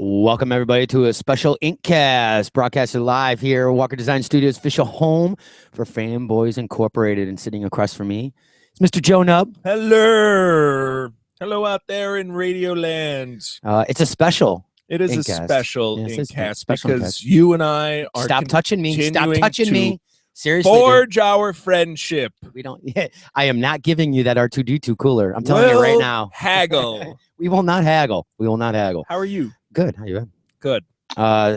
Welcome, everybody, to a special InccAST broadcasted live here, Walker Design Studios, official home for Fanboys Incorporated. And sitting across from me is Mr. Joe Nubb. Hello. Hello out there in Radio Land. It's a special. It is InccAST. a special Yes, it's InccAST special because InccAST. you and I are Stop touching me. Stop touching me. Seriously. Forge our friendship. We don't. I am not giving you that R2D2 cooler. I'm telling you right now. Haggle. We will not haggle. We will not haggle. How are you? Good. How you been? Good.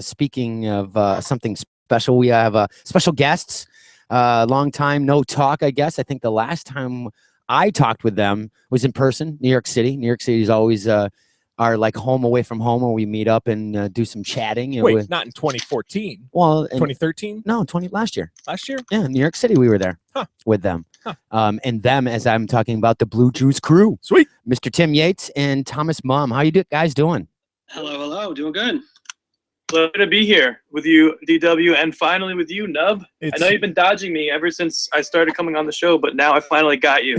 Speaking of something special, we have special guests. Long time no talk, I guess. I think the last time I talked with them was in person, New York City. New York City is always our like home away from home, where we meet up and do some chatting. Wait, not in 2014. Well, 2013? No, last year. Last year? Yeah, New York City. We were there with them. And them, as I'm talking about, the Blue Juice crew. Sweet. Mr. Tim Yates and Thomas Mumm. How you guys doing? Hello. Doing good. Glad to be here with you, DW, and finally with you, Nub. I know you've been dodging me ever since I started coming on the show, but now I finally got you.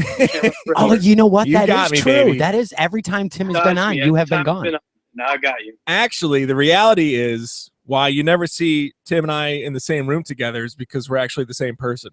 Oh, you know what? That is true. Baby. That is every time Tim has been on, you have been gone. Now I got you. Actually, the reality is why you never see Tim and I in the same room together is because we're actually the same person.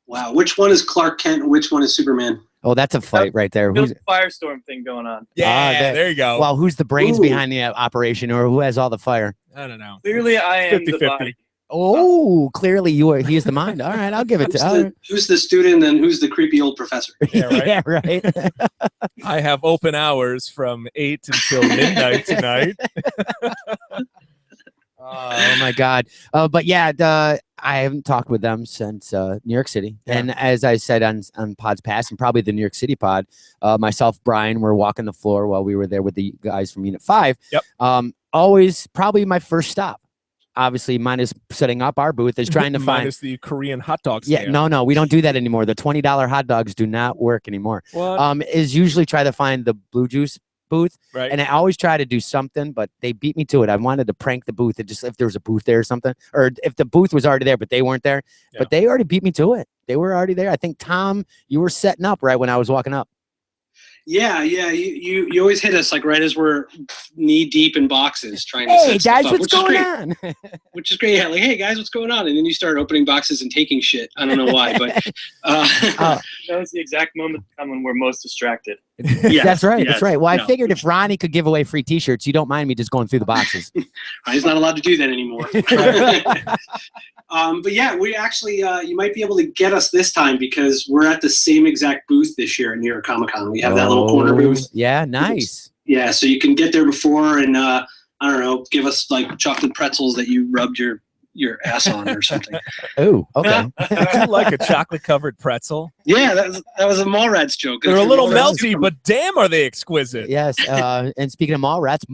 Wow. Which one is Clark Kent and which one is Superman? Oh, that's a fight right there. Who's firestorm thing going on? Yeah, there you go. Well, who's the brains behind the operation, or who has all the fire? I don't know. Clearly, I am the body. Oh, clearly he is the mind. All right, I'll give it to. Who's the student and who's the creepy old professor? Yeah, right. Yeah, right. I have open hours from 8 until midnight tonight. Oh my God. But yeah, I haven't talked with them since New York City. Yeah. And as I said on pods past, and probably the New York City pod, myself, Brian, were walking the floor while we were there with the guys from Unit 5. Yep. Always probably my first stop. Obviously, minus setting up our booth, is trying to find the Korean hot dog stand. Yeah, no, we don't do that anymore. The $20 hot dogs do not work anymore. What? Is usually try to find the Blue Juice booth, right? And I always try to do something, but they beat me to it. I wanted to prank the booth, and just if there was a booth there or something, or if the booth was already there but they weren't there. Yeah. But they already beat me to it. They were already there. I think, Tom, you were setting up right when I was walking up. Yeah. You always hit us like right as we're knee deep in boxes trying to Hey set guys, stuff up, what's going on? Which is great. Yeah, like, hey guys, what's going on? And then you start opening boxes and taking shit. I don't know why, but that was the exact moment when we're most distracted. Yes, That's right. yes, That's right. Well, no. I figured if Ronnie could give away free T-shirts, you don't mind me just going through the boxes. He's not allowed to do that anymore. But yeah, we actually, you might be able to get us this time because we're at the same exact booth this year at New York Comic Con. We have that little corner booth. Yeah, nice. Yeah, so you can get there before and, I don't know, give us like chocolate pretzels that you rubbed your ass on or something. Oh, okay. Would you like a chocolate-covered pretzel? Yeah, that was a Mallrats joke. They're a little melty, but damn, are they exquisite. Yes. And speaking of Mallrats,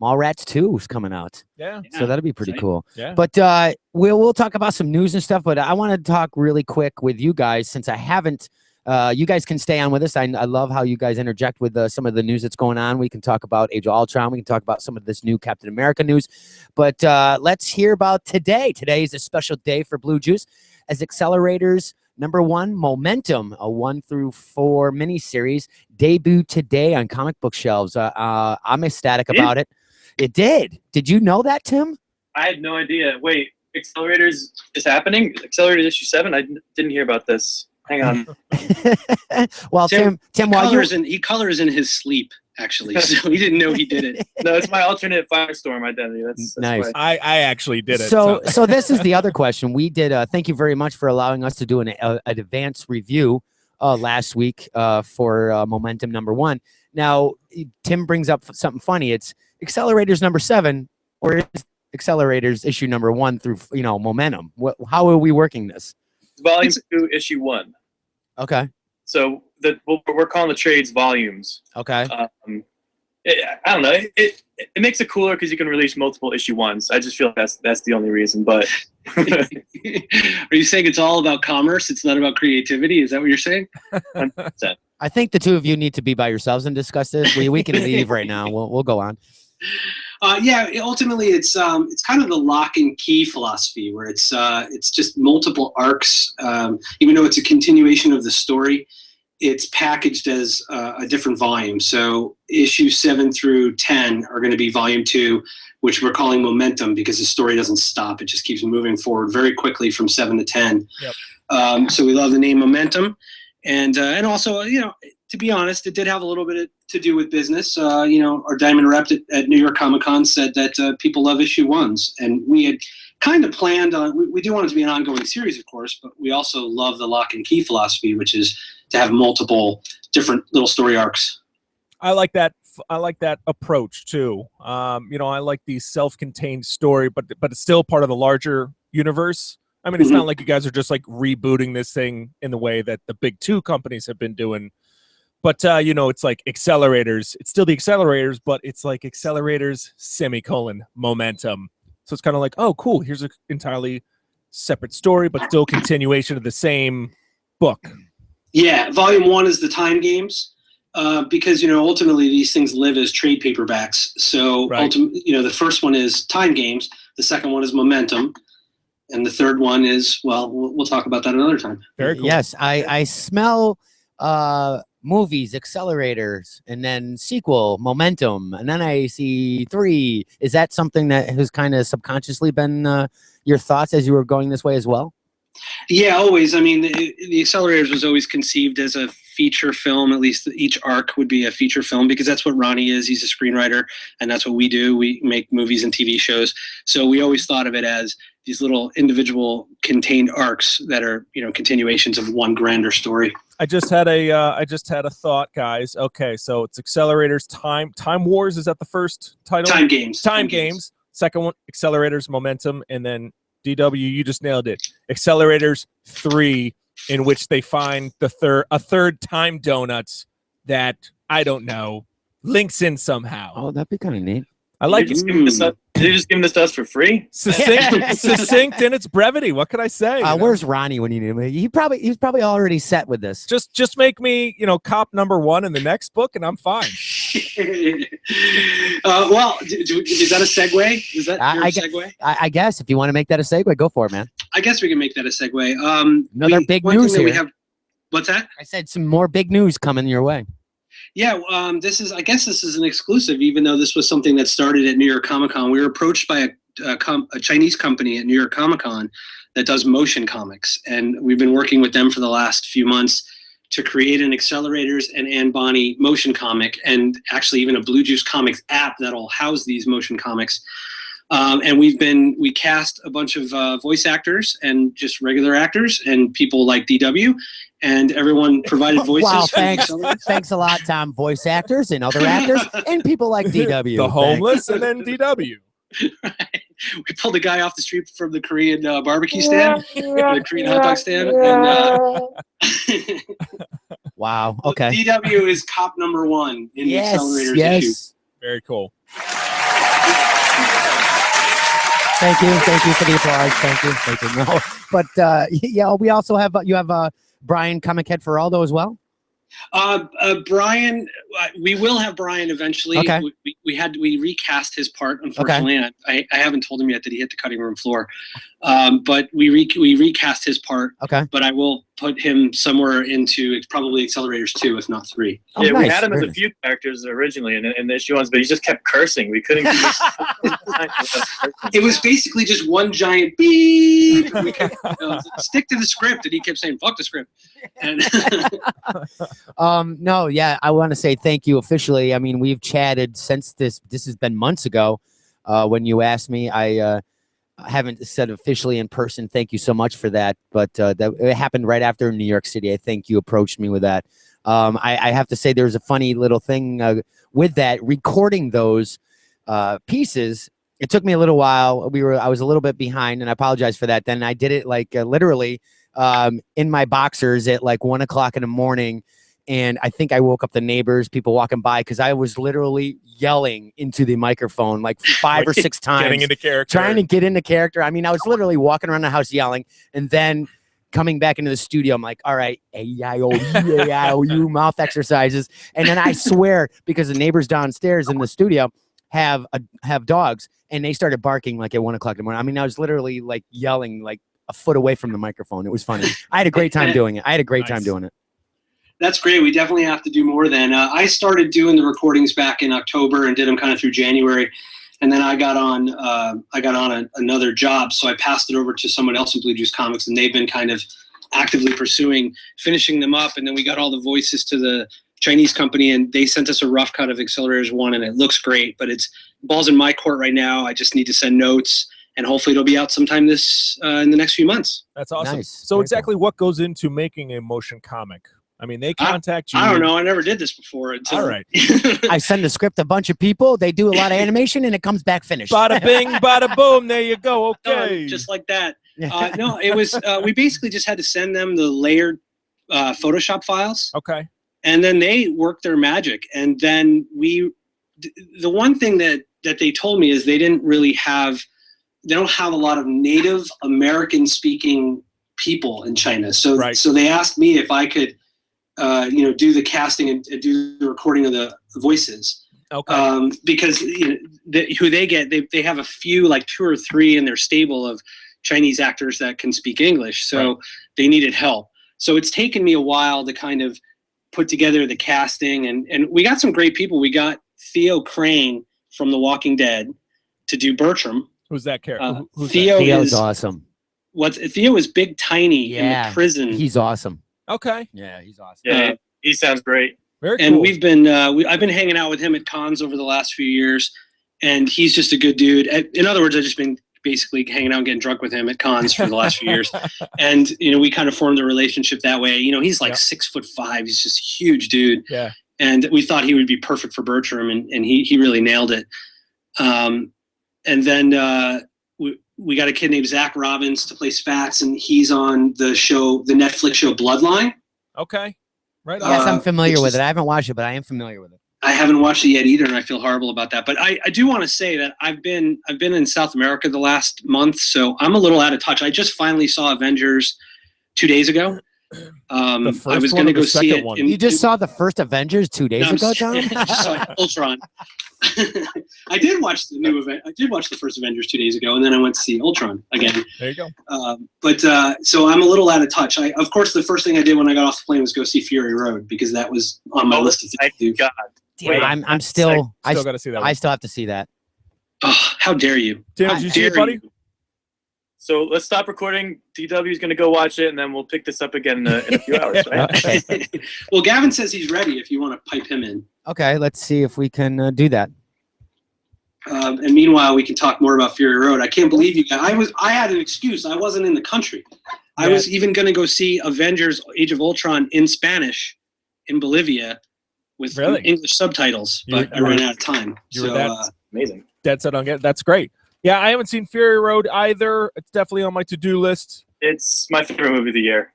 Mallrats 2 is coming out. Yeah. So that'll be pretty cool. Yeah. But we'll talk about some news and stuff, but I want to talk really quick with you guys since I haven't. You guys can stay on with us. I love how you guys interject with some of the news that's going on. We can talk about Age of Ultron. We can talk about some of this new Captain America news. But let's hear about today. Today is a special day for Blue Juice as Accelerators #1, Momentum, a 1 through 4 miniseries, debuted today on comic book shelves. I'm ecstatic about it. It did. Did you know that, Tim? I had no idea. Wait, Accelerators is happening? Accelerators issue 7? I didn't hear about this. Hang on. Well, Tim, while he colors in his sleep, actually, so he didn't know he did it. No, it's my alternate Firestorm identity. That's nice. Why. I actually did it. So this is the other question. We did. Thank you very much for allowing us to do an advanced review last week for Momentum #1. Now, Tim brings up something funny. It's Accelerators #7, or is Accelerators issue #1 through Momentum? How are we working this? Volume 2, issue 1. Okay. So we're calling the trades volumes. Okay. I don't know. It makes it cooler because you can release multiple issue 1s. I just feel like that's the only reason. But are you saying it's all about commerce? It's not about creativity? Is that what you're saying? 100%. I think the two of you need to be by yourselves and discuss this. We can leave right now. We'll go on. Yeah, ultimately it's kind of the lock and key philosophy where it's just multiple arcs, even though it's a continuation of the story. it's packaged as a different volume. So issue 7 through 10 are going to be volume 2, which we're calling Momentum because the story doesn't stop. It just keeps moving forward very quickly from 7 to 10. Yep. So we love the name Momentum. And also, to be honest, it did have a little bit to do with business. Our Diamond rep at New York Comic Con said that people love issue 1s. And we had kind of planned on, we do want it to be an ongoing series, of course, but we also love the lock and key philosophy, which is to have multiple different little story arcs. I like that. I like that approach too. I like the self-contained story, but it's still part of the larger universe. I mean, it's not like you guys are just like rebooting this thing in the way that the big 2 companies have been doing. But it's like accelerators. It's still the accelerators, but it's like accelerators Momentum. So it's kind of like, oh, cool. Here's an entirely separate story, but still continuation of the same book. Yeah, volume 1 is the time games. Because ultimately these things live as trade paperbacks. So right. The first one is Time Games, the second one is Momentum, and the third one is we'll talk about that another time. Very cool. Yes, I smell movies, accelerators, and then sequel, Momentum, and then I see 3. Is that something that has kind of subconsciously been your thoughts as you were going this way as well? Yeah, always. I mean, the Accelerators was always conceived as a feature film. At least each arc would be a feature film because that's what Ronnie is. He's a screenwriter, and that's what we do. We make movies and TV shows. So we always thought of it as these little individual contained arcs that are, continuations of one grander story. I just had a thought, guys. Okay, so it's Accelerators, Time Wars. Is that the first title? Time Games. Time Games. Second one, Accelerators, Momentum, and then DW, you just nailed it. Accelerators 3, in which they find a third time donut that, I don't know, links in somehow. Oh, that'd be kind of neat. I like it. Did you just give this to us for free? Succinct in its brevity. What can I say? Where's Ronnie when you need him? He's probably already set with this. Just make me, cop number 1 in the next book, and I'm fine. Is that a segue? Is that a segue? I guess if you want to make that a segue, go for it, man. I guess we can make that a segue. Another big news here. We have, what's that? I said some more big news coming your way. Yeah, I guess this is an exclusive, even though this was something that started at New York Comic Con. We were approached by a Chinese company at New York Comic Con that does motion comics, and we've been working with them for the last few months to create an Accelerators and Anne Bonny motion comic, and actually even a Blue Juice Comics app that'll house these motion comics. And we cast a bunch of voice actors and just regular actors and people like DW, and everyone provided voices. Wow, thanks a lot, Tom. Voice actors and other actors and people like DW. The homeless and then DW. Right. We pulled a guy off the street from the Korean barbecue stand, the Korean hot dog stand. And, wow, okay. DW is cop number 1 in the Accelerators issue. Very cool. Thank you for the applause. Thank you. No, but we also have you have Brian Comic Head for Aldo as well. Brian, we will have Brian eventually. Okay. We recast his part, unfortunately. Okay. I haven't told him yet that he hit the cutting room floor. But we recast his part. Okay. But I will put him somewhere into probably Accelerators 2, if not 3. Oh, yeah, nice. We had him as a few characters originally in the issue ones, but he just kept cursing. We couldn't. It was basically just one giant beep. We kept, stick to the script, and he kept saying "fuck the script." And no, yeah, I want to say thank you officially. I mean, we've chatted since this has been months ago when you asked me. I haven't said officially in person thank you so much for that, but that it happened right after New York City. I think you approached me with that. I have to say there's a funny little thing with that, recording those pieces. It took me a little while. I was a little bit behind, and I apologize for that. Then I did it like literally in my boxers at like 1 o'clock in the morning. And I think I woke up the neighbors, people walking by, because I was literally yelling into the microphone like 5 or 6 times. Getting into character. Trying to get into character. I mean, I was literally walking around the house yelling, and then coming back into the studio, I'm like, all right, A-I-O-U, mouth exercises. And then I swear, because the neighbors downstairs in the studio have dogs, and they started barking like at 1 o'clock in the morning. I mean, I was literally like yelling like a foot away from the microphone. It was funny. I had a great time doing it. That's great. We definitely have to do more then. I started doing the recordings back in October and did them kind of through January. And then I got on another job. So I passed it over to someone else in Blue Juice Comics, and they've been kind of actively pursuing finishing them up. And then we got all the voices to the Chinese company, and they sent us a rough cut of Accelerators 1, and it looks great, but it's ball's in my court right now. I just need to send notes, and hopefully it'll be out sometime this in the next few months. That's awesome. Nice. So Very exactly what goes into making a motion comic? I mean, they contact you. I don't know. I never did this before. All right. I send the script to a bunch of people. They do a lot of animation, and it comes back finished. Bada bing, bada boom. There you go. Okay. Just like that. No, it was. We basically just had to send them the layered Photoshop files. Okay. And then they worked their magic. And then the one thing that they told me is they don't have a lot of Native American speaking people in China. So, so they asked me if I could, do the casting and do the recording of the voices. Okay. Because who they get, they have a few, like 2 or 3 in their stable of Chinese actors that can speak English. So they needed help. So it's taken me a while to kind of put together the casting, and we got some great people. We got Theo Crane from The Walking Dead to do Bertram. Who's that character? Theo's awesome. Theo is big tiny in the prison. He's awesome. Okay. Yeah, he's awesome. Yeah, he sounds great. Very cool. And we've been I've been hanging out with him at cons over the last few years, and he's just a good dude. In other words, I've just been basically hanging out and getting drunk with him at cons for the last few years. And, we kind of formed a relationship that way. He's like 6'5". He's just a huge dude. Yeah. And we thought he would be perfect for Bertram, and he really nailed it. And then we got a kid named Zach Robbins to play Spats, and he's on the Netflix show Bloodline. Okay. Right. Yes, I'm familiar with it. I haven't watched it, but I am familiar with it. I haven't watched it yet either, and I feel horrible about that. But I do want to say that I've been in South America the last month, so I'm a little out of touch. I just finally saw Avengers 2 days ago. I was going to go see it. You just saw the first Avengers 2 days ago, John? I just saw Ultron. I did watch the new event. I did watch the first Avengers 2 days ago, and then I went to see Ultron again. There you go. So I'm a little out of touch. Of course, the first thing I did when I got off the plane was go see Fury Road, because that was on my list of things to do. God. Wait, I'm still. I got to see that. I still have to see that. Oh, how dare you! Did you see it, buddy? So let's stop recording. DW is going to go watch it, and then we'll pick this up again in a few hours, right? Okay. Well, Gavin says he's ready if you want to pipe him in. Okay, let's see if we can do that. And meanwhile, we can talk more about Fury Road. I can't believe you guys. I had an excuse. I wasn't in the country. I was even going to go see Avengers Age of Ultron in Spanish in Bolivia with English subtitles, but I ran out of time. That's amazing. Dead set on it. That's great. Yeah, I haven't seen Fury Road either. It's definitely on my to-do list. It's my favorite movie of the year.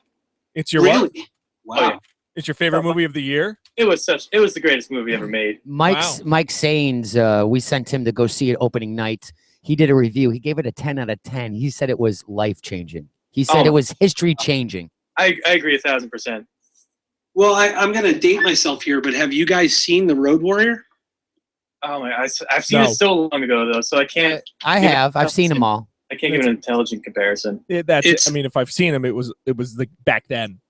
It's your really? What? Wow. It's your favorite movie of the year? It was the greatest movie ever made. Mike Sains, we sent him to go see it opening night. He did a review. He gave it a 10 out of 10. He said it was life-changing. He said it was history-changing. I agree 1,000%. Well, I'm going to date myself here, but have you guys seen The Road Warrior? Oh my! I've seen it so long ago though, so I can't. I have. I've seen them all. I can't give an intelligent comparison. I mean, if I've seen them, it was like back then.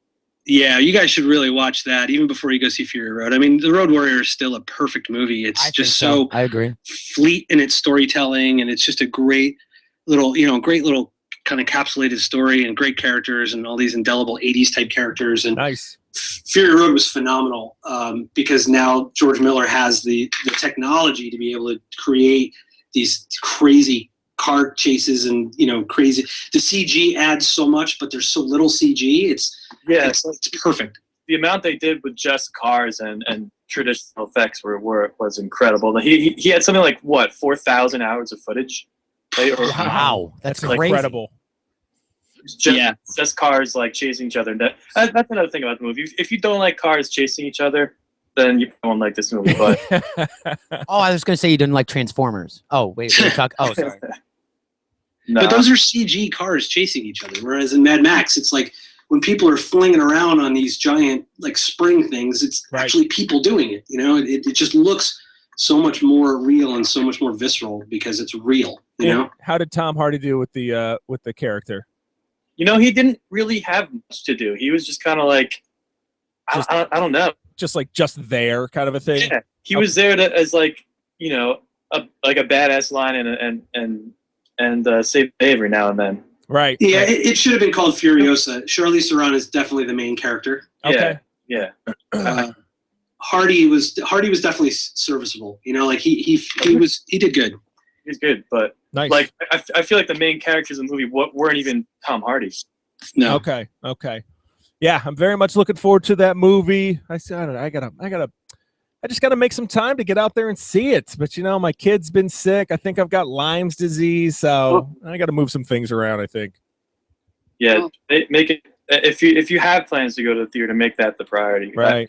Yeah, you guys should really watch that even before you go see Fury Road. I mean, The Road Warrior is still a perfect movie. It's just so I agree. Fleet in its storytelling, and it's just a great little kind of encapsulated story and great characters and all these indelible 80s type characters. And nice. Fury Road was phenomenal because now George Miller has the technology to be able to create these crazy car chases and crazy. The CG adds so much, but there's so little CG. It's perfect. The amount they did with just cars and traditional effects was incredible. He had something like 4,000 hours of footage. Wow, that's incredible. Just cars like chasing each other. That's another thing about the movie. If you don't like cars chasing each other, then you won't like this movie. But I was going to say you didn't like Transformers. Oh wait, oh sorry. No. But those are CG cars chasing each other. Whereas in Mad Max, it's like when people are flinging around on these giant like spring things, it's actually people doing it. It just looks so much more real and so much more visceral because it's real. How did Tom Hardy do with the character? He didn't really have much to do. He was just kind of like Just, I don't know. Just there kind of a thing. Yeah, he was there as like, you know, a badass line and save the day every now and then. Right. Yeah, right. it should have been called Furiosa. Charlize Theron is definitely the main character. Okay. Yeah. Hardy was definitely serviceable. You know, like he did good. He's good, but Nice. like I feel like the main characters in the movie weren't even Tom Hardy. No. Okay. Yeah, I'm very much looking forward to that movie. I just gotta make some time to get out there and see it. But you know, my kid's been sick. I think I've got Lyme's disease, so I gotta move some things around, I think. Yeah, make it if you have plans to go to the theater, make that the priority. Right.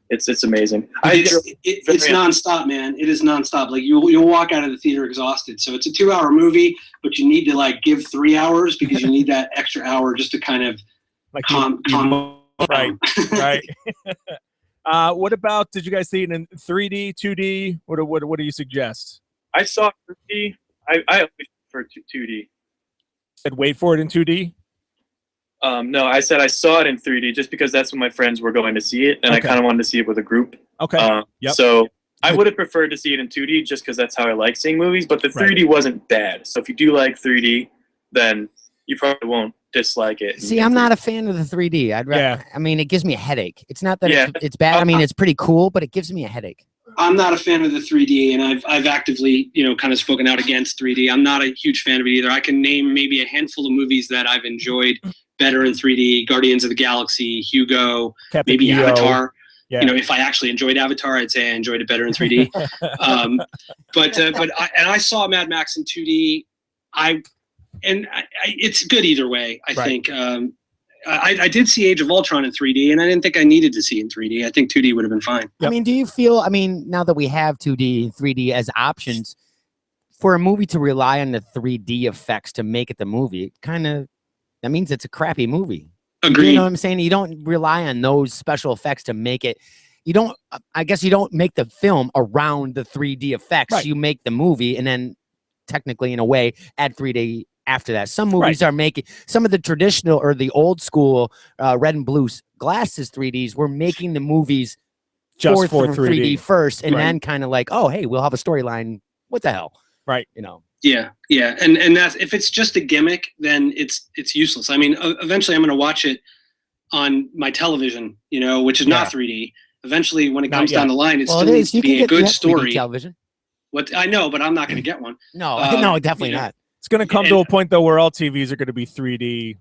It's amazing. It's nonstop, man. It is nonstop. Like you'll walk out of the theater exhausted. So it's a 2-hour movie, but you need to like give 3 hours because you need that extra hour just to kind of Like calm right. What about? Did you guys see it in 3D, 2D? What do you suggest? I saw 3D. I always prefer 2D. Said wait for it in 2D. No, I said I saw it in 3D just because that's when my friends were going to see it, and I kind of wanted to see it with a group. Okay. Yep. So I would have preferred to see it in 2D just because that's how I like seeing movies. But the 3D wasn't bad. So if you do like 3D, then you probably won't dislike it. See, I'm not a fan of the 3D. I'd rather. Yeah. I mean, it gives me a headache. It's not that it's bad. I mean, it's pretty cool, but it gives me a headache. I'm not a fan of the 3D, and I've actively, kind of spoken out against 3D. I'm not a huge fan of it either. I can name maybe a handful of movies that I've enjoyed better in 3D: Guardians of the Galaxy, Hugo, Captain maybe EO. Avatar. Yeah. If I actually enjoyed Avatar, I'd say I enjoyed it better in 3D. But I saw Mad Max in 2D. It's good either way. I think. I did see Age of Ultron in 3D, and I didn't think I needed to see it in 3D. I think 2D would have been fine. Yep. I mean, do you feel? I mean, now that we have 2D and 3D as options, for a movie to rely on the 3D effects to make it the movie, that means it's a crappy movie. Agreed. You know what I'm saying? You don't rely on those special effects to make it. I guess you don't make the film around the 3D effects. Right. You make the movie and then technically, in a way, add 3D after that. Some movies are making some of the traditional or the old school red and blue glasses 3Ds. We're making the movies just for 3D first, and then kind of like, oh, hey, we'll have a storyline. What the hell? Right. Yeah, and that's, if it's just a gimmick, then it's useless. I mean, eventually I'm going to watch it on my television, which is not 3D. Eventually, when it comes down the line, it still needs to be a good story. Television. What I know, but I'm not going to get one. No, definitely not. It's going to come to a point though where all TVs are going to be 3D.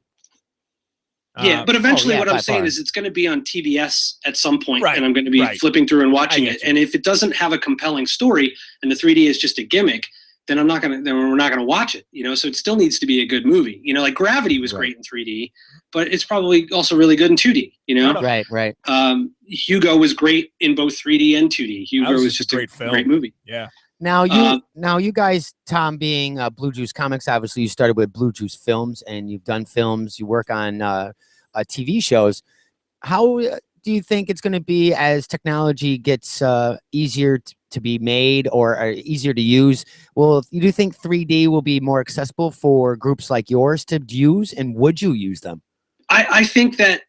But eventually, what I'm saying is it's going to be on TBS at some point, Right. and I'm going to be flipping through and watching it. you. And if it doesn't have a compelling story and the 3D is just a gimmick, then we're not going to watch it. So it still needs to be a good movie. Like Gravity was great in 3D, but it's probably also really good in 2D. Right. Hugo was great in both 3D and 2D. Hugo was just a great movie. Yeah. Now you guys, Tom, being Blue Juice Comics, obviously you started with Blue Juice Films, and you've done films. You work on TV shows. How do you think it's going to be as technology gets easier to be made or easier to use? Well, do you think 3D will be more accessible for groups like yours to use, and would you use them? I think that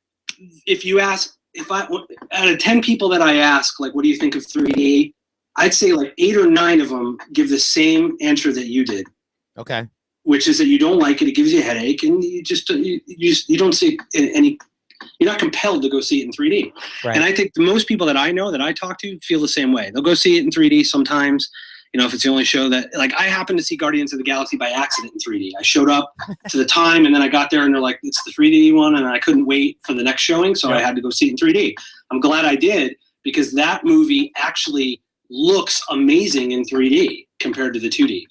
out of 10 people that I ask, like, what do you think of 3D? I'd say like 8 or 9 of them give the same answer that you did. Okay. Which is that you don't like it. It gives you a headache, and you don't see any. You're not compelled to go see it in 3D. Right. And I think most people that I know that I talk to feel the same way. They'll go see it in 3D sometimes. If it's the only show that, like, I happened to see Guardians of the Galaxy by accident in 3D. I showed up to the time, and then I got there, and they're like, it's the 3D one, and I couldn't wait for the next showing, so I had to go see it in 3D. I'm glad I did, because that movie actually looks amazing in 3D compared to the 2D.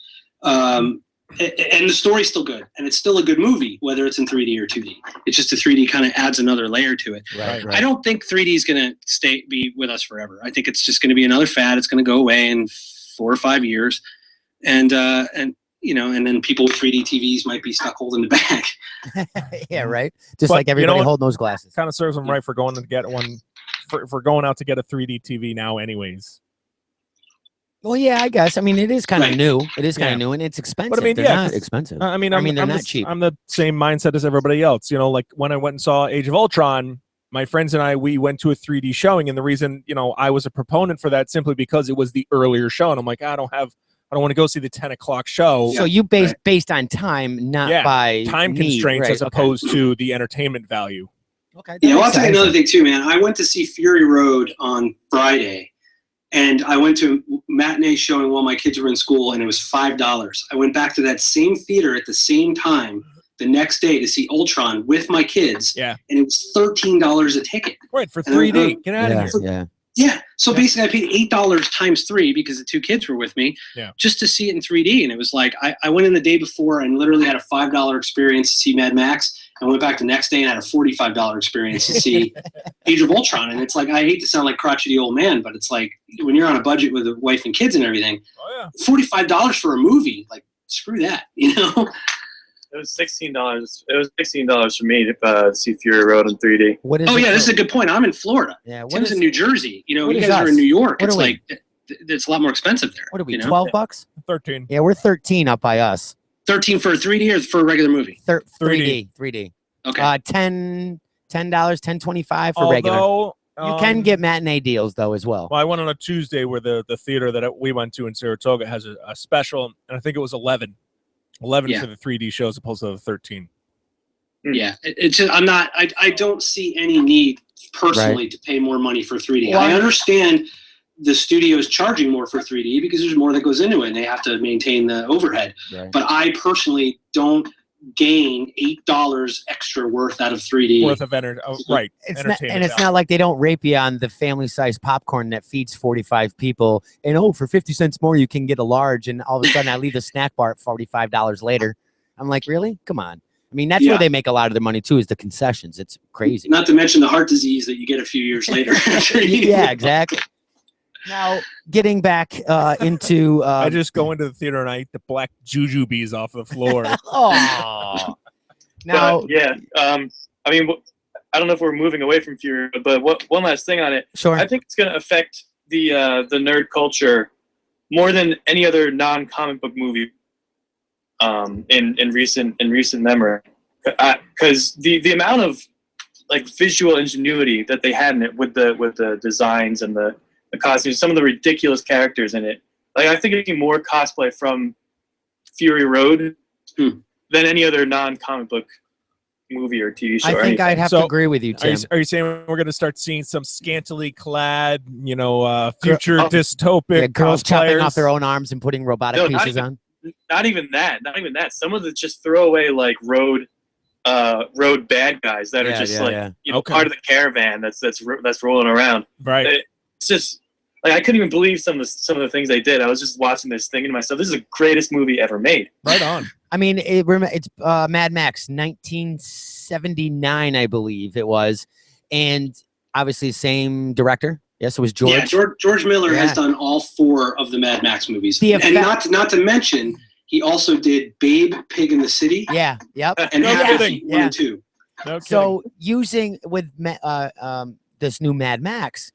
And the story's still good, and it's still a good movie, whether it's in 3D or 2D. It's just the 3D kind of adds another layer to it. Right. I don't think 3D is going to be with us forever. I think it's just going to be another fad. It's going to go away in 4 or 5 years, and then people with 3D TVs might be stuck holding the bag. Yeah, right. Just like everybody holding those glasses. Kind of serves them right for going to get one, for going out to get a 3D TV now, anyways. Well, yeah, I guess. I mean, it is kind of new. It is kind of new, and it's expensive. But I mean, they're not expensive. I mean, they're not cheap. I'm the same mindset as everybody else. Like when I went and saw Age of Ultron, my friends and I, we went to a 3D showing, and the reason, I was a proponent for that simply because it was the earlier show, and I'm like, I don't want to go see the 10 o'clock show. So you based on time, not by time need, constraints, right, as opposed to the entertainment value. Okay. Yeah, well, I'll tell you another thing too, man. I went to see Fury Road on Friday, and I went to a matinee showing while my kids were in school, and it was $5. I went back to that same theater at the same time the next day to see Ultron with my kids, and it was $13 a ticket. Right, for 3D. Get out of here. Yeah. Yeah. So basically, I paid $8 times 3 because the 2 kids were with me just to see it in 3D. And it was like, I went in the day before and literally had a $5 experience to see Mad Max. I went back the next day and had a $45 experience to see Age of Ultron. And it's like, I hate to sound like crotchety old man, but it's like when you're on a budget with a wife and kids and everything, $45 for a movie, like screw that, It was $16. It was $16 for me to see Fury Road in 3D. What is this is a good point. I'm in Florida. Yeah. Tim's in New Jersey. You guys us? are in New York. What It's like it's a lot more expensive there. What are we? $12? 13. Yeah, we're 13 up by us. 13 for a 3D or for a regular movie? 3D. Okay. $10, $10.25 for regular. You can get matinee deals though as well. Well, I went on a Tuesday where the theater that we went to in Saratoga has a special, and I think it was 11 for the 3D show as opposed to the 13. Yeah, it's just, I don't see any need personally to pay more money for 3D. Well, I understand the studio's charging more for 3D because there's more that goes into it and they have to maintain the overhead. Right. But I personally don't gain $8 extra worth out of 3D. Worth of right. It's not like they don't rape you on the family-sized popcorn that feeds 45 people. And for 50 cents more, you can get a large. And all of a sudden, I leave the snack bar at $45 later. I'm like, really? Come on. I mean, that's where they make a lot of their money too, is the concessions. It's crazy. Not to mention the heart disease that you get a few years later. Yeah, exactly. Now, getting back into... I just go into the theater and I eat the black jujubes off the floor. Oh. Now, I mean, I don't know if we're moving away from Fury, but one last thing on it. Sure. I think it's going to affect the nerd culture more than any other non-comic book movie in recent memory, because the amount of like visual ingenuity that they had in it with the designs and the costumes, some of the ridiculous characters in it. Like I think it'd be more cosplay from Fury Road than any other non-comic book movie or TV show. I think I'd have to agree with you, Tim. Are you saying we're going to start seeing some scantily clad, future dystopic girls cosplayers? chopping off their own arms and putting robotic pieces on? Not even that. Some of the just throwaway like road bad guys that are just part of the caravan that's rolling around. Right. It's just like I couldn't even believe some of the things they did. I was just watching this thinking to myself, this is the greatest movie ever made. Right on. I mean, it's Mad Max, 1979, I believe it was, and obviously same director. Yes, it was George. Yeah, George Miller has done all 4 of the Mad Max movies, and not to mention he also did Babe, Pig in the City. Yeah, yep. And Happy 1 and 2. So using with this new Mad Max,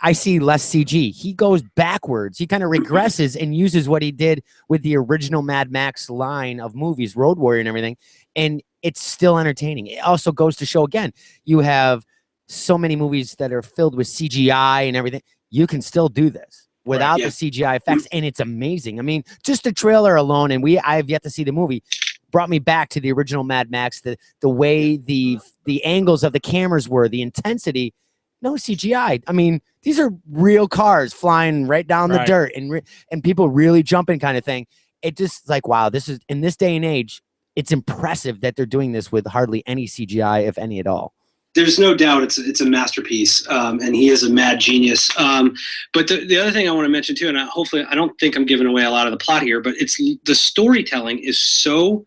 I see less CG. He goes backwards. He kind of regresses and uses what he did with the original Mad Max line of movies, Road Warrior and everything, and it's still entertaining. It also goes to show, again, you have so many movies that are filled with CGI and everything. You can still do this without the CGI effects, and it's amazing. I mean, just the trailer alone, and I've yet to see the movie, brought me back to the original Mad Max, the way the angles of the cameras were, the intensity. No CGI. I mean, these are real cars flying right down the dirt and people really jumping kind of thing. It just like, wow, this is in this day and age, it's impressive that they're doing this with hardly any CGI, if any at all. There's no doubt it's a masterpiece, and he is a mad genius. But the other thing I want to mention too, and hopefully I don't think I'm giving away a lot of the plot here, but it's the storytelling is so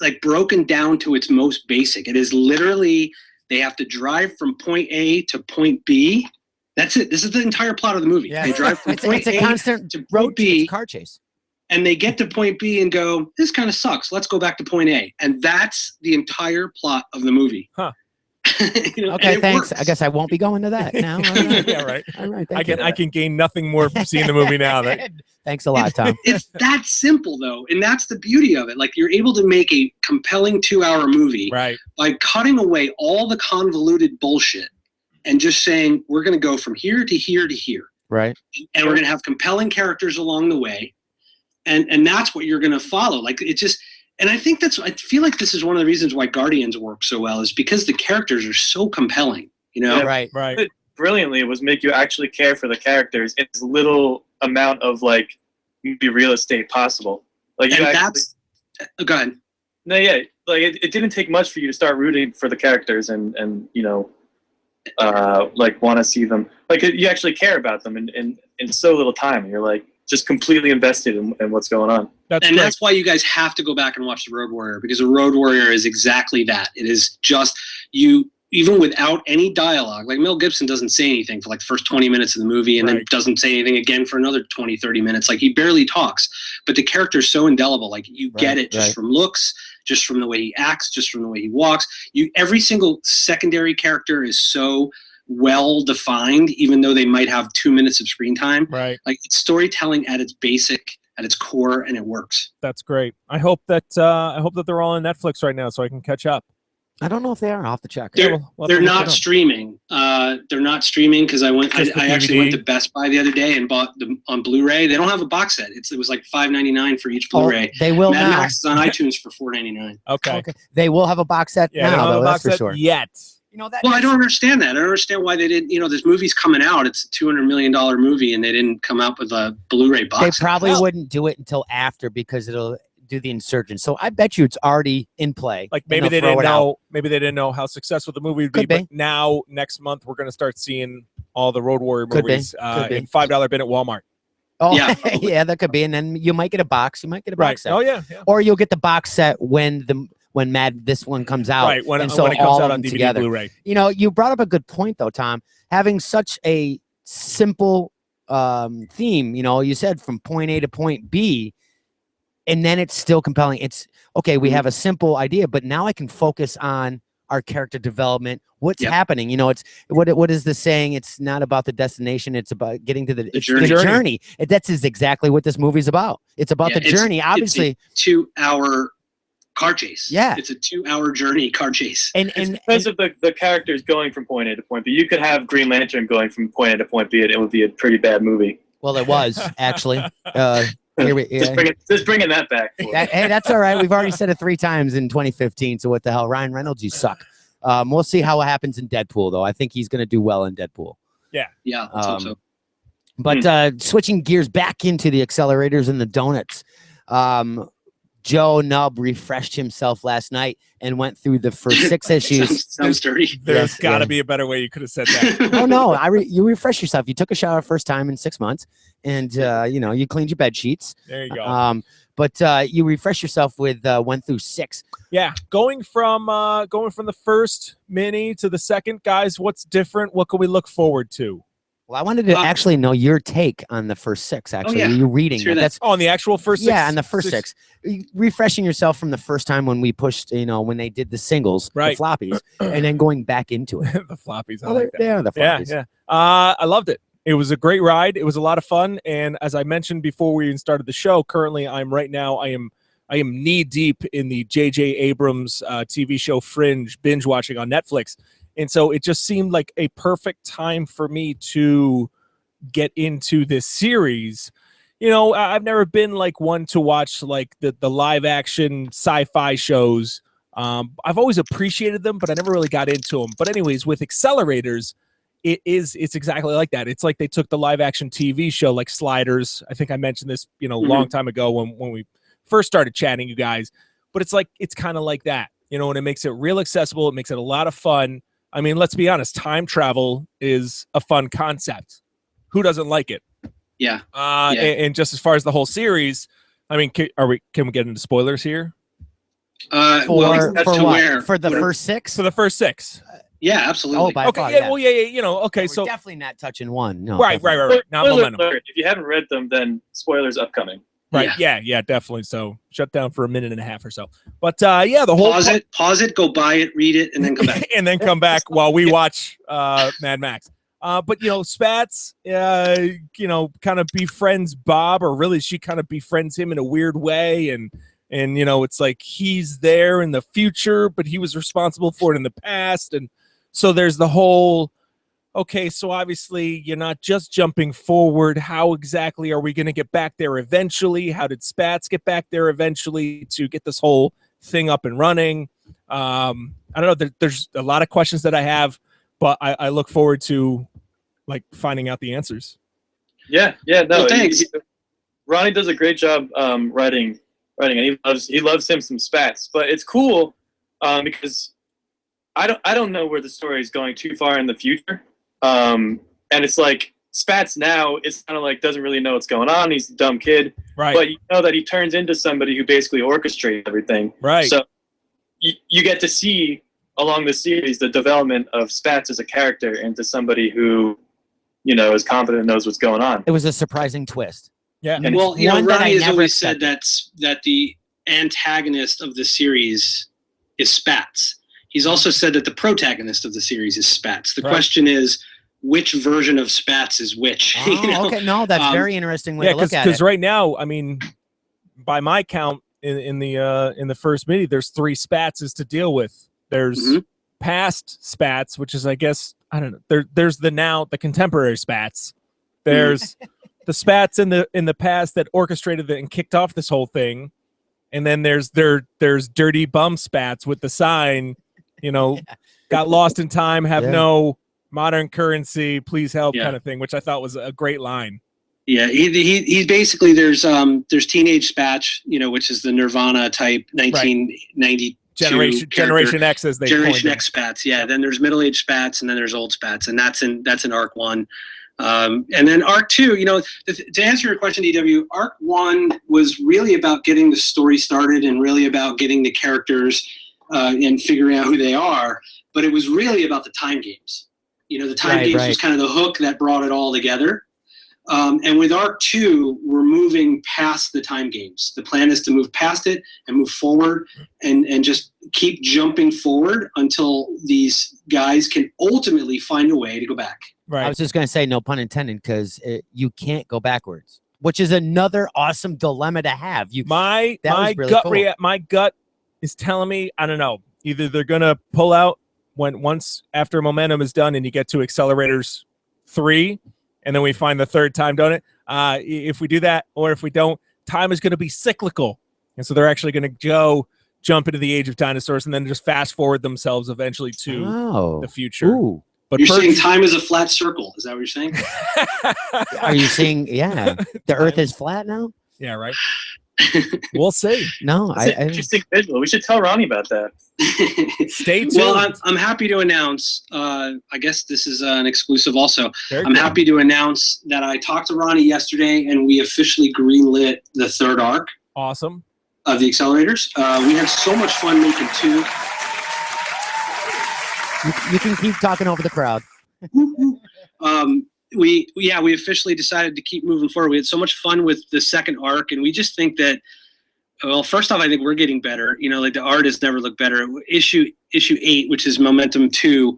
like broken down to its most basic. It is literally they have to drive from point A to point B. That's it. This is the entire plot of the movie. Yeah. They drive from point A constant to point B. Car chase. And they get to point B and go, this kind of sucks. Let's go back to point A. And that's the entire plot of the movie. Huh. Okay, and it thanks. works. I guess I won't be going to that now. All right. Yeah, right. All right. I can gain nothing more from seeing the movie now. Thanks a lot, Tom. It's that simple though, and that's the beauty of it. Like you're able to make a compelling 2-hour movie Right. by cutting away all the convoluted bullshit and just saying we're going to go from here to here to here, Right. and we're going to have compelling characters along the way, and that's what you're going to follow. Like it just. And I feel like this is one of the reasons why Guardians work so well is because the characters are so compelling, Yeah, Right. Right. Brilliantly, it was make you actually care for the characters in as little amount of like movie real estate possible. Like you And actually, go ahead. no, yeah, like it didn't take much for you to start rooting for the characters and like want to see them. Like you actually care about them in so little time. And you're like just completely invested in what's going on. That's why you guys have to go back and watch The Road Warrior, because The Road Warrior is exactly that. It is just you, even without any dialogue. Like Mel Gibson doesn't say anything for like the first 20 minutes of the movie and then doesn't say anything again for another 20, 30 minutes. Like he barely talks, but the character is so indelible. Like you get it just from looks, just from the way he acts, just from the way he walks. Every single secondary character is so well defined, even though they might have 2 minutes of screen time. Right. Like it's storytelling at its basic, at its core, and it works. That's great. I hope that they're all on Netflix right now so I can catch up. I don't know if they are. I'll have to check. They're not streaming. They're not streaming because I actually went to Best Buy the other day and bought them on Blu-ray. They don't have a box set. It was like $5.99 for each Blu-ray. They will Mad now. Max is on iTunes for $4.99. Okay. They will have a box set Yeah, they now, don't have though. a That's box for set sure. yet. Well, I don't understand that. I don't understand why they didn't. This movie's coming out. It's a $200 million movie, and they didn't come out with a Blu-ray box. They set. probably wouldn't do it until after because it'll do the insurgent. So I bet you it's already in play. Like maybe they didn't know. Maybe they didn't know how successful the movie would be. But now next month we're going to start seeing all the Road Warrior movies in $5 bin at Walmart. Oh Yeah. yeah, that could be. And then you might get a box. You might get a box set. Oh yeah. Or you'll get the box set when this one comes out. Right. When it all comes out of on them DVD, together. Blu-ray. You brought up a good point though, Tom. Having such a simple theme, you said from point A to point B, and then it's still compelling. It's okay. We have a simple idea, but now I can focus on our character development. What's happening? It's what is the saying? It's not about the destination. It's about getting to the journey. That's exactly what this movie's about. It's about the journey. Obviously, it's a 2-hour car chase. Yeah, it's a 2-hour journey car chase. And because of the characters going from point A to point B, you could have Green Lantern going from point A to point B, and it would be a pretty bad movie. Well, it was actually. Just bringing that back. Hey, that's all right. We've already said it 3 times in 2015. So what the hell, Ryan Reynolds, you suck. We'll see how it happens in Deadpool, though. I think he's going to do well in Deadpool. Yeah, let's hope so. But switching gears back into the accelerators and the donuts, Joe Nubb refreshed himself last night and went through the first 6 issues. Sounds dirty. There's got to be a better way you could have said that. Oh no, you refresh yourself. You took a shower first time in 6 months, and you cleaned your bed sheets. There you go. But you refresh yourself with went through 6. Yeah, going from the first mini to the second, guys. What's different? What can we look forward to? Well, I wanted to actually know your take on the first 6. Actually, you reading that's on the actual first 6. Yeah, on the first 6. Refreshing yourself from the first time when we pushed, when they did the singles, the floppies, and then going back into it. The floppies. I like that. Yeah, the floppies. Yeah. I loved it. It was a great ride. It was a lot of fun. And as I mentioned before we even started the show, currently I am knee deep in the J.J. Abrams TV show Fringe binge watching on Netflix. And so it just seemed like a perfect time for me to get into this series. I've never been like one to watch like the live action sci-fi shows. I've always appreciated them, but I never really got into them. But anyways, with accelerators, it's exactly like that. It's like they took the live action TV show like Sliders. I think I mentioned this, a long time ago when we first started chatting, you guys. But it's kind of like that, and it makes it real accessible. It makes it a lot of fun. I mean, let's be honest. Time travel is a fun concept. Who doesn't like it? Yeah. And just as far as the whole series, I mean, can we get into spoilers here? For what? For the first 6? For the first 6. Yeah, absolutely. Okay, so we're definitely not touching 1. No. Right. Not Spoiler momentum. alert. If you haven't read them, then spoilers upcoming. Right. Yeah, definitely. So shut down for a minute and a half or so. But yeah, the whole pause it, go buy it, read it, and then come back. and then come back while we watch Mad Max. But you know, Spats, you know, kind of befriends Bob, or really she kind of befriends him in a weird way, and you know, it's like he's there in the future, but he was responsible for it in the past, and so there's the whole. Okay, so obviously you're not just jumping forward. How exactly are we going to get back there eventually? How did Spats get back there eventually to get this whole thing up and running? I don't know. There's a lot of questions that I have, but I look forward to like finding out the answers. No, well, thanks. Ronnie does a great job writing, and he loves him some Spats. But it's cool because I don't know where the story is going too far in the future. And it's like Spats now it's kind of like doesn't really know what's going on. He's a dumb kid, right? But you know that he turns into somebody who basically orchestrates everything, right? So you get to see along the series the development of Spats as a character into somebody who, you know, is competent and knows what's going on. It was a surprising twist. Yeah. And well, you know, Ronnie has always said that the antagonist of the series is Spats. He's also said that the protagonist of the series is Spats. The question is, which version of Spats is which? Oh, you know? Okay, no, that's very interesting way to look at it. Because right now, I mean, by my count, in the first mini, there's 3 Spatses to deal with. There's past Spats, which is, I guess, I don't know. There's the contemporary Spats. There's the Spats in the past that orchestrated it and kicked off this whole thing, and then there's dirty bum Spats with the sign. You know, got lost in time, have no modern currency, please help kind of thing, which I thought was a great line. Yeah, he basically there's teenage Spats, you know, which is the Nirvana type 1992 Generation X as they Generation X Spats. Yeah, then there's middle aged Spats, and then there's old Spats, and that's in Arc 1. And then Arc 2, you know, to answer your question, DW, Arc 1 was really about getting the story started and really about getting the characters and figuring out who they are, but it was really about the time games. You know, the time games was kind of the hook that brought it all together. And with Arc 2, we're moving past the time games. The plan is to move past it and move forward and just keep jumping forward until these guys can ultimately find a way to go back. Right. I was just going to say, no pun intended, because you can't go backwards, which is another awesome dilemma to have. My gut is telling me, I don't know, either they're going to pull out once after momentum is done and you get to accelerators 3, and then we find the third time, don't it? If we do that, or if we don't, time is going to be cyclical. And so they're actually going to jump into the age of dinosaurs and then just fast forward themselves eventually to the future. Ooh. But you're saying time is a flat circle. Is that what you're saying? Are you saying, the Earth is flat now? Yeah, right. We'll see. No, interesting visual. We should tell Ronnie about that. Stay tuned. Well, I'm happy to announce. I guess this is an exclusive. Also, I'm happy to announce that I talked to Ronnie yesterday, and we officially greenlit the third arc. Awesome. Of the accelerators. We had so much fun making 2. You can keep talking over the crowd. We officially decided to keep moving forward. We had so much fun with the second arc, and we just think that, well, first off, I think we're getting better. You know, like the art has never looked better. Issue 8, which is Momentum 2,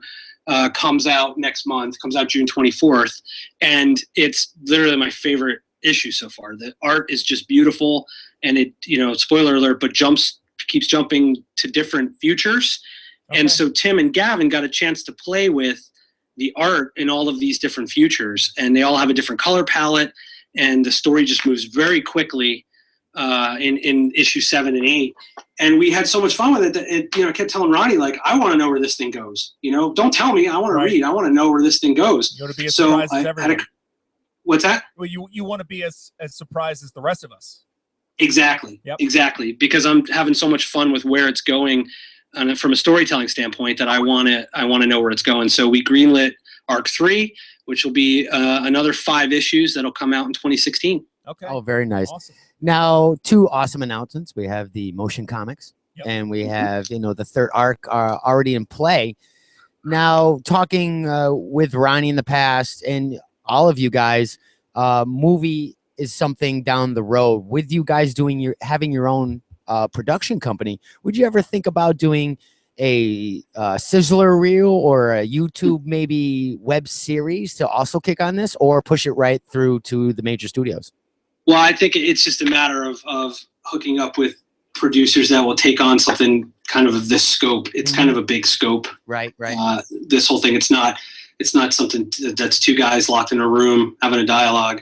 comes out next month, comes out June 24th, and it's literally my favorite issue so far. The art is just beautiful, and it, you know, spoiler alert, but keeps jumping to different futures. Okay. And so Tim and Gavin got a chance to play with the art in all of these different futures, and they all have a different color palette, and the story just moves very quickly in issue 7 and 8. And we had so much fun with it that it, you know, I kept telling Ronnie, like, I want to know where this thing goes. You know, don't tell me. I want to read. I want to know where this thing goes. You want to be as surprised as everyone. What's that? Well, you want to be as surprised as the rest of us. Exactly. Yep. Exactly. Because I'm having so much fun with where it's going. And from a storytelling standpoint, that I want to know where it's going. So we greenlit Arc 3, which will be another 5 issues that'll come out in 2016. Okay. Oh, very nice. Awesome. Now, 2 awesome announcements. We have the motion comics, and we have the third arc already in play. Now, talking with Ronnie in the past, and all of you guys, movie is something down the road with you guys having your own production company. Would you ever think about doing a sizzler reel or a YouTube maybe web series to also kick on this, or push it right through to the major studios? Well, I think it's just a matter of hooking up with producers that will take on something kind of this scope. It's kind of a big scope. Right. This whole thing, it's not something that's two guys locked in a room having a dialogue,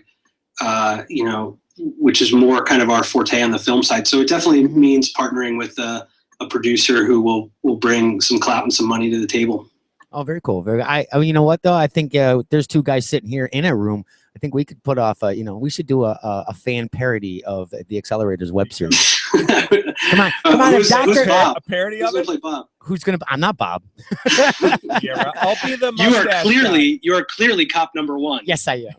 which is more kind of our forte on the film side. So it definitely means partnering with a producer who will bring some clout and some money to the table. Oh, very cool. You know what though? I think there's two guys sitting here in a room. I think we could put off we should do a fan parody of the Accelerators web series. Come on, who's Bob? A parody of it? Bob? Who's gonna? I'm not Bob. Yeah, I'll be the You are clearly cop number one. Yes, I am.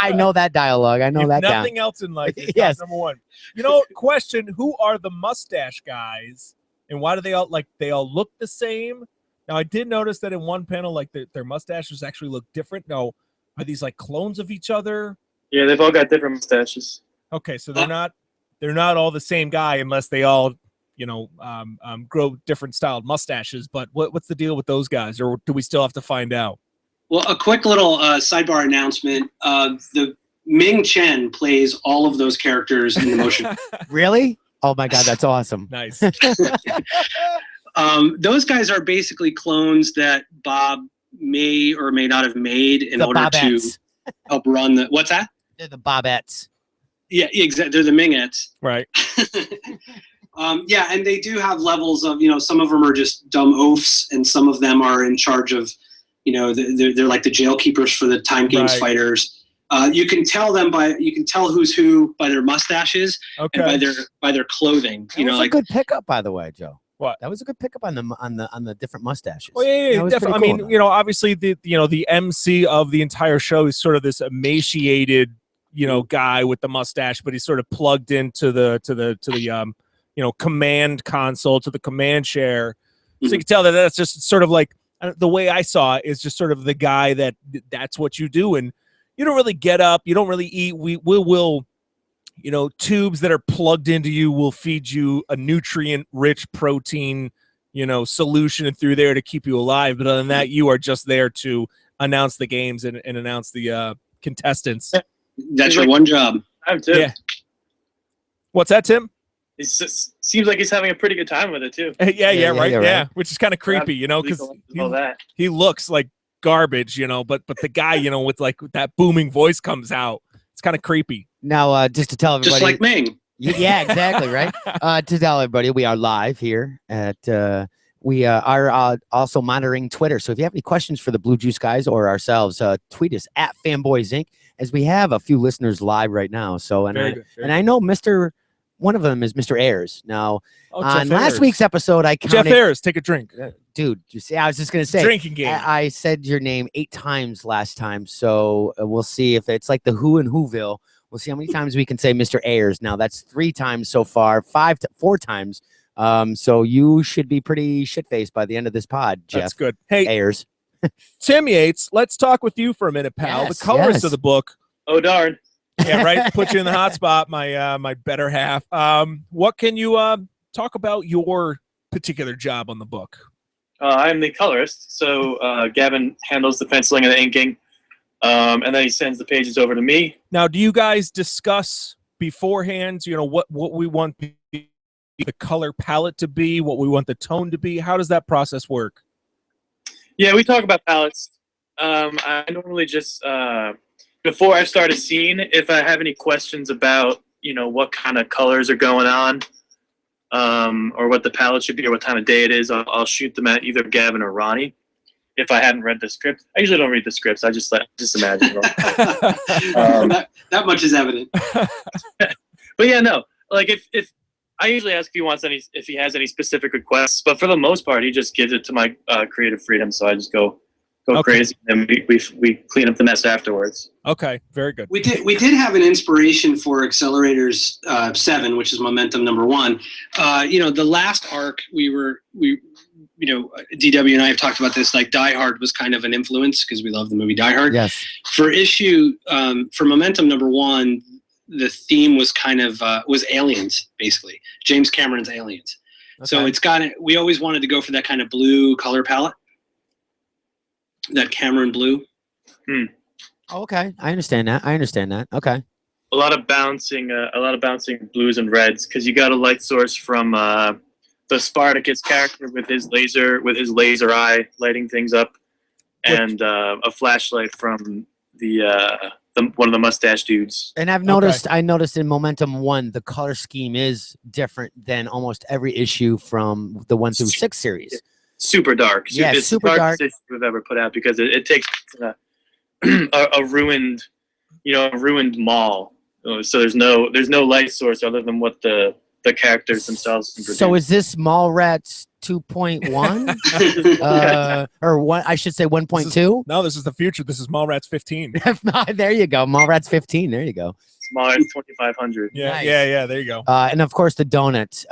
I know that dialogue. I know that. Nothing else in life. Yes, number one. Question: who are the mustache guys, and why do they all look the same? Now, I did notice that in one panel, like their mustaches actually look different. Now, are these like clones of each other? Yeah, they've all got different mustaches. Okay, so they're not all the same guy unless they all, grow different styled mustaches. But what's the deal with those guys, or do we still have to find out? Well, a quick little sidebar announcement. The Ming Chen plays all of those characters in the motion. Really? Oh my God, that's awesome. Nice. Those guys are basically clones that Bob may or may not have made in order to help run the. What's that? They're the Bobettes. Yeah, exactly. They're the Mingettes. Right. And they do have levels of, some of them are just dumb oafs, and some of them are in charge of, they're like the jail keepers for the Time Games fighters. You can tell who's who by their mustaches and by their clothing. That was a good pickup, by the way, Joe. What? That was a good pickup on the different mustaches. Oh yeah, definitely. Cool, I mean, obviously the MC of the entire show is sort of this emaciated, guy with the mustache, but he's sort of plugged into the command console, to the command chair. So you can tell that's just sort of like the way I saw it is just sort of the guy that's what you do, and you don't really get up, you don't really eat. We will. Tubes that are plugged into you will feed you a nutrient-rich protein, solution through there to keep you alive. But other than that, you are just there to announce the games and announce the contestants. That's your one job. I'm too. Yeah. What's that, Tim? It seems like he's having a pretty good time with it too. Right. Yeah, which is kind of creepy, because he looks like garbage, but the guy, with like that booming voice comes out. It's kind of creepy. Now, just to tell everybody, just like Ming. Yeah, exactly, right. To tell everybody, we are live here at. We are also monitoring Twitter. So if you have any questions for the Blue Juice guys or ourselves, tweet us at Fanboys Inc. As we have a few listeners live right now. So I know one of them is Mr. Ayers. Now on last week's episode, I counted. Jeff Ayers, take a drink, dude. You see, I was just gonna say drinking game. I said your name 8 times last time, so we'll see if it's like the Who in Whoville. We'll see how many times we can say Mr. Ayers. Now that's 3 times so far, 4 times. So you should be pretty shit-faced by the end of this pod, Jeff. That's good. Hey, Ayers. Tim Yates, let's talk with you for a minute, pal. Yes, the colorist of the book. Oh, darn. Yeah, right. Put you in the hot spot, my better half. What can you talk about your particular job on the book? I'm the colorist, so Gavin handles the penciling and the inking, and then he sends the pages over to me. Now, do you guys discuss beforehand, what we want the color palette to be, what we want the tone to be? How does that process work? Yeah, we talk about palettes. I normally just, before I start a scene, if I have any questions about, what kind of colors are going on, or what the palette should be or what time of day it is, I'll shoot them at either Gavin or Ronnie. If I hadn't read the script, I usually don't read the scripts. I just imagine them. That much is evident. But yeah, no, like if I usually ask if he has any specific requests, but for the most part, he just gives it to my creative freedom. So I just go crazy, and we clean up the mess afterwards. Okay, very good. We did have an inspiration for Accelerators 7, which is Momentum number 1. The last arc DW and I have talked about this. Like Die Hard was kind of an influence because we love the movie Die Hard. Yes. For Momentum number 1. the theme was kind of was aliens, basically James Cameron's Aliens. So it's got it. We always wanted to go for that kind of blue color palette, that Cameron blue. Oh, okay, I understand that. Okay. A lot of bouncing blues and reds, because you got a light source from the Spartacus character with his laser eye lighting things up, and a flashlight from the one of the mustache dudes. And I noticed in Momentum 1, the color scheme is different than almost every issue from the 1 through 6 series. Super dark. Yeah, it's super the dark. darkest issue we've ever put out, because it takes a ruined, a ruined mall. So there's no light source other than what the characters themselves can produce. So is this Mallrats 2.1? Or what? I should say 1.2. No, this is the future. This is Mallrats 15. There you go. Mallrats 15. There you go. Mallrats 2500. Yeah, Nice. yeah. There you go. And of course the donuts.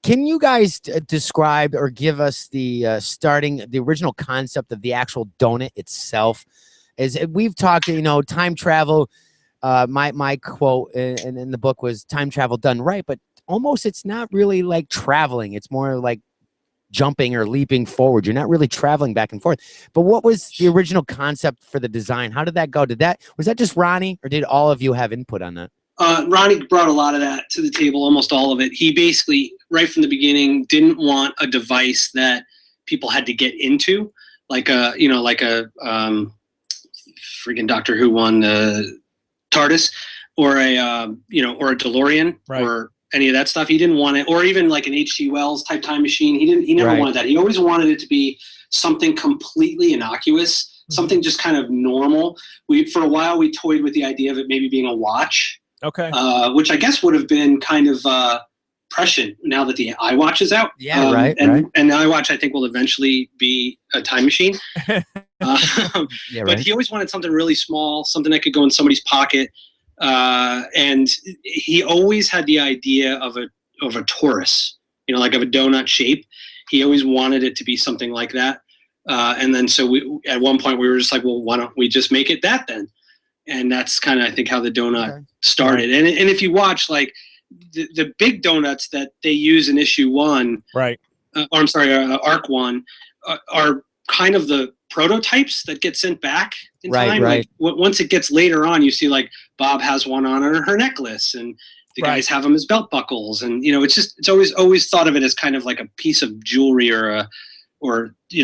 Can you guys describe or give us the original concept of the actual donut itself? As we've talked, time travel. My quote in the book was time travel done right, but almost it's not really like traveling. It's more like jumping or leaping forward. You're not really traveling back and forth. But what was the original concept for the design? How did that go? Was that just Ronnie, or did all of you have input on that? Ronnie brought a lot of that to the table, almost all of it. He basically, right from the beginning, didn't want a device that people had to get into, like a freaking Doctor Who one, TARDIS, or a DeLorean, right, or any of that stuff. He didn't want it, or even like an H.G. Wells type time machine. He never wanted that. He always wanted it to be something completely innocuous, something just kind of normal. For a while we toyed with the idea of it maybe being a watch. Okay. Which I guess would have been kind of prescient now that the iWatch is out. Yeah, right. And the iWatch, I think, will eventually be a time machine. But he always wanted something really small, something that could go in somebody's pocket. And he always had the idea of a torus, like of a donut shape. He always wanted it to be something like that. And then so at one point we were just like, well, why don't we just make it that then? And that's kind of, I think, how the donut started. And if you watch, like, the big donuts that they use in issue 1, right? Arc 1, are kind of the prototypes that get sent back in time. Right. Like, once it gets later on, you see like Bob has one on her necklace, and the guys have them as belt buckles, and it's always thought of it as kind of like a piece of jewelry or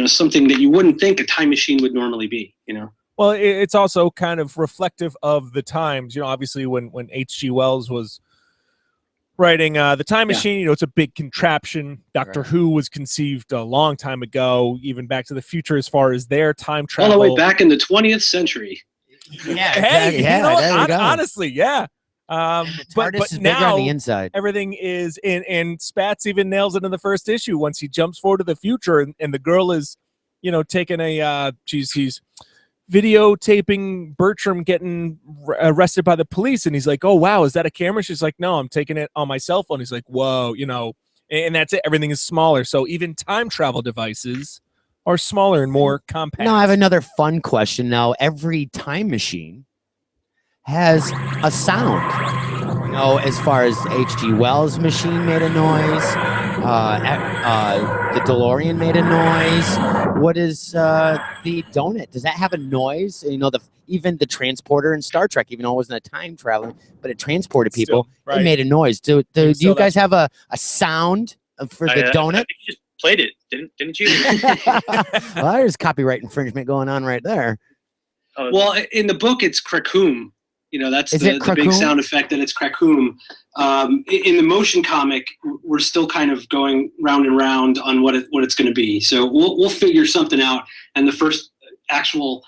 something that you wouldn't think a time machine would normally be. Well, it's also kind of reflective of the times. Obviously when H.G. Wells was writing the Time Machine, it's a big contraption. Doctor Who was conceived a long time ago, even Back to the Future, as far as their time travel. All the way back in the 20th century. Yeah, hey, there you go. Honestly, yeah. But now on the inside. Everything is in, and Spats even nails it in the first issue once he jumps forward to the future, and the girl is, taking he's videotaping Bertram getting arrested by the police, and he's like, oh wow, is that a camera? She's like, no, I'm taking it on my cell phone. He's like, whoa, and that's it. Everything is smaller. So even time travel devices are smaller and more compact. Now I have another fun question. Now every time machine has a sound. As far as H.G. Wells' machine made a noise, the DeLorean made a noise. What is the donut? Does that have a noise? Even the transporter in Star Trek, even though it wasn't a time traveling, but it transported people, it made a noise. Do you guys have a sound for the donut? I think you just played it, didn't you? Well, there's copyright infringement going on right there. Well, in the book, it's Krakoom. That's the big sound effect, that it's Krakoom. In the motion comic, we're still kind of going round and round on what it's going to be. So we'll figure something out. And the first actual,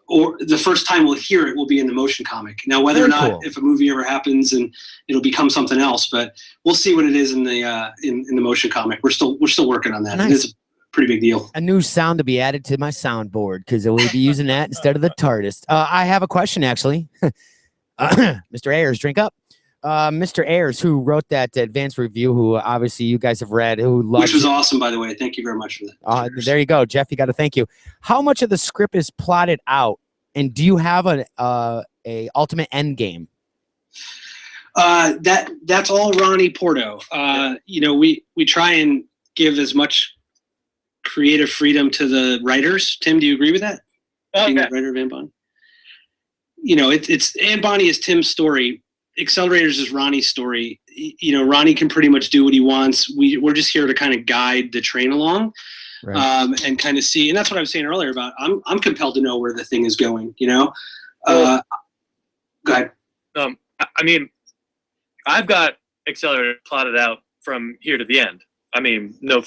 or the first time we'll hear it will be in the motion comic. Now, whether or not if a movie ever happens and it'll become something else, but we'll see what it is in the in the motion comic. We're still working on that. Nice. It is a pretty big deal. A new sound to be added to my soundboard, because I will be using that instead of the TARDIS. I have a question, actually. Mr. Ayers, drink up. Mr. Ayers, who wrote that advanced review, who obviously you guys have read, which was awesome, by the way. Thank you very much for that. There you go, Jeff. You got to thank you. How much of the script is plotted out, and do you have a Ultimate Endgame? That's all Ronnie Porto. We try and give as much creative freedom to the writers. Tim, do you agree with that? Being the writer of Ambani? It's Ambani is Tim's story. Accelerators is Ronnie's story. Ronnie can pretty much do what he wants. We're just here to kind of guide the train along, right. And kind of see. And that's what I was saying earlier about I'm compelled to know where the thing is going. Go ahead. I mean, I've got Accelerator plotted out from here to the end. I mean, no.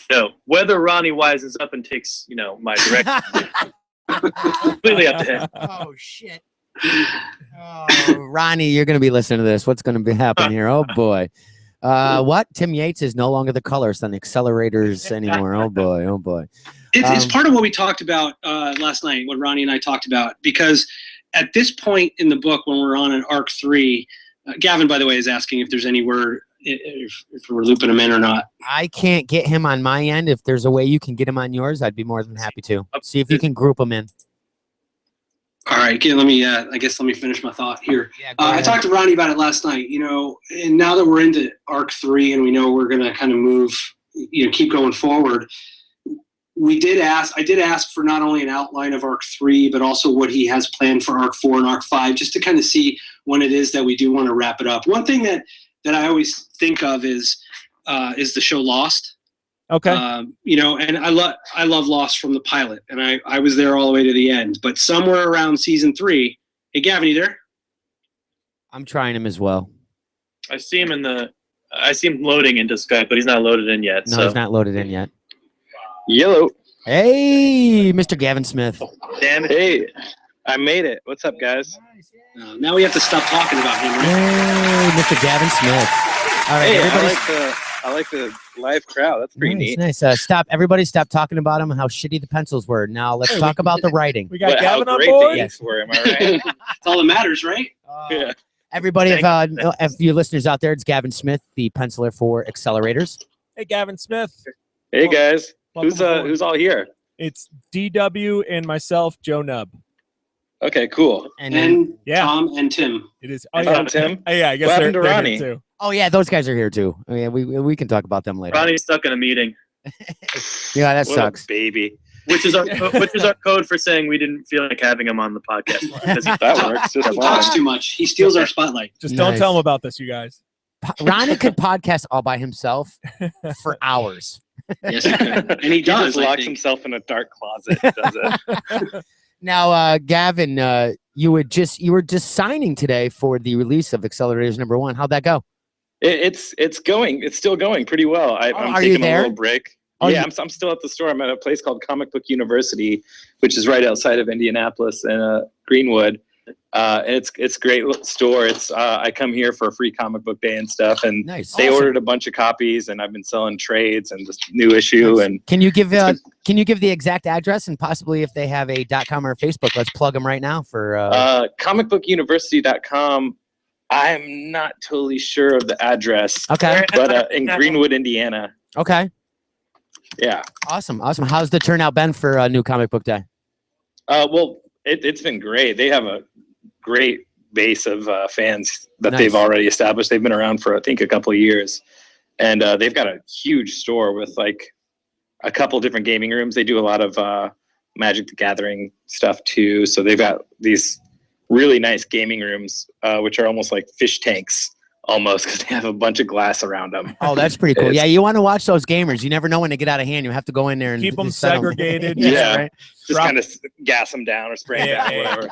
Whether Ronnie wisens up and takes, my direction, completely up to him. Oh shit. Oh, Ronnie, you're going to be listening to this. What's going to be happening here? Oh boy. What? Tim Yates is no longer the colorist on the Accelerators anymore. Oh boy. Oh boy. It's part of what we talked about last night, what Ronnie and I talked about, because at this point in the book, when we're on an arc 3, Gavin, by the way, is asking if there's any word, if we're looping him in or not. I can't get him on my end. If there's a way you can get him on yours, I'd be more than happy to. See if you can group him in. All right, let me finish my thought here. Yeah, I talked to Ronnie about it last night, and now that we're into arc 3 and we know we're going to kind of move, keep going forward. I did ask for not only an outline of arc 3, but also what he has planned for arc 4 and arc 5, just to kind of see when it is that we do want to wrap it up. One thing that I always think of is the show Lost. Okay. And I love Lost from the pilot, and I was there all the way to the end. But somewhere around season 3, hey Gavin, you there? I'm trying him as well. I see him loading into Skype, but he's not loaded in yet. No, he's not loaded in yet. Yellow. Hey, Mr. Gavin Smith. Damn it. Hey, I made it. What's up, guys? Now we have to stop talking about him. Right? Hey, Mr. Gavin Smith. All right, hey, I like the live crowd. That's pretty neat. Nice. Everybody stop talking about him and how shitty the pencils were. Now let's talk about the writing. We got Gavin on board. board. Yes. Were, am I right? That's all that matters, right? Yeah. Everybody, if you listeners out there, it's Gavin Smith, the penciler for Accelerators. Hey, Gavin Smith. Hey guys, who's all here? It's DW and myself, Joe Nubb. Okay, cool. And Tom and Tim. It is. Oh, yeah. Tim. Oh, yeah, I guess they're Ronnie? here too. Oh yeah, those guys are here too. Oh, yeah, we can talk about them later. Ronnie's stuck in a meeting. Yeah, that what sucks. Baby. Which is our code for saying we didn't feel like having him on the podcast. That works. He talks too much. He steals our spotlight. Just don't tell him about this, you guys. Ronnie could podcast all by himself for hours. Yes, he could. And he does. Just locks himself in a dark closet. Does it? Now, Gavin, you were just signing today for the release of Accelerators #1. How'd that go? It's still going pretty well. I'm taking a little break. I'm still at the store. I'm at a place called Comic Book University, which is right outside of Indianapolis in Greenwood. And it's a great little store. I come here for a free comic book day and stuff, and they ordered a bunch of copies, and I've been selling trades and this new issue. Nice. And can you give the exact address, and possibly if they have a .com or Facebook, let's plug them right now for comicbookuniversity.com. I'm not totally sure of the address. Okay, but in Greenwood, Indiana. Okay. Yeah. Awesome. How's the turnout been for a new comic book day? Well, it's been great. They have a great base of fans that they've already established. They've been around for, I think, a couple of years. And they've got a huge store with like a couple different gaming rooms. They do a lot of Magic the Gathering stuff too. So they've got these really nice gaming rooms, which are almost like fish tanks. Almost, because they have a bunch of glass around them. Oh, that's pretty cool. Yeah, you want to watch those gamers. You never know when they get out of hand. You have to go in there and keep them segregated. Yeah, right? Just kind of gas them down or spray them down, whatever.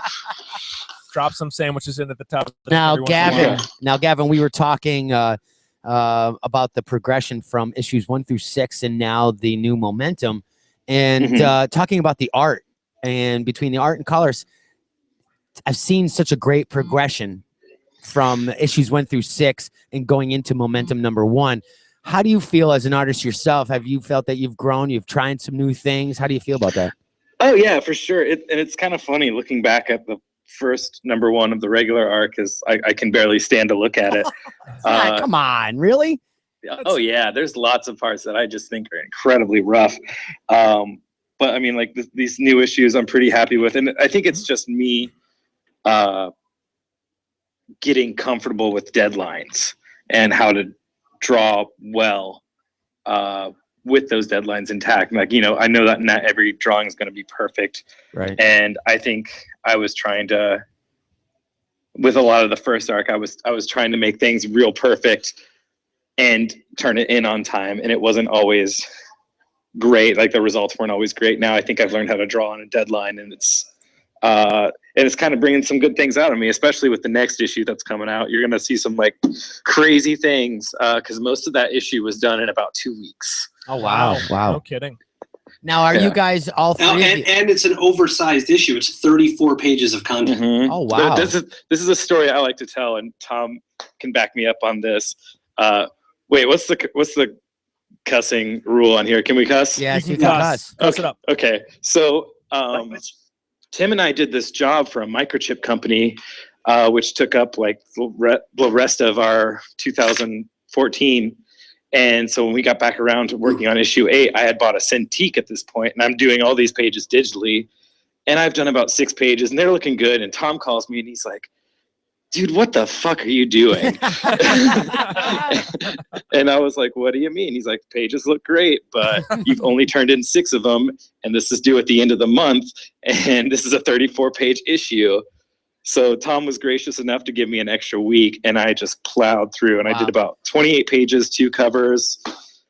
Drop some sandwiches in at the top. Now, Gavin, we were talking about the progression from issues 1 through 6, and now the new momentum, and talking about the art, and between the art and colors, I've seen such a great progression from issues 1 through 6 and going into momentum #1. How do you feel as an artist yourself? Have you felt that you've grown? You've tried some new things? How do you feel about that? Oh yeah, for sure. And it's kind of funny looking back at the first #1 of the regular arc, because I can barely stand to look at it. Come on, really? Oh yeah, there's lots of parts that I just think are incredibly rough. But I mean, like these new issues, I'm pretty happy with, and I think it's just me. getting comfortable with deadlines and how to draw well with those deadlines intact. Like, I know that not every drawing is going to be perfect. Right. And I think I was trying to, with a lot of the first arc, I was trying to make things real perfect and turn it in on time. And it wasn't always great. Like, the results weren't always great. Now I think I've learned how to draw on a deadline, and it's kind of bringing some good things out of me, especially with the next issue that's coming out. You're going to see some like crazy things because most of that issue was done in about 2 weeks. Oh, wow. Wow. No kidding. Now, are you guys all three? And it's an oversized issue. It's 34 pages of content. Mm-hmm. Oh, wow. This is a story I like to tell, and Tom can back me up on this. Wait, what's the cussing rule on here? Can we cuss? Yes, you can cuss. Cuss it up. Okay. So Tim and I did this job for a microchip company, which took up like the rest of our 2014. And so when we got back around to working on issue 8, I had bought a Cintiq at this point, and I'm doing all these pages digitally. And I've done about 6 pages, and they're looking good. And Tom calls me, and he's like, "Dude, what the fuck are you doing?" And I was like, "What do you mean?" He's like, "Pages look great, but you've only turned in 6 of them, and this is due at the end of the month, and this is a 34-page issue." So Tom was gracious enough to give me an extra week, and I just plowed through, and I did about 28 pages, 2 covers.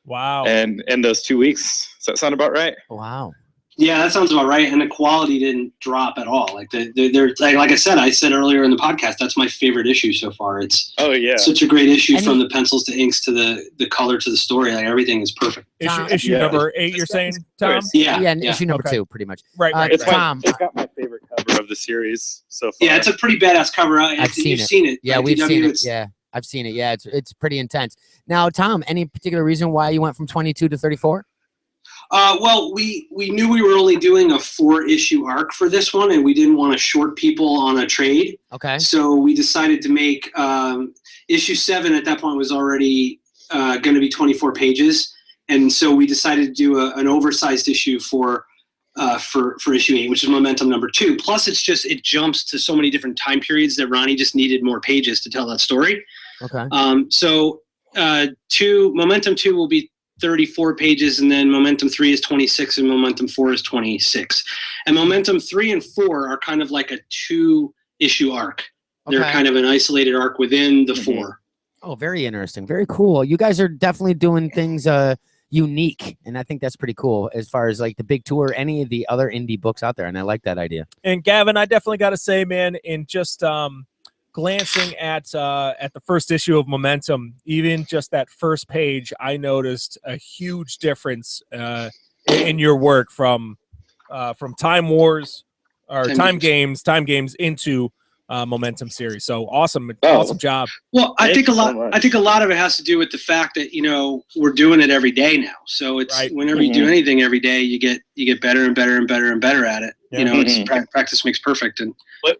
Wow. And in those 2 weeks. Does that sound about right? Wow. Yeah, that sounds about right. And the quality didn't drop at all. Like they're like I said earlier in the podcast, that's my favorite issue so far. It's such a great issue, from the pencils to inks to the color to the story. Like, everything is perfect. Issue number 8, you're saying, Tom? Yeah, issue number 2, pretty much. Right. It's Tom. It's got my favorite cover of the series so far. Yeah, it's a pretty badass cover. I've seen it. Yeah, we've seen it. Yeah, I've seen it. Yeah, it's pretty intense. Now, Tom, any particular reason why you went from 22 to 34? Well, we knew we were only doing a 4-issue arc for this one, and we didn't want to short people on a trade. Okay. So we decided to make issue 7 at that point was already going to be 24 pages, and so we decided to do an oversized issue for issue 8, which is momentum number 2. Plus, it jumps to so many different time periods that Ronnie just needed more pages to tell that story. Okay. So momentum 2 will be 34 pages, and then momentum 3 is 26, and momentum 4 is 26. And momentum 3 and 4 are kind of like a 2-issue arc. They're kind of an isolated arc within the 4. Oh, very interesting. Very cool. You guys are definitely doing things unique, and I think that's pretty cool as far as like the big two or any of the other indie books out there, and I like that idea. And Gavin, I definitely got to say, man, in just glancing at the first issue of Momentum, even just that first page, I noticed a huge difference in your work from Time Wars or Time Games into Momentum series. So awesome job. Well, I think a lot of it has to do with the fact that we're doing it every day now. So it's whenever you do anything every day, you get better and better and better and better at it. Yeah. It's practice makes perfect. And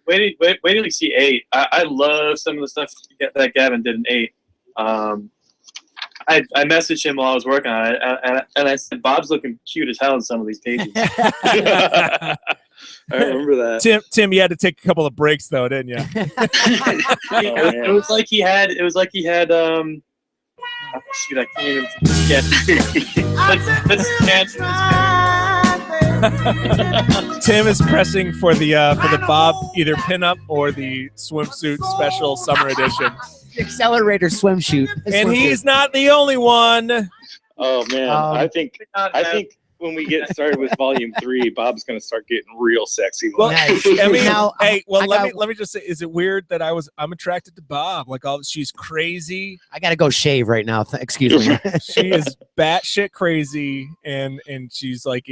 wait till you see 8. I love some of the stuff that Gavin did in 8. I messaged him while I was working on it, and I said, "Bob's looking cute as hell in some of these pages." I remember that. Tim, you had to take a couple of breaks though, didn't you? It was like he had. Shoot, I can't even get. Tim is pressing for the Bob either pinup or the swimsuit special summer edition. Accelerator swimsuit. And he's not the only one. Oh man, I think when we get started with volume 3, Bob's going to start getting real sexy. Well, Nice. I mean, Now, let me just say, is it weird that I'm attracted to Bob? Like, she's crazy. I gotta go shave right now. Excuse me. She is batshit crazy, and she's like,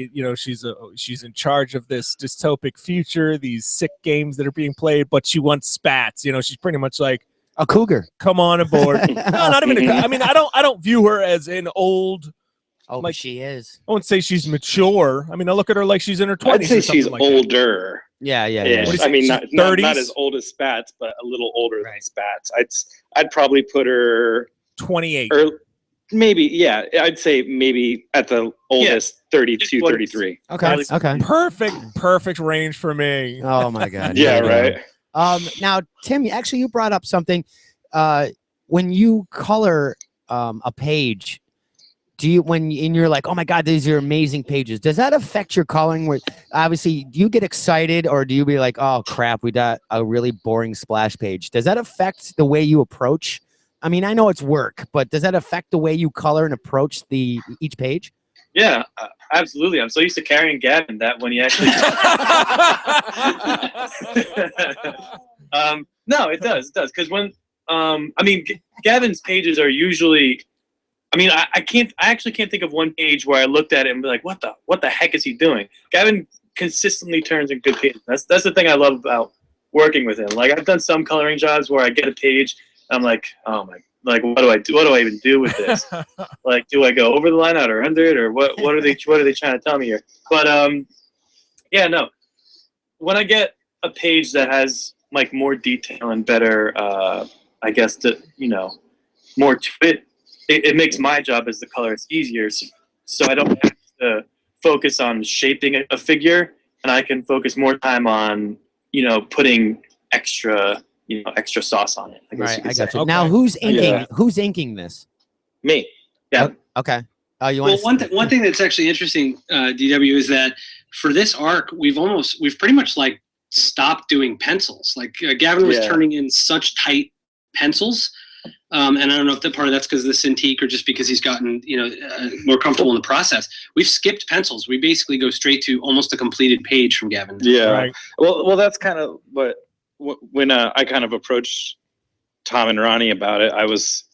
she's in charge of this dystopic future, these sick games that are being played, but she wants spats. She's pretty much like a cougar. Come on aboard. No, not even I mean, I don't view her as an old. Oh, like she is. I wouldn't say she's mature. I mean, I look at her like she's in her 20s. I'd say she's like older. Yeah. I mean, not as old as Spats, but a little older than Spats. I'd probably put her 28. Maybe, yeah. I'd say maybe at the oldest 32, 33. Okay. Perfect range for me. Oh my God. Yeah, right. Now, Tim, you brought up something. When you color a page, and you're like, oh my God, these are amazing pages, does that affect your coloring? Where obviously, do you get excited, or do you be like, oh crap, we got a really boring splash page? Does that affect the way you approach? I mean, I know it's work, but does that affect the way you color and approach each page? Yeah, absolutely. I'm so used to carrying Gavin that when he actually. No, it does, because when Gavin's pages are usually. I actually can't think of one page where I looked at it and be like, what the heck is he doing? Gavin consistently turns in good pages. That's the thing I love about working with him. Like, I've done some coloring jobs where I get a page and I'm like, oh my, like, what do I do? What do I even do with this? Like, do I go over the line out or under it, or what are they trying to tell me here? But yeah, no. When I get a page that has like more detail and better, I guess more to it. It makes my job as the colorist easier, so I don't have to focus on shaping a figure, and I can focus more time on putting extra sauce on it. I guess you could say. got you. Okay. Now, who's inking? Yeah. Who's inking this? Me. Yeah. Okay. You want one thing that's actually interesting, DW, is that for this arc, we've pretty much like stopped doing pencils. Like Gavin was turning in such tight pencils. And I don't know if part of that's because of the Cintiq or just because he's gotten more comfortable in the process. We've skipped pencils. We basically go straight to almost a completed page from Gavin. Yeah. Right. Well, that's kind of when I kind of approached Tom and Ronnie about it, I was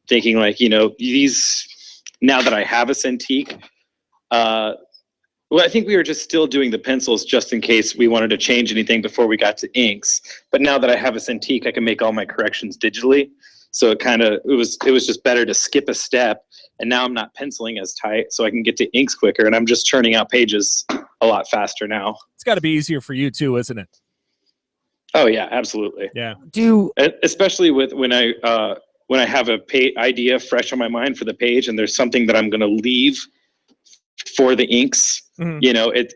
thinking like, these, now that I have a Cintiq, well, I think we were just still doing the pencils just in case we wanted to change anything before we got to inks. But now that I have a Cintiq, I can make all my corrections digitally. So it was just better to skip a step. And now I'm not penciling as tight, so I can get to inks quicker. And I'm just churning out pages a lot faster now. It's got to be easier for you too, isn't it? Oh yeah, absolutely. Yeah. Especially with when I have a idea fresh on my mind for the page, and there's something that I'm going to leave for the inks. Mhm.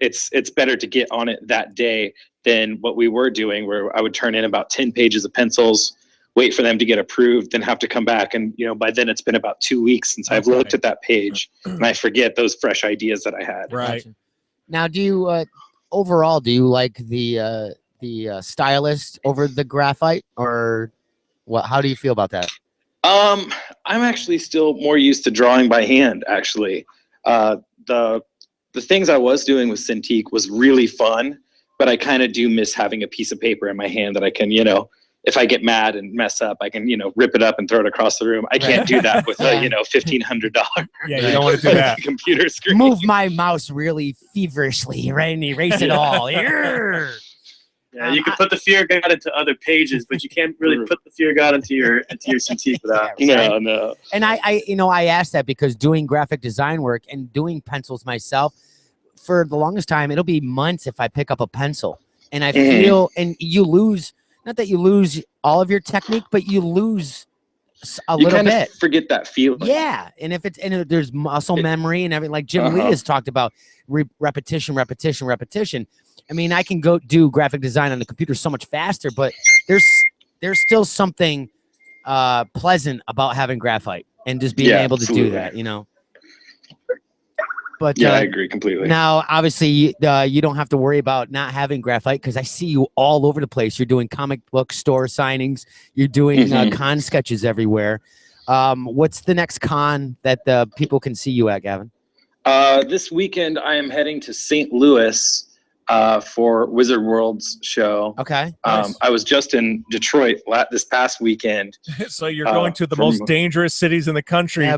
It's better to get on it that day than what we were doing, where I would turn in about 10 pages of pencils, wait for them to get approved, then have to come back. And, by then it's been about 2 weeks since I've looked at that page, and I forget those fresh ideas that I had. Right. Gotcha. Now, do you overall, do you like the stylist over the graphite, or what? How do you feel about that? I'm actually still more used to drawing by hand, actually. The things I was doing with Cintiq was really fun, but I kind of do miss having a piece of paper in my hand that I can, if I get mad and mess up, I can, rip it up and throw it across the room. I can't do that with a, $1,500 Yeah, you don't want to do that. computer screen. Move my mouse really feverishly, right, and erase it all. Yeah, you can put the fear god into other pages, but you can't really put the fear god into your Cintiq without. No. And I asked that because doing graphic design work and doing pencils myself, for the longest time, it'll be months if I pick up a pencil, and I feel, and you lose, not that you lose all of your technique, but you lose a little bit. Forget that feeling. Yeah, and there's muscle memory and everything, like Jim Lee has talked about, repetition. I mean, I can go do graphic design on the computer so much faster, but there's still something pleasant about having graphite and just being able to do that, But I agree completely. Now, obviously, you don't have to worry about not having graphite, because I see you all over the place. You're doing comic book store signings. You're doing con sketches everywhere. What's the next con that people can see you at, Gavin? This weekend, I am heading to St. Louis for Wizard World's show. Okay. Nice. I was just in Detroit this past weekend. So you're going to the most dangerous cities in the country.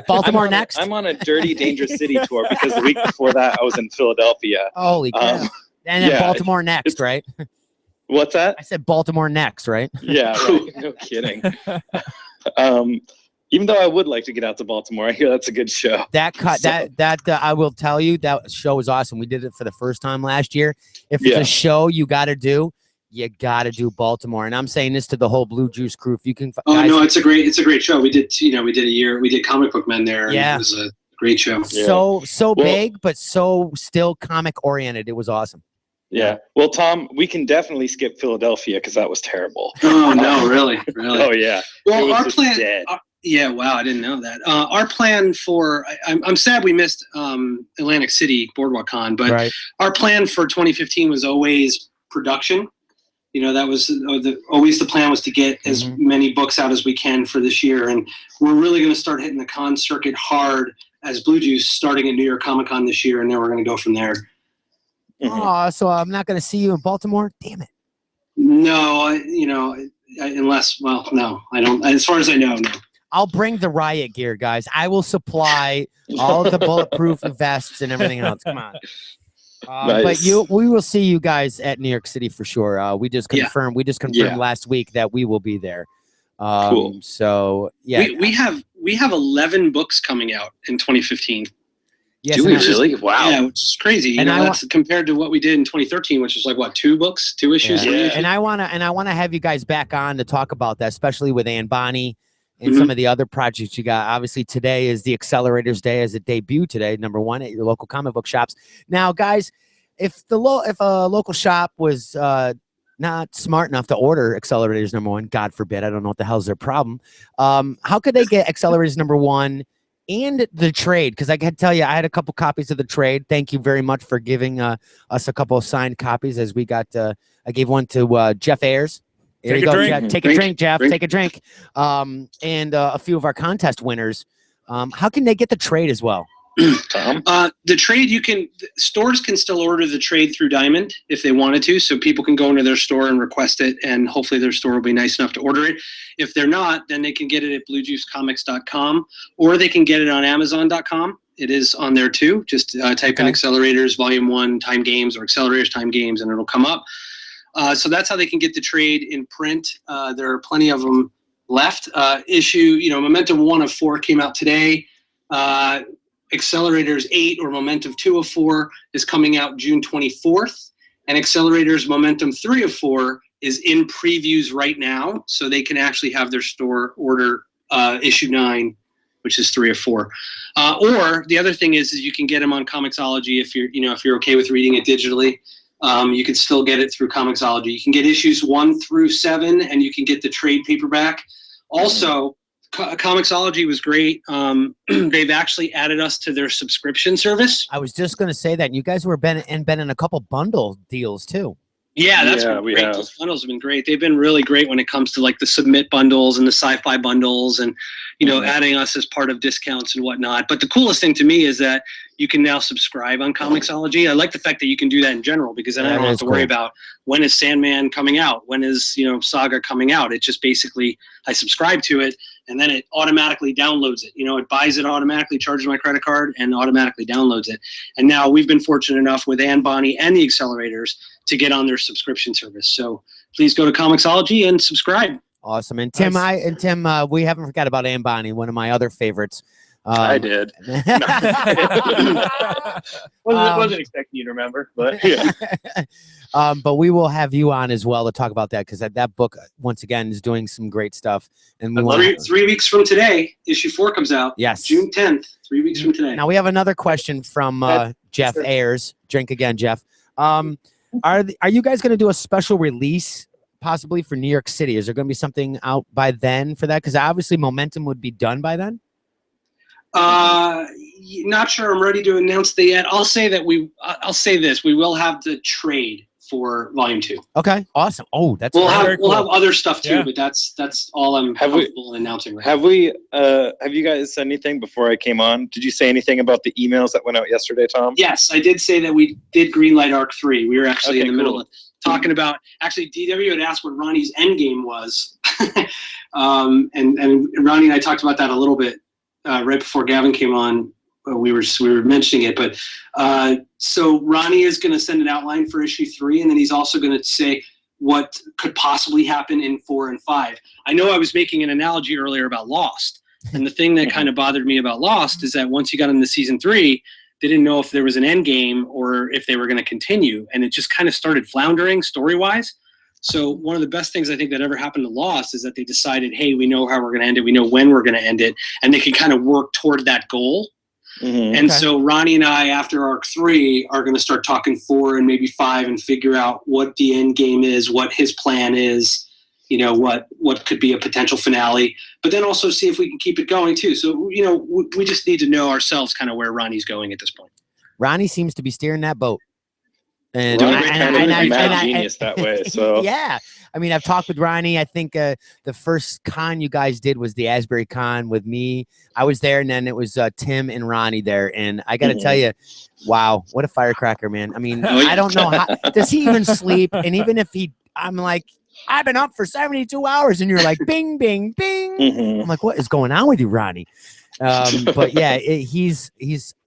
Baltimore next. I'm on a dirty, dangerous city tour, because the week before that I was in Philadelphia. Holy crap. And then Baltimore next, right? What's that? I said Baltimore next, right? Yeah, no kidding. Even though I would like to get out to Baltimore, I hear that's a good show. I will tell you, that show was awesome. We did it for the first time last year. If it's a show you got to do Baltimore. And I'm saying this to the whole Blue Juice crew. If you can, no, it's a great show. We did, we did Comic Book Men there. Yeah, it was a great show. So big, but so still comic oriented. It was awesome. Yeah. Well, Tom, we can definitely skip Philadelphia because that was terrible. Oh no, really? Oh yeah. Well, It was our just plan. dead. Yeah, wow, I didn't know that. Our plan for I'm sad we missed Atlantic City Boardwalk Con, but Right. our plan for 2015 was always production. You know, that was always the plan was to get as many books out as we can for this year, and we're really going to start hitting the con circuit hard as Blue Juice starting at New York Comic Con this year, and then we're going to go from there. Oh, so I'm not going to see you in Baltimore? Damn it. No, unless, well, no, I don't. As far as I know, no. I'll bring the riot gear, guys. I will supply all of the bulletproof vests and everything else. Come on. Nice. But we will see you guys at New York City for sure. We just confirmed. We just confirmed last week that we will be there. Cool. So yeah, we have 11 books coming out in 2015. yes, Do we really? Wow. Yeah, which is crazy. You And know, that's compared to what we did in 2013, which was like what, 2 books, 2 issues. Yeah. three issues? And I wanna have you guys back on to talk about that, especially with Ann Bonnie and some of the other projects you got. Obviously, today is the Accelerators Day as it debuted today, #1 at your local comic book shops. Now, guys, if a local shop was not smart enough to order Accelerators #1, God forbid, I don't know what the hell's their problem. How could they get Accelerators #1 and the trade? Because I can tell you, I had a couple copies of the trade. Thank you very much for giving us a couple of signed copies. As we got, I gave one to Jeff Ayers. There Take you a go, drink. Jeff. Take a drink, Jeff. Take a drink. And a few of our contest winners. How can they get the trade as well? Tom? The trade, stores can still order the trade through Diamond if they wanted to, so people can go into their store and request it, and hopefully their store will be nice enough to order it. If they're not, then they can get it at bluejuicecomics.com, or they can get it on amazon.com. It is on there too. Just type in Accelerators Volume 1 Time Games or Accelerators Time Games, and it'll come up. So that's how they can get the trade in print. There are plenty of them left. Momentum 1 of 4 came out today. Accelerators 8 or Momentum 2 of 4 is coming out June 24th. And Accelerators Momentum 3 of 4 is in previews right now. So they can actually have their store order issue 9, which is 3 of 4. Or the other thing is you can get them on Comixology if you're okay with reading it digitally. You can still get it through Comixology. You can get issues 1 through 7, and you can get the trade paperback. Also, Comixology was great. They've actually added us to their subscription service. I was just going to say that you guys were been in a couple bundle deals too. Yeah, that's been great. Those bundles have been great. They've been really great when it comes to like the submit bundles and the sci-fi bundles, and adding us as part of discounts and whatnot. But the coolest thing to me is that you can now subscribe on Comixology. I like the fact that you can do that in general, because then I don't have to worry about when is Sandman coming out, when is Saga coming out. It just basically I subscribe to it, and then it automatically downloads it. It buys it automatically, charges my credit card, and automatically downloads it. And now we've been fortunate enough with Ann Bonnie and the Accelerators to get on their subscription service. So please go to Comixology and subscribe. Awesome. And Tim, we haven't forgot about Ann Bonnie, one of my other favorites. I did. Wasn't expecting you to remember, but Yeah. But we will have you on as well to talk about that, because that book once again is doing some great stuff. And we 3 weeks from today, issue 4 comes out. Yes, June 10th. 3 weeks from today. Now we have another question from Jeff Ayers. Drink again, Jeff. Are you guys going to do a special release possibly for New York City? Is there going to be something out by then for that? Because obviously Momentum would be done by then. Not sure I'm ready to announce that yet. I'll say this: we will have the trade for Volume 2. Okay, awesome. Oh, that's we'll cool. have other stuff too, but that's all I'm comfortable in announcing right now. Have you guys said anything before I came on? Did you say anything about the emails that went out yesterday, Tom? Yes, I did say that we did greenlight Arc 3. We were actually in the middle of talking about. Actually, DW had asked what Ronnie's end game was, and Ronnie and I talked about that a little bit right before Gavin came on. We were mentioning it, but so Ronnie is going to send an outline for issue 3, and then he's also going to say what could possibly happen in 4 and 5. I know I was making an analogy earlier about Lost, and the thing that kind of bothered me about Lost is that once you got into season 3, they didn't know if there was an end game or if they were going to continue, and it just kind of started floundering story-wise. So one of the best things I think that ever happened to Lost is that they decided, hey, we know how we're going to end it, we know when we're going to end it, and they can kind of work toward that goal. And so Ronnie and I, after arc 3, are going to start talking 4 and maybe 5 and figure out what the end game is, what his plan is, you know, what could be a potential finale, but then also see if we can keep it going too. So, you know, we just need to know ourselves kind of where Ronnie's going at this point. Ronnie seems to be steering that boat. And Ronnie's kind of a mad genius that way. So yeah, I mean, I've talked with Ronnie. I think the first con you guys did was the Asbury Con with me. I was there, and then it was Tim and Ronnie there. And I got to tell you, wow, what a firecracker, man. I mean, I don't know how does he even sleep? And even if I'm like, I've been up for 72 hours, and you're like, bing, bing, bing. I'm like, what is going on with you, Ronnie? But yeah, he's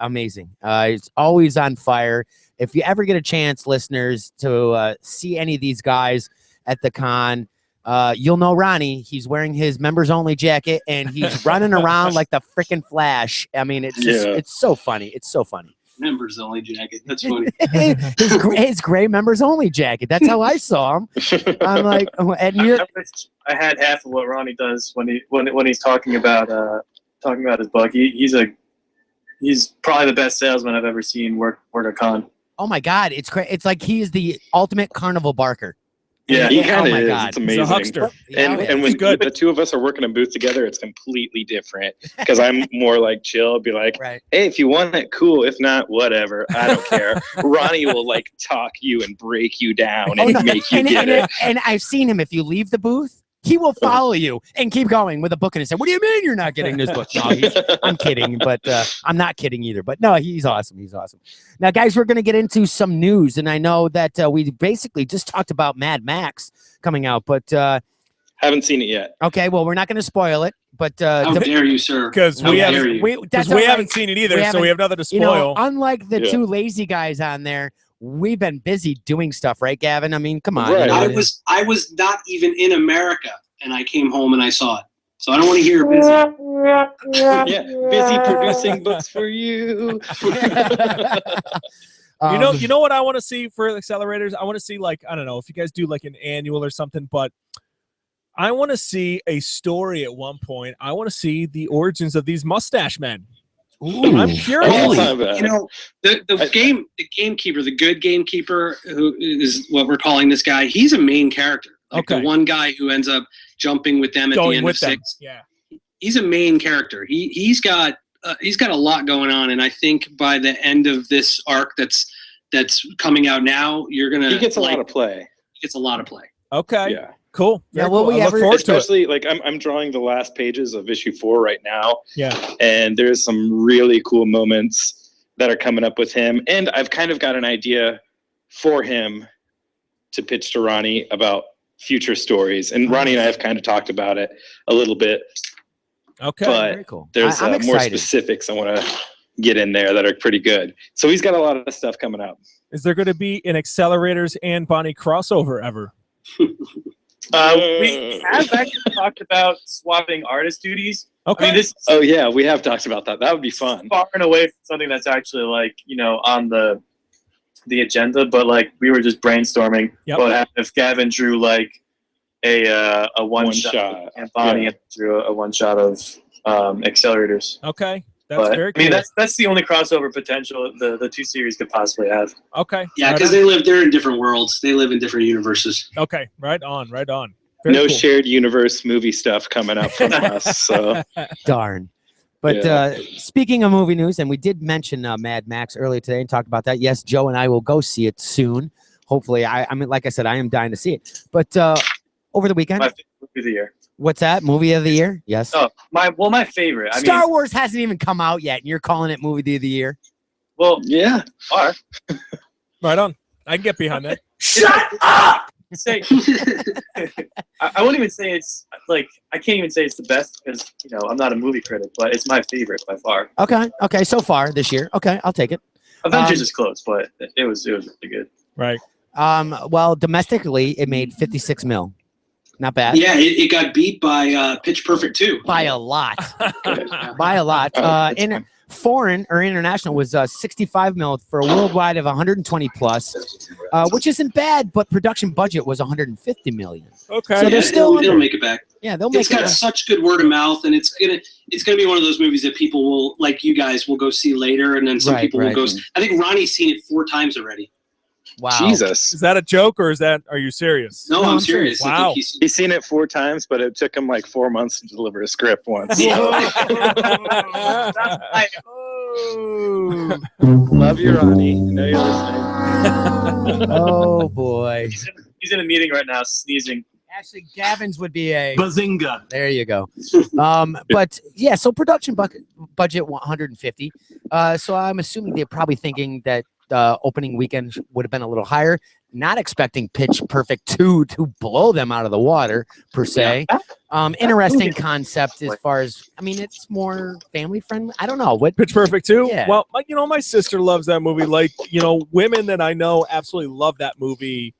amazing. He's always on fire. If you ever get a chance, listeners, to see any of these guys at the con, you'll know Ronnie. He's wearing his members only jacket, and he's running around like the freaking Flash. I mean, it's just, it's so funny. It's so funny. Members only jacket. That's funny. his gray members only jacket. That's how I saw him. I'm like, and I had half of what Ronnie does when he's talking about his book. He's probably the best salesman I've ever seen work a con. Oh my God, it's crazy. It's like he is the ultimate carnival barker. Yeah, he kind of my is. God. It's amazing. He's a huckster. And when the two of us are working a booth together, it's completely different. Because I'm more like chill, be like, hey, if you want it, cool. If not, whatever. I don't care. Ronnie will like talk you and break you down and make you get it. And I've seen him. If you leave the booth, he will follow you and keep going with a book and say, "What do you mean you're not getting this book?" No, I'm kidding, but I'm not kidding either. But no, he's awesome. He's awesome. Now, guys, we're going to get into some news, and I know that we basically just talked about Mad Max coming out, but haven't seen it yet. Okay, well, we're not going to spoil it, but how dare you, sir? Because we haven't seen it either, so we have nothing to spoil. You know, unlike the two lazy guys on there, we've been busy doing stuff, right, Gavin? I mean, come on. Right. I was not even in America, and I came home and I saw it. So I don't want to hear busy. Yeah, busy producing books for you. You know what I want to see for accelerators? I want to see, like, I don't know if you guys do like an annual or something, but I want to see a story at one point. I want to see the origins of these mustache men. Ooh, I'm curious. You know, the gamekeeper, the good gamekeeper, who is what we're calling this guy, he's a main character. Like the one guy who ends up jumping with them at the end of 6. Yeah, he's a main character. He's got a lot going on, and I think by the end of this arc that's coming out now, you're gonna. He gets a lot of play. He gets a lot of play. Okay. Yeah. Cool. Yeah. Well, We look forward to it. Especially like I'm drawing the last pages of issue 4 right now. Yeah. And there's some really cool moments that are coming up with him, and I've kind of got an idea for him to pitch to Ronnie about future stories. And Ronnie and I have kind of talked about it a little bit. Okay. But very cool. There's I'm more excited. specifics I want to get in there that are pretty good. So he's got a lot of stuff coming up. Is there going to be an Accelerators and Bonnie crossover ever? We have actually talked about swapping artist duties. Okay. I mean, Oh yeah, we have talked about that. That would be fun. Far and away from something that's actually like, you know, on the agenda, but like we were just brainstorming. Yep. But if Gavin drew like a one shot and Bonnie drew a one shot of accelerators. Okay. That's very cool. I mean, that's the only crossover potential the two series could possibly have. Okay. Yeah, because they're in different worlds. They live in different universes. Okay. Right on. Very no cool. shared universe movie stuff coming up from us. So darn. But speaking of movie news, and we did mention Mad Max earlier today and talked about that. Yes, Joe and I will go see it soon. Hopefully, I mean, like I said, I am dying to see it. But over the weekend, My favorite movie of the year. What's that? Movie of the year? Yes. Oh, my favorite. Star Wars hasn't even come out yet, and you're calling it movie of the year? Well, yeah. Right on. I can get behind that. Shut up! Say, I wouldn't even say it's like I can't even say it's the best because I'm not a movie critic, but it's my favorite by far. Okay. So far this year, okay, I'll take it. Avengers is close, but it was really good. Right. Well, domestically, it made 56 mil. Not bad. Yeah, it got beat by Pitch Perfect 2. By a lot. By a lot. Foreign or international was 65 mil for a worldwide of 120 plus, which isn't bad, but production budget was 150 million. Okay. So they're still it'll under. make it back. Yeah, they'll make It's got it. such good word of mouth, and it's gonna be one of those movies that people will, like you guys, will go see later, and then some people will go. I think Ronnie's seen it 4 times already. Wow. Jesus. Is that a joke or are you serious? No, I'm serious. Wow. I think He's seen it 4 times, but it took him like 4 months to deliver a script once. Oh. Love you, Ronnie. I know you're listening. Oh boy. He's in a meeting right now, sneezing. Actually, Gavin's would be a Bazinga. There you go. But yeah, so production budget 150. So I'm assuming they're probably thinking that opening weekend would have been a little higher. Not expecting Pitch Perfect 2 to blow them out of the water per se. Interesting concept as far as, I mean, it's more family friendly. I don't know what. Pitch Perfect 2? Yeah. Well, my sister loves that movie. Like, women that I know absolutely love that movie.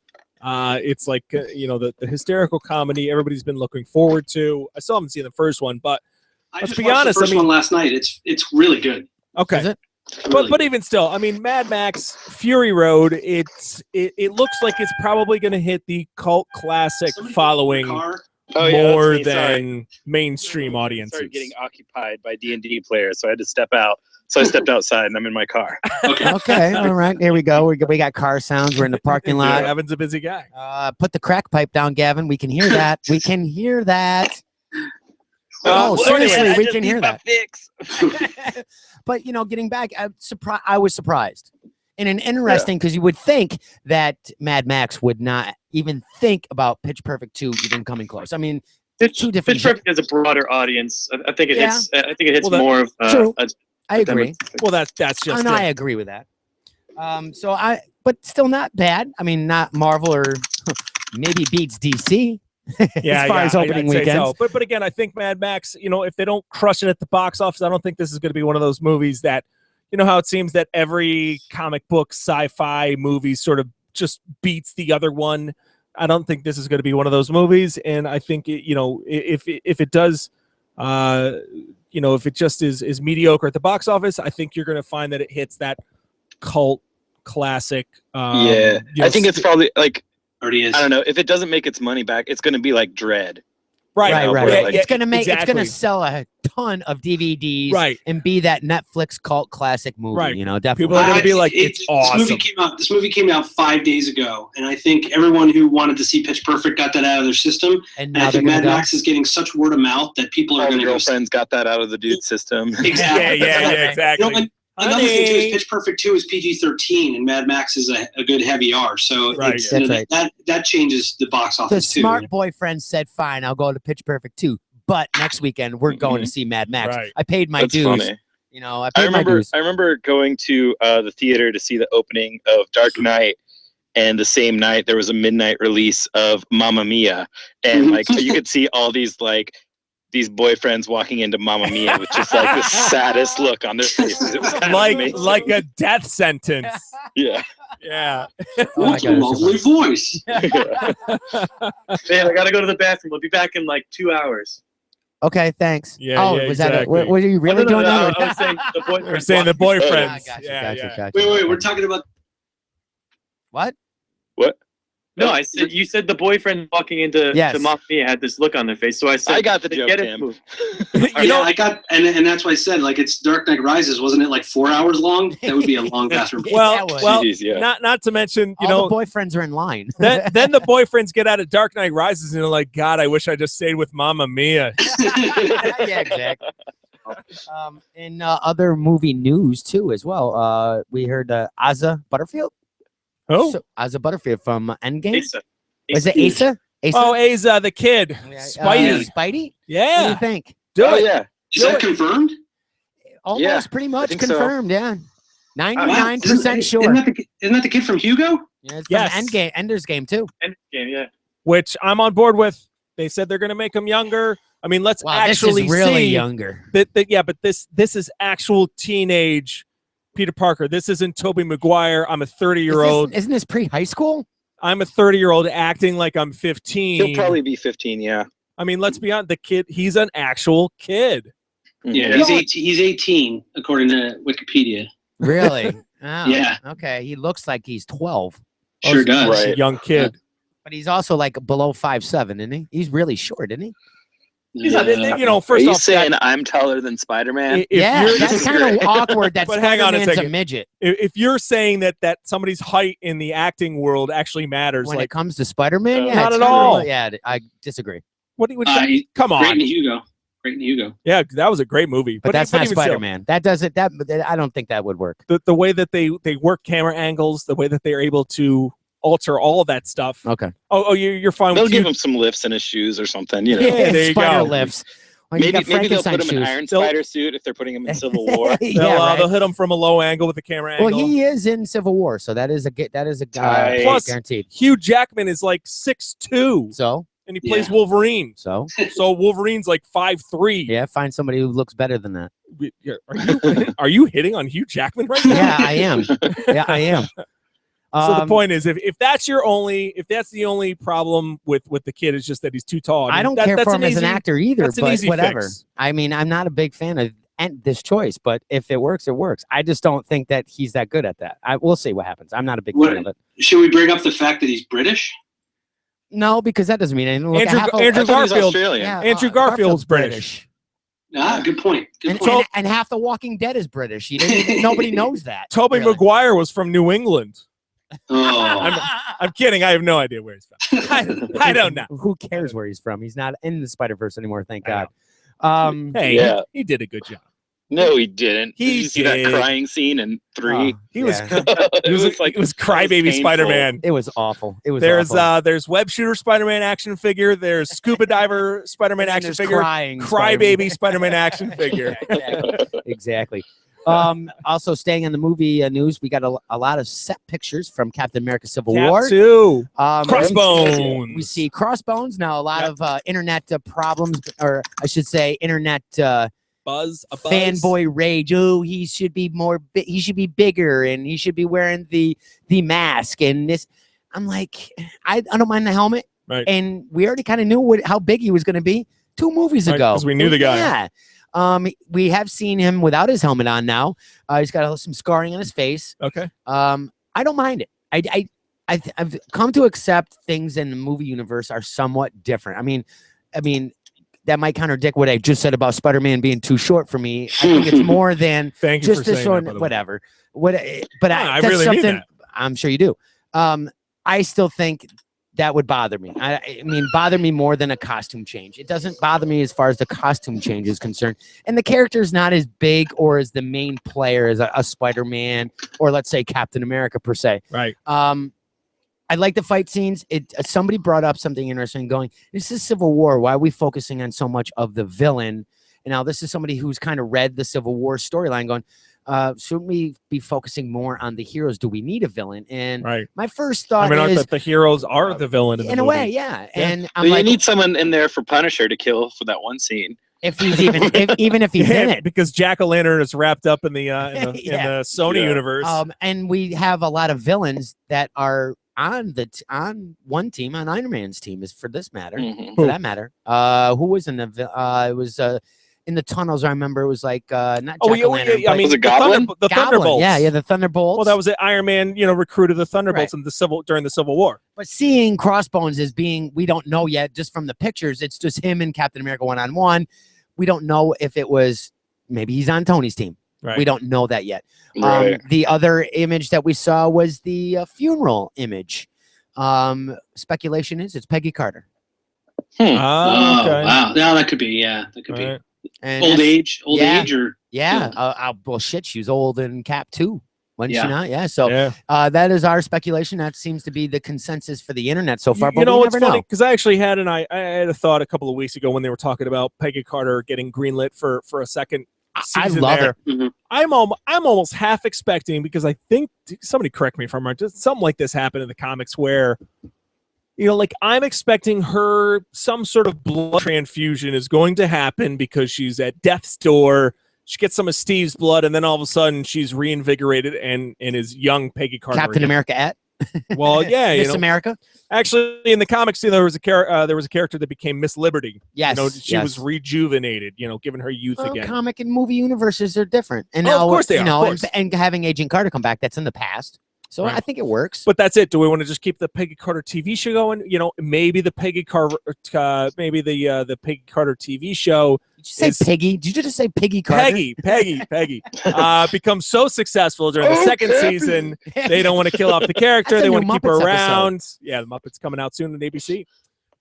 It's like, the hysterical comedy everybody's been looking forward to. I still haven't seen the first one, but let's be honest. The first one last night. It's really good. Okay. Is it? But even still, I mean, Mad Max Fury Road, it looks like it's probably going to hit the cult classic following more than mainstream audiences. Started getting occupied by D&D players, so I had to step out. So I stepped outside, and I'm in my car. Okay. All right. Here we go. We got car sounds. We're in the parking lot. Evan's a busy guy. Put the crack pipe down, Gavin. We can hear that. We can hear that. Oh, Well, seriously, anyway, we I can just hear need my that. fix. But getting back, I was surprised, and an interesting because you would think that Mad Max would not even think about Pitch Perfect 2 even coming close. I mean, two different. Pitch Perfect is a broader audience. I think it hits. I think it hits Well, more of. True. I agree. Well, that's just. I agree with that. But still not bad. I mean, not Marvel or maybe beats DC. Yeah, as far as opening I'd say weekends. so. But again, I think Mad Max, if they don't crush it at the box office, I don't think this is going to be one of those movies that, how it seems that every comic book sci-fi movie sort of just beats the other one. I don't think this is going to be one of those movies. And I think, if it does, if it just is mediocre at the box office, I think you're going to find that it hits that cult classic. I think it's probably like, already is. I don't know. If it doesn't make its money back, it's going to be like Dread. Right. Yeah, it's gonna make it's exactly. gonna sell a ton of DVDs, Right. and be that Netflix cult classic movie. Right. Definitely. People are gonna be like, it's awesome. This movie came out 5 days ago, and I think everyone who wanted to see Pitch Perfect got that out of their system. And And now I think they're Mad gonna go. Max is getting such word of mouth that people are All going the to go see. girlfriends got that out of the dude system. Exactly. Yeah, exactly. And another thing too Honey. is Pitch Perfect 2 is PG-13, and Mad Max is a good heavy R. So Right. it's, That's right. that changes the box The office too. smart boyfriend said, "Fine, I'll go to Pitch Perfect 2, but next weekend we're going to see Mad Max. Right. I paid my That's dues. funny. I I paid my dues." remember going to the theater to see the opening of Dark Knight, and the same night there was a midnight release of Mamma Mia, and like you could see all these boyfriends walking into Mamma Mia with just like the saddest look on their faces. It was kind of amazing. like a death sentence. Yeah. Yeah. Oh my What a God, lovely voice. Man, I gotta go to the bathroom. I'll be back in like 2 hours. Okay, thanks. Yeah, Oh, yeah, was that? exactly. Were you really doing that? I was saying the boyfriend. We're saying the boyfriends. Gotcha. Wait, we're talking about What? No, I said you said the boyfriend walking into Yes. to Mamma Mia had this look on their face. So I said, I got the joke, get it Tim. moved. I got, and that's why I said, like, it's Dark Knight Rises. Wasn't it like 4 hours long? That would be a long bathroom. Well, That was- Jeez, yeah. not to mention, All the boyfriends are in line. then the boyfriends get out of Dark Knight Rises and they're like, God, I wish I just stayed with Mamma Mia. Yeah, exactly. In other movie news too, as well. We heard Asa Butterfield. Oh, So, Asa Butterfield from Endgame. Asa. Was it Asa? Asa? oh, Asa, the kid, Spidey. Spidey. What do Yeah, you think? do Oh it. yeah. Is that confirmed? Almost, Yeah, pretty much think so. confirmed. Yeah, Wow. 99% sure. Isn't that the kid from Hugo? Yeah, it's Yes. from Endgame, Ender's Game too. Endgame, yeah. Which I'm on board with. They said they're going to make him younger. I mean, let's Wow, this actually is really see younger. yeah, but this is actual teenage Peter Parker. This isn't Tobey Maguire. I'm a 30-year-old. Isn't this pre-high school? I'm a 30-year-old acting like I'm 15. He'll probably be 15, yeah. I mean, let's be honest. The kid, he's an actual kid. Yeah, he's 18 according to Wikipedia. Really? Oh, Yeah. Okay. He looks like he's 12, Sure does. Right. A young kid. but he's also like below 5'7", isn't he? He's really short, isn't he? You know, Are first you off, saying I'm taller than Spider-Man? if Yeah, you're- that's kind of awkward. That But hang on a Spider-Man's a second. midget. if you're saying that somebody's height in the acting world actually matters, When like it comes to Spider-Man, yeah, Not it's at kinda all. like- yeah, I disagree. what do you come Great on? in Hugo. Great in Hugo. Yeah, that was a great movie. But that's not even still, Spider-Man. That doesn't. That I don't think that would work. the way that they work camera angles, the way that they're able to alter all of that stuff. Okay. Oh, you're fine They'll with give him some lifts in his shoes or something. You know, Yeah, there you Spider go. lifts. Well, you got maybe they'll put him Frankenstein in shoes. Iron Spider suit if they're putting him in Civil War. Yeah, right. They'll hit him from a low angle with the camera angle. Well, he is in Civil War, so that is a Tight. Plus- guaranteed. Hugh Jackman is like 6'2", So and he plays Yeah. Wolverine. so So Wolverine's like 5'3". yeah, find somebody who looks better than that. Are you hitting on Hugh Jackman right now? Yeah, I am. Yeah, I am. So the point is, if that's the only problem with the kid is just that he's too tall. I mean, don't that- care that's for him as an easy- actor either, that's an but easy whatever. fix. I mean, I'm not a big fan of this choice, but if it works, it works. I just don't think that he's that good at that. We'll see what happens. I'm not a big fan of it. Should we bring up the fact that he's British? No, because that doesn't mean anything. Look, Andrew half of- Andrew I thought he was Garfield. Australian. yeah, Andrew Garfield's British. Good point. Good And, point. and half the Walking Dead is British. Nobody knows that. Toby really. Maguire was from New England. Oh. I'm kidding. I have no idea where he's from. I don't know. Who cares where he's from? He's not in the Spider-Verse anymore, thank I God. Hey, Yeah. he did a good job. No, he didn't. He Did you see that did. crying scene in 3? He was yeah. it was crybaby painful. Spider-Man. It was awful. It was There's awful. there's web shooter Spider-Man action figure. There's scuba diver Spider-Man And then action there's figure. crying Crybaby Spider-Man action figure. Exactly. Also, staying on the movie news, we got a lot of set pictures from Captain America: Civil Cap War. 2. Um, Crossbones. We see Crossbones now. A lot Yep. of internet problems, or I should say, internet Buzz. fanboy rage. Oh, he should be he should be bigger, and he should be wearing the mask. And this, I'm like, I don't mind the helmet. Right. And we already kind of knew how big he was going to be 2 movies Right, ago. 'cause we knew the guy. Yeah. We have seen him without his helmet on now. He's got some scarring on his face. Okay. I don't mind it. I've come to accept things in the movie universe are somewhat different. I mean, that might contradict what I just said about Spider-Man being too short for me. I think it's more than Thank you just for a saying short, that, by the way. whatever. I That's really mean something that. I'm sure you do. I still think that would bother me. I mean, bother me more than a costume change. It doesn't bother me as far as the costume change is concerned. And the character is not as big or as the main player as a Spider-Man or let's say Captain America per se. Right. I like the fight scenes. Somebody brought up something interesting going, this is Civil War. Why are we focusing on so much of the villain? And now this is somebody who's kind of read the Civil War storyline going, shouldn't we be focusing more on the heroes? Do we need a villain? And Right. my first I thought mean, aren't is, that the heroes are the villain in the in a movie? way, yeah. Yeah. And I'm Well, you like, need someone in there for Punisher to kill for that one scene. if he's even if he's in it. because Jack-o'-lantern is wrapped up in the in the Yeah. Sony Yeah. universe. And we have a lot of villains that are on on one team, on Iron Man's team, is for this matter. Mhm. For that matter. Who was in the it was in the tunnels, I remember it was like not Jack-o'-lantern, I but mean Was it Goblin? the Goblin. Thunderbolts. Yeah, the Thunderbolts. Well, that was it. Iron Man, recruited the Thunderbolts in during the Civil War. But seeing Crossbones as being, we don't know yet, just from the pictures, it's just him and Captain America one-on-one. We don't know if it was, maybe he's on Tony's team. Right. We don't know that yet. Right. The other image that we saw was the funeral image. Speculation is it's Peggy Carter. Oh, okay. wow. No, that could be. Yeah, that could Right. And be. that's- Old yeah. age, or Yeah. Well, shit, she was old in Cap too. Wasn't Yeah. she not? Yeah. So Yeah. that is our speculation. That seems to be the consensus for the internet so far. But You know, we it's never funny know. because I actually had I had a thought a couple of weeks ago when they were talking about Peggy Carter getting greenlit for a second I season love there. her. I'm almost half expecting, because I think, somebody correct me if I'm wrong, just something like this happened in the comics where, like I'm expecting some sort of blood transfusion is going to happen because she's at death's door. She gets some of Steve's blood, and then all of a sudden she's reinvigorated and is young Peggy Carter. Captain again. America at. Well, yeah, Miss America. Actually, in the comics, there was a character that became Miss Liberty. Yes, she was rejuvenated. Given her youth again. Comic and movie universes are different, and of now course they are. Of course. And having Agent Carter come back, that's in the past. So Right. I think it works. But that's it. Do we want to just keep the Peggy Carter TV show going? Maybe the Peggy Carter, maybe the Peggy Carter TV show. Did you say Peggy? Did you just say Peggy Carter? Peggy. Becomes so successful during the second season, they don't want to kill off the character. That's a They new want to keep her Muppets around. Yeah, the Muppets coming out soon on ABC.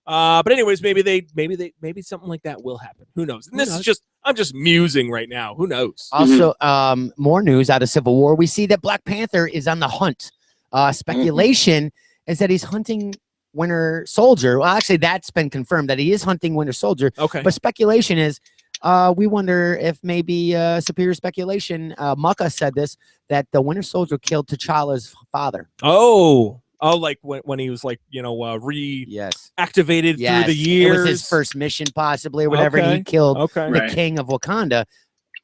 But anyways, maybe something like that will happen. Who knows? And I'm just musing right now. Who knows? Also, more news out of Civil War. We see that Black Panther is on the hunt. Speculation is that he's hunting Winter Soldier. Well, actually, that's been confirmed that he is hunting Winter Soldier. Okay. But speculation is, we wonder if maybe superior speculation. Mucka said this, that the Winter Soldier killed T'Challa's father. Oh, like when he was like, reactivated through the years. It was his first mission, possibly, or whatever. Okay. And he killed Okay. the king of Wakanda.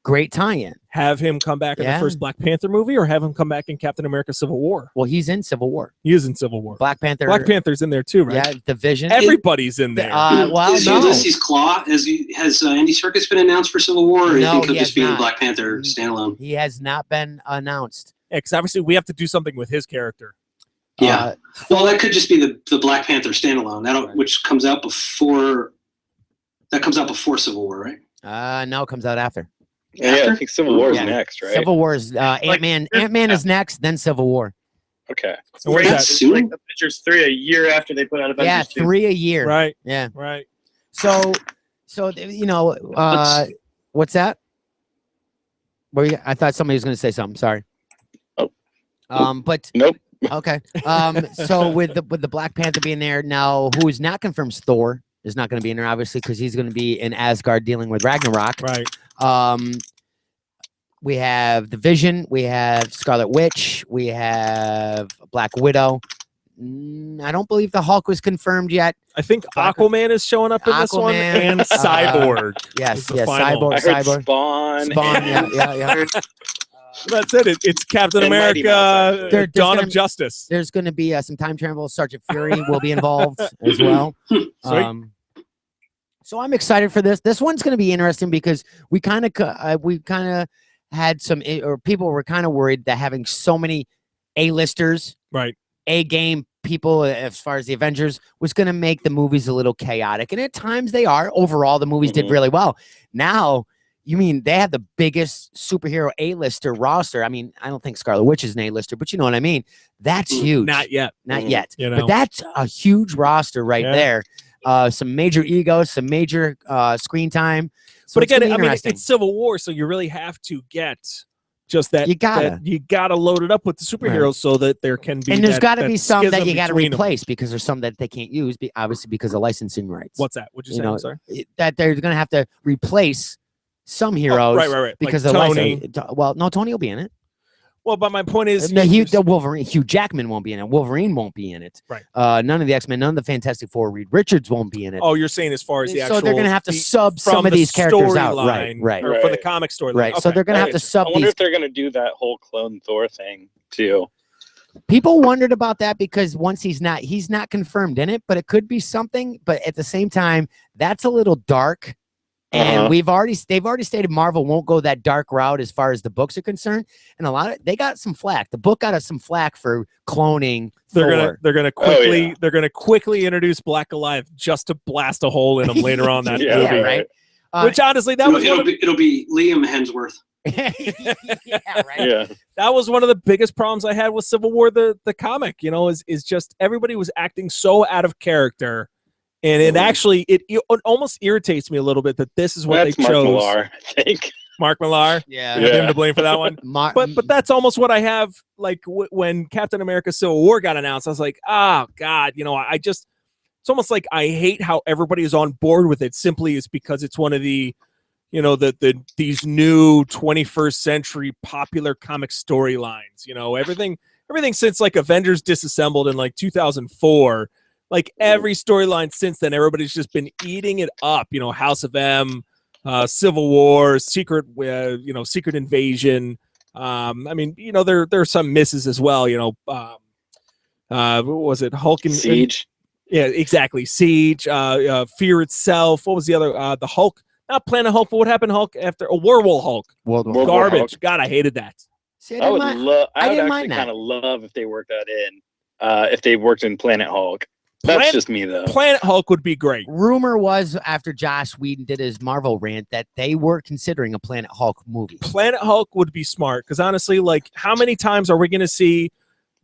Great tie-in. Have him come back in the first Black Panther movie, or have him come back in Captain America: Civil War? Well, he's in Civil War. He is in Civil War. Black Panther. Black Panther's in there too, right? Yeah, the Vision. Everybody's in there. Well, Is no. Ulysses Claw, has Andy Serkis been announced for Civil War, or do you No, think he'll he just has be in not. Black Panther standalone? He has not been announced. Yeah, because obviously we have to do something with his character. Yeah. Well, that could just be the Black Panther standalone, which comes out before. That comes out before Civil War, right? No, it comes out after. Yeah, I think Civil War is next, right? Civil War is Ant-Man. Ant-Man is next, then Civil War. Okay. So where's that? Soon? Like Avengers 3 a year after they put out Avengers Yeah, 2. 3 a year. Right. Yeah. Right. So what's that? I thought somebody was going to say something. Sorry. Oh. But Nope. okay. So with the Black Panther being there now, who is not confirmed is Thor is not going to be in there, obviously, because he's going to be in Asgard dealing with Ragnarok. Right. We have the Vision, we have Scarlet Witch, we have Black Widow. I don't believe the Hulk was confirmed yet. I think Aquaman is showing up in this one, Aquaman, and Cyborg. Yes, is the final. Cyborg. I heard Cyborg. Spawn. Yeah. That's it. It's Captain And Mighty Mouse, America, Dawn of Justice. There's going to be some time travel. Sergeant Fury will be involved as well. So I'm excited for this. This one's going to be interesting because we kind of had some, or people were kind of worried that having so many A-listers, right, A-game people as far as the Avengers was going to make the movies a little chaotic, and at times they are. Overall, the movies did really well. Now, you mean they have the biggest superhero A-lister roster? I mean, I don't think Scarlet Witch is an A-lister, but you know what I mean. That's huge. Not yet. Not yet. You know. But that's a huge roster right there. Some major egos, some major screen time. So but again, I mean, interesting. it's Civil War, so you really have to get just that. You gotta load it up with the superheroes so that there can be. And there's got to be some that schism you got to between replace because there's some that they can't use, obviously because of licensing rights. What's that? What'd you say? I'm sorry. That they're going to have to replace some heroes, right. Because like of Tony. license. Well, no, Tony will be in it. Well, but my point is, No, the Wolverine, Hugh Jackman won't be in it. Wolverine won't be in it. Right. None of the X-Men, none of the Fantastic Four. Reed Richards won't be in it. Oh, you're saying as far as the actual. So they're going to have to sub some from of the these characters out. storyline, Right. or from the comic storyline. Right. So Okay. they're going to have to sub I wonder these. if they're going to do that whole clone Thor thing too. People wondered about that because once he's not confirmed in it, but it could be something. But at the same time, that's a little dark. And they've already stated Marvel won't go that dark route as far as the books are concerned. And they got some flack. The book got us some flack for cloning. They're gonna quickly introduce Black Goliath just to blast a hole in him later on that movie. Yeah, right. Which honestly, it'll be Liam Hemsworth. Yeah, right. Yeah. That was one of the biggest problems I had with Civil War, the comic. Is just everybody was acting so out of character. And it actually, it almost irritates me a little bit that this is what they chose. Mark Millar, I think. Mark Millar. Yeah. I have him to blame for that one. But that's almost what I have, like, when Captain America Civil War got announced. I was like, oh, God. It's almost like I hate how everybody is on board with it simply is because it's one of the, these new 21st century popular comic storylines. Everything since, like, Avengers Disassembled in, like, 2004. Like every storyline since then, everybody's just been eating it up. House of M, Civil War, Secret Invasion. There are some misses as well. what was it? Hulk and Siege. Yeah, exactly. Siege, Fear itself. What was the other? The Hulk, not Planet Hulk, but what happened to Hulk after a Werewolf Hulk? World War. World War Garbage. Hulk. God, I hated that. See, I I didn't would mind- love. I I would didn't actually mind that. kind of love if they worked that in. If they worked in Planet Hulk. That's Planet- just me though. Planet Hulk would be great. Rumor was after Joss Whedon did his Marvel rant that they were considering a Planet Hulk movie. Planet Hulk would be smart because honestly, like, how many times are we going to see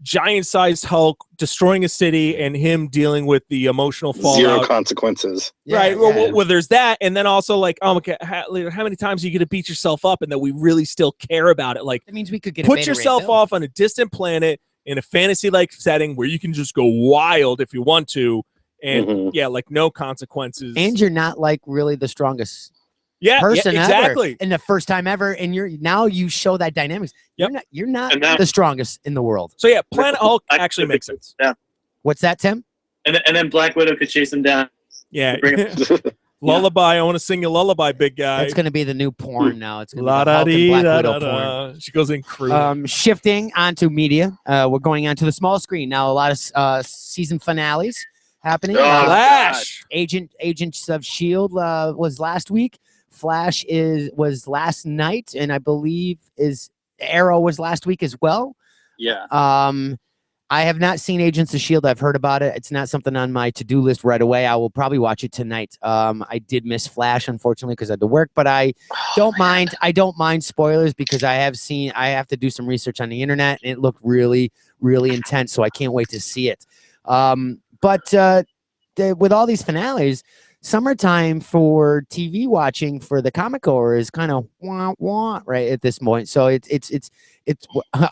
giant-sized Hulk destroying a city and him dealing with the emotional fallout? Zero consequences. Right. Well, there's that, and then also like, oh, okay, how many times are you going to beat yourself up, and that we really still care about it? Like, That means we could get a put beta ray yourself bill. off on a distant planet in a fantasy-like setting where you can just go wild if you want to, and Mhm. yeah, like no consequences. And you're not like really the strongest person exactly. ever, and the first time ever, and you show that dynamics. Yep. You're not And that- the strongest in the world. So yeah, Planet Hulk actually makes sense. What's that, Tim? And then Black Widow could chase him down. Yeah. Bring Lullaby. I want to sing you lullaby, big guy. It's going to be the new porn now. It's going to La be the da Hulk and dee Black da Widow da porn. da. She goes in crew. Shifting onto media, we're going onto the small screen now. A lot of season finales happening. Oh, Flash. Agents of Shield was last week. Flash was last night, and I believe Arrow was last week as well. Yeah. I have not seen Agents of Shield. I've heard about it. It's not something on my to-do list right away. I will probably watch it tonight. I did miss Flash, unfortunately, because I had to work, but I don't mind. I don't mind spoilers because I have to do some research on the internet, and it looked really, really intense. So I can't wait to see it. But with all these finales, summertime for TV watching for the comic goer is kind of wah right at this point. So it's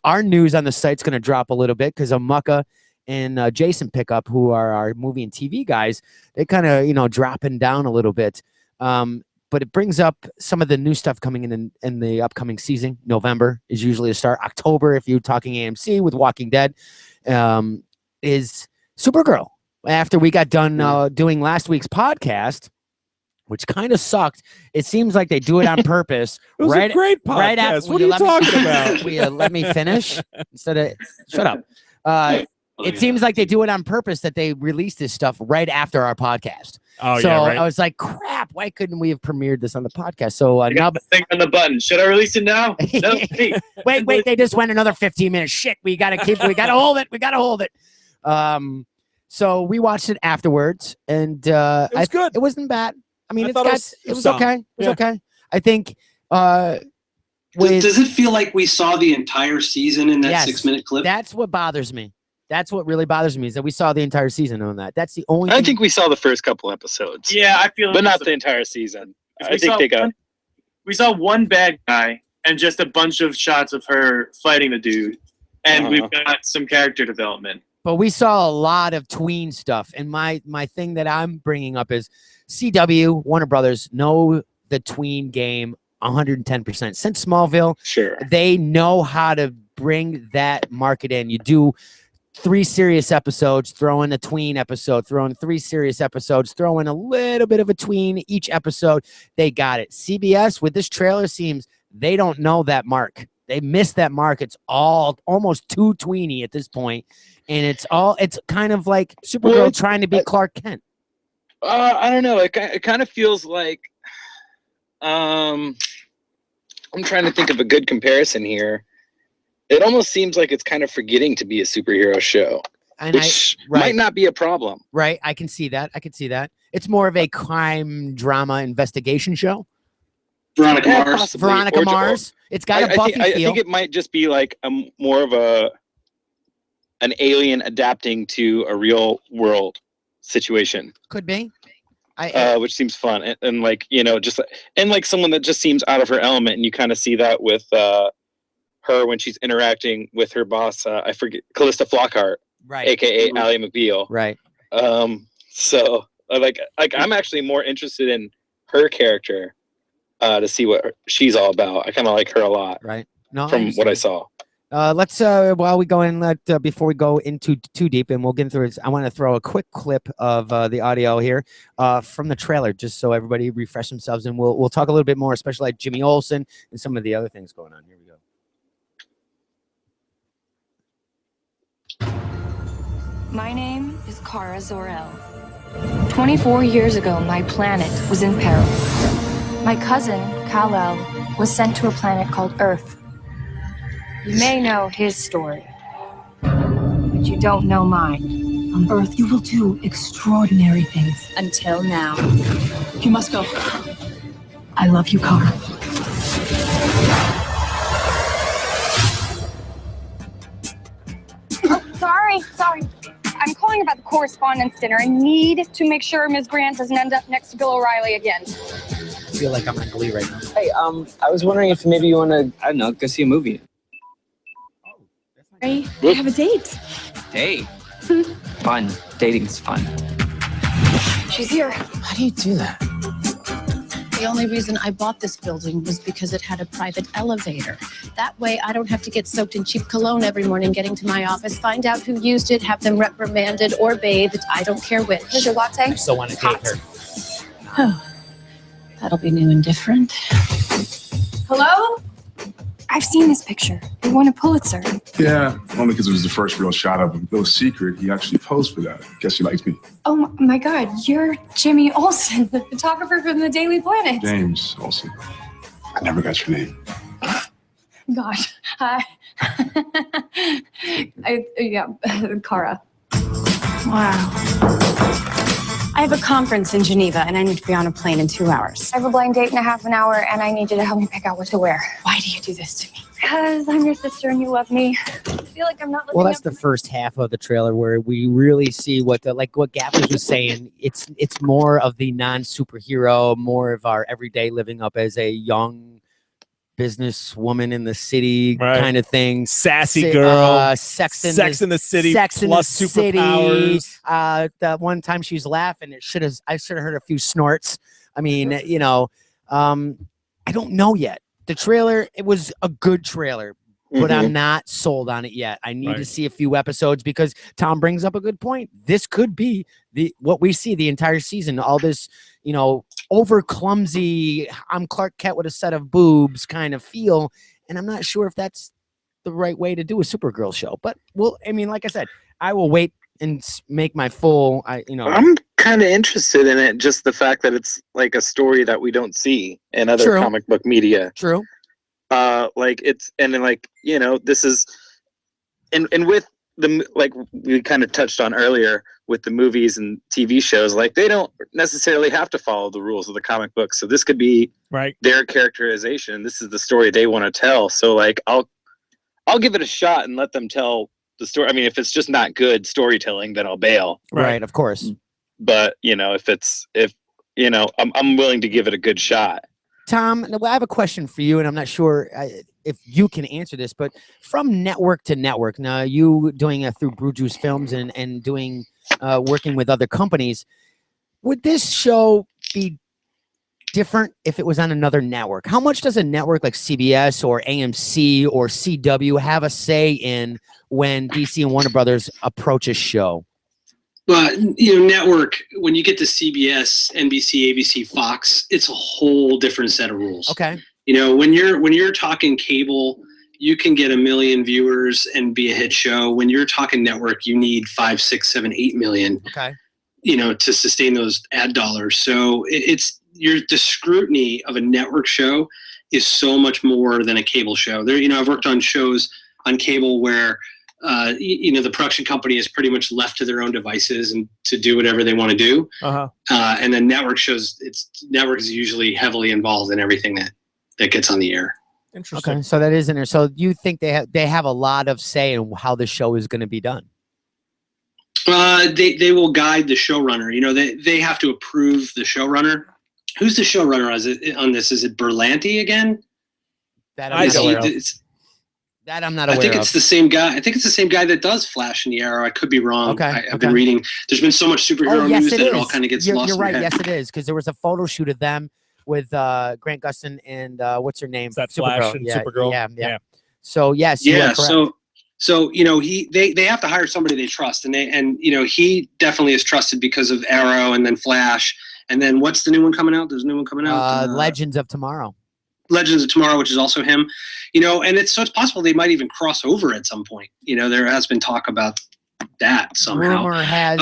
our news on the site's going to drop a little bit because Amaka and Jason Pickup, who are our movie and TV guys, they kind of dropping down a little bit. But it brings up some of the new stuff coming in the upcoming season. November is usually a start. October, if you're talking AMC with Walking Dead, is Supergirl. After we got done doing last week's podcast, which kind of sucked, it seems like they do it on purpose. It was a great podcast. Right after, What are you talking about? Will you let me finish instead of shut up? It seems like they do it on purpose that they release this stuff right after our podcast. Oh, so yeah, right. I was like, crap, why couldn't we have premiered this on the podcast? So I got the thing on the button. Should I release it now? No. Hey. wait, they just went another 15 minutes. Shit, we gotta hold it. So we watched it afterwards, and It was good. It wasn't bad. I mean, I it thought was solid. okay. It was okay. I think Does it feel like we saw the entire season in that Yes. 6-minute clip? that's what bothers me. That's what really bothers me is that we saw the entire season on that. That's the only I thing. think we saw the first couple episodes. Yeah, I feel like But not the entire season. I think they got. we saw one bad guy and just a bunch of shots of her fighting the dude. And we've got some character development. But we saw a lot of tween stuff. And my thing that I'm bringing up is CW, Warner Brothers, know the tween game 110%. Since Smallville, Sure. they know how to bring that market in. You do 3 serious episodes, throw in a tween episode, throw in 3 serious episodes, throw in a little bit of a tween each episode. They got it. CBS, with this trailer, seems they don't know that mark. They missed that mark. It's all almost too tweeny at this point. And it's kind of like Supergirl trying to be Clark Kent. I don't know. It kind of feels like I'm trying to think of a good comparison here. It almost seems like it's kind of forgetting to be a superhero show, And which might not be a problem. Right. I can see that. It's more of a crime drama investigation show. Veronica Yeah, Mars. possibly. Veronica Or- Mars. It's got a I Buffy think, I feel. think it might just be like more of an alien adapting to a real world situation, Could be. which seems fun and like and like someone that just seems out of her element, and you kind of see that with her when she's interacting with her boss. I forget, Callista Flockhart, Right. aka Ally McBeal. Right. So like I'm actually more interested in her character to see what she's all about. I kind of like her a lot Right. No. from what I saw. Let's while we go in, before we go into too deep, and we'll get into it, I want to throw a quick clip of the audio here from the trailer, just so everybody refresh themselves, and we'll talk a little bit more, especially like Jimmy Olsen and some of the other things going on. Here we go. My name is Kara Zor-El. 24 years ago, my planet was in peril. My cousin, Kal-El, was sent to a planet called Earth. You may know his story, but you don't know mine. On Earth, you will do extraordinary things. Until now. You must go. I love you, Kara. Sorry. I'm calling about the correspondence dinner. I need to make sure Ms. Grant doesn't end up next to Bill O'Reilly again. I feel like I'm on Glee right now. Hey, I was wondering if maybe you want to, I don't know, go see a movie. Ready? I have a date. Hey. Fun. Dating's fun. She's here. How do you do that? The only reason I bought this building was because it had a private elevator. That way I don't have to get soaked in cheap cologne every morning getting to my office, find out who used it, have them reprimanded or bathed. I don't care which. Here's your latte. I still want to date her. Oh, that'll be new and different. Hello? I've seen this picture. It won a Pulitzer. Yeah, only because it was the first real shot of him. Bill's secret, he actually posed for that. Guess he likes me. Oh my God, you're Jimmy Olsen, the photographer from the Daily Planet. James Olsen. I never got your name. Gosh, Kara. Wow. I have a conference in Geneva and I need to be on a plane in 2 hours. I have a blind date in a half an hour and I need you to help me pick out what to wear. Why do you do this to me? Because I'm your sister and you love me. I feel like I'm not living Well, that's up the to first half of the trailer where we really see what what Gappers was saying. It's more of the non-superhero, more of our everyday living up as a young businesswoman in the city kind of thing. Sassy girl. Sex in the City Sex plus in the superpowers. City. That one time she's laughing, I should have heard a few snorts. I mean, I don't know yet. The trailer, it was a good trailer, but I'm not sold on it yet. I need to see a few episodes because Tom brings up a good point. This could be what we see the entire season. All this, over clumsy, I'm Clark Kent with a set of boobs kind of feel. And I'm not sure if that's the right way to do a Supergirl show. But like I said, I will wait and make my full, I'm kind of interested in it. Just the fact that it's like a story that we don't see in other comic book media. True. This is, and with the, like we kind of touched on earlier with the movies and TV shows, like they don't necessarily have to follow the rules of the comic book. So this could be their characterization. This is the story they want to tell. So like, I'll give it a shot and let them tell the story. I mean, if it's just not good storytelling, then I'll bail. Right. Of course. But I'm willing to give it a good shot. Tom, I have a question for you, and I'm not sure if you can answer this, but from network to network, now you doing it through Brew Juice Films and doing working with other companies, would this show be different if it was on another network? How much does a network like CBS or AMC or CW have a say in when DC and Warner Brothers approach a show? Well, network, when you get to CBS, NBC, ABC, Fox, it's a whole different set of rules. Okay. When you're talking cable, you can get 1 million viewers and be a hit show. When you're talking network, you need 5, 6, 7, 8 million. Okay. To sustain those ad dollars. So the scrutiny of a network show is so much more than a cable show. I've worked on shows on cable where the production company is pretty much left to their own devices and to do whatever they want to do. And then network shows, network is usually heavily involved in everything that gets on the air. Interesting. Okay, so that is in there. So you think they have a lot of say in how the show is going to be done? They will guide the showrunner. They have to approve the showrunner. Who's the showrunner on this? Is it Berlanti again? That I'm not aware of. I think it's the same guy. I think it's the same guy that does Flash and the Arrow. I could be wrong. Okay. I've been reading. There's been so much superhero news that it all kind of gets lost. You're right. In Yes, it is, because there was a photo shoot of them with Grant Gustin and what's her name? Is that Flash and Supergirl? Yeah. So yes. Yeah. So they have to hire somebody they trust, and he definitely is trusted because of Arrow and then Flash, and then what's the new one coming out? There's a new one coming out. Legends of Tomorrow. Legends of Tomorrow, which is also him, and it's possible they might even cross over at some point. There has been talk about that somehow. Rumor has,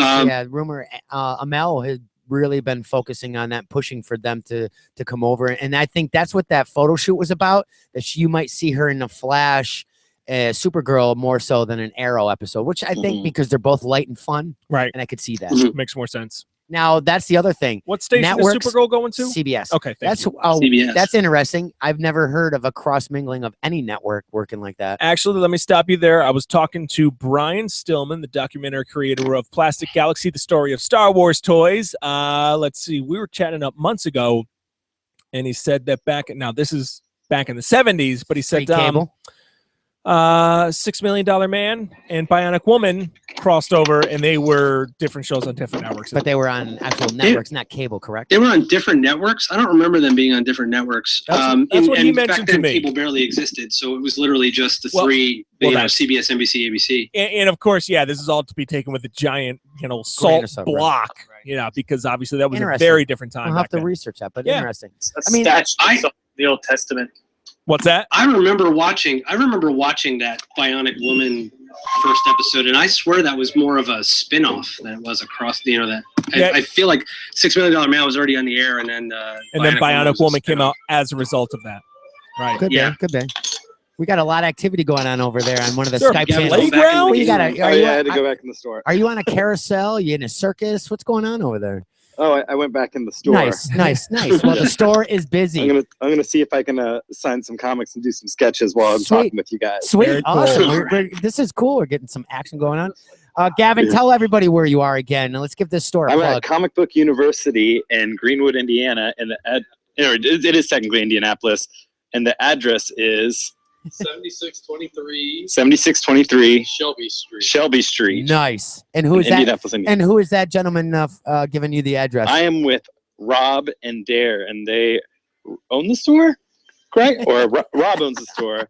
Amel has really been focusing on that, pushing for them to come over. And I think that's what that photo shoot was about, that you might see her in a Flash, Supergirl more so than an Arrow episode, which I think because they're both light and fun. Right. And I could see that. Makes more sense. Now, that's the other thing. What station Networks, is Supergirl going to? CBS. Okay, CBS. That's interesting. I've never heard of a cross-mingling of any network working like that. Actually, let me stop you there. I was talking to Brian Stillman, the documentary creator of Plastic Galaxy, the story of Star Wars toys. Let's see. We were chatting up months ago, and he said that now this is back in the 70s, but he said cable. $6 Million Man and Bionic Woman crossed over, and they were different shows on different networks. But they were on actual networks, not cable, correct? They were on different networks. I don't remember them being on different networks. That's what he mentioned back then, to me. Cable barely existed, so it was literally just the three. CBS, NBC, ABC, and of course, this is all to be taken with a giant, salt block, because obviously that was a very different time. I'll have to research that, but interesting. I mean, the Old Testament. What's that? I remember watching that Bionic Woman first episode, and I swear that was more of a spin-off than it was across. I feel like $6 Million Man was already on the air, and then Bionic Woman came out as a result of that. Right? Could be. We got a lot of activity going on over there on one of the Skype channels. Playground? I had to go back in the store. Are you on a carousel? You in a circus? What's going on over there? Oh, I went back in the store. Nice. Well, the store is busy. I'm gonna see if I can sign some comics and do some sketches while I'm talking with you guys. Sweet, Very awesome. cool. This is cool. We're getting some action going on. Gavin, tell everybody where you are again, and let's give this store a plug. I'm at Comic Book University in Greenwood, Indiana, and it is technically Indianapolis, and the address is 7623 Shelby Street. Nice. And who is that? And who is that gentleman giving you the address? I am with Rob and Dare, and they own the store, correct? Or Rob owns the store.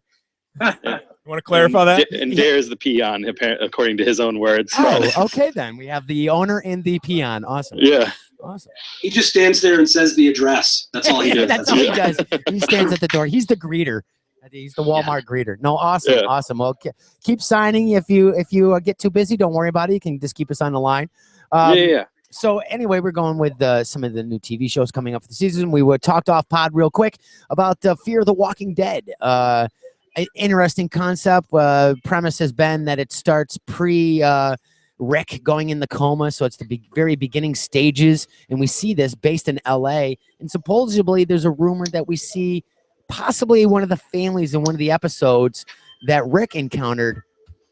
You want to clarify that? And Dare is the peon, according to his own words. Oh, okay then. We have the owner and the peon. Awesome. Yeah. Awesome. He just stands there and says the address. That's all he does. That's all he does. He stands at the door. He's the greeter. He's the Walmart greeter. No, awesome, awesome. Well, keep signing. If you get too busy, don't worry about it. You can just keep us on the line. So anyway, we're going with some of the new TV shows coming up for the season. We talked off pod real quick about Fear the Walking Dead. Interesting concept. Premise has been that it starts Rick going in the coma, so it's the very beginning stages, and we see this based in LA. And supposedly, there's a rumor that we see possibly one of the families in one of the episodes that Rick encountered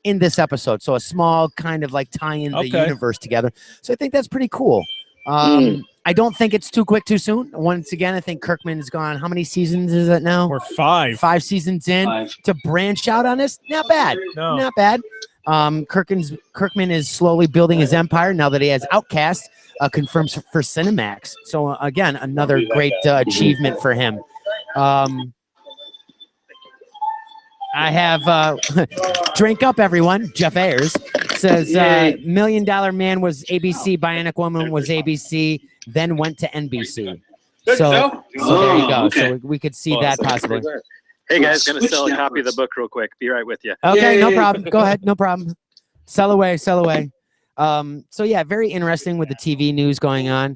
in this episode. So a small kind of like tie in the universe together. So I think that's pretty cool. I don't think it's too quick, too soon. Once again, I think Kirkman's gone. How many seasons is it now? We're 5. 5 seasons in to branch out on this. Not bad. No. Not bad. Kirkman is slowly building his empire now that he has InccAST confirmed for Cinemax. So again, another great achievement for him. I have drink up, everyone. Jeff Ayers says $1 Million Man was ABC, Bionic Woman was ABC, then went to NBC. So there you go. Okay. So we could see that possibly. Hey guys, gonna sell a copy of the book real quick. Be right with you. Okay, no problem. Go ahead, no problem. Sell away, sell away. So yeah, very interesting with the TV news going on.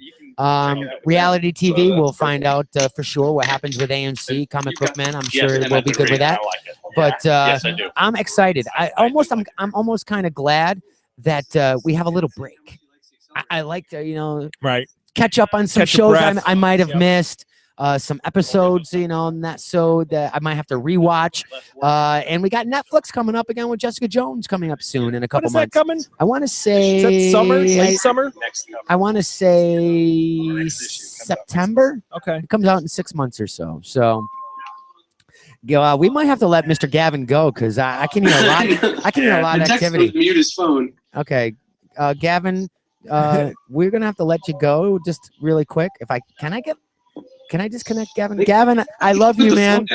Reality TV, we'll find out for sure what happens with AMC. Comic Book Man, I'm sure we'll be good with that. But I'm excited. I'm almost kind of glad that we have a little break. I like to, catch up on some shows I might have missed. Some episodes, not so that I might have to rewatch. And we got Netflix coming up again with Jessica Jones coming up soon in a couple months. When is that coming? I want to say... Is that summer? Late summer? I want to say September. Okay. It comes out in 6 months or so. So we might have to let Mr. Gavin go because I can hear a lot. I can hear a lot of activity. Mute his phone. Okay, Gavin, we're gonna have to let you go just really quick. Can I disconnect Gavin? Gavin, I love you, man.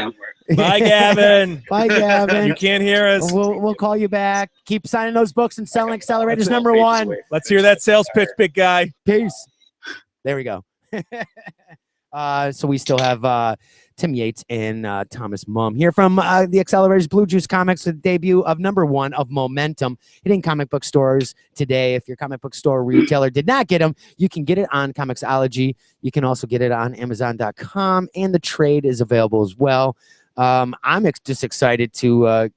Bye, Gavin. Bye, Gavin. You can't hear us. We'll call you back. Keep signing those books and selling accelerators #1. Let's hear that sales pitch, big guy. Peace. There we go. So we still have Tim Yates and Thomas Mumm here from the Accelerators Blue Juice Comics, the debut of #1 of Momentum, hitting comic book stores today. If your comic book store retailer did not get them, you can get it on Comixology. You can also get it on Amazon.com, and the trade is available as well. I'm just excited to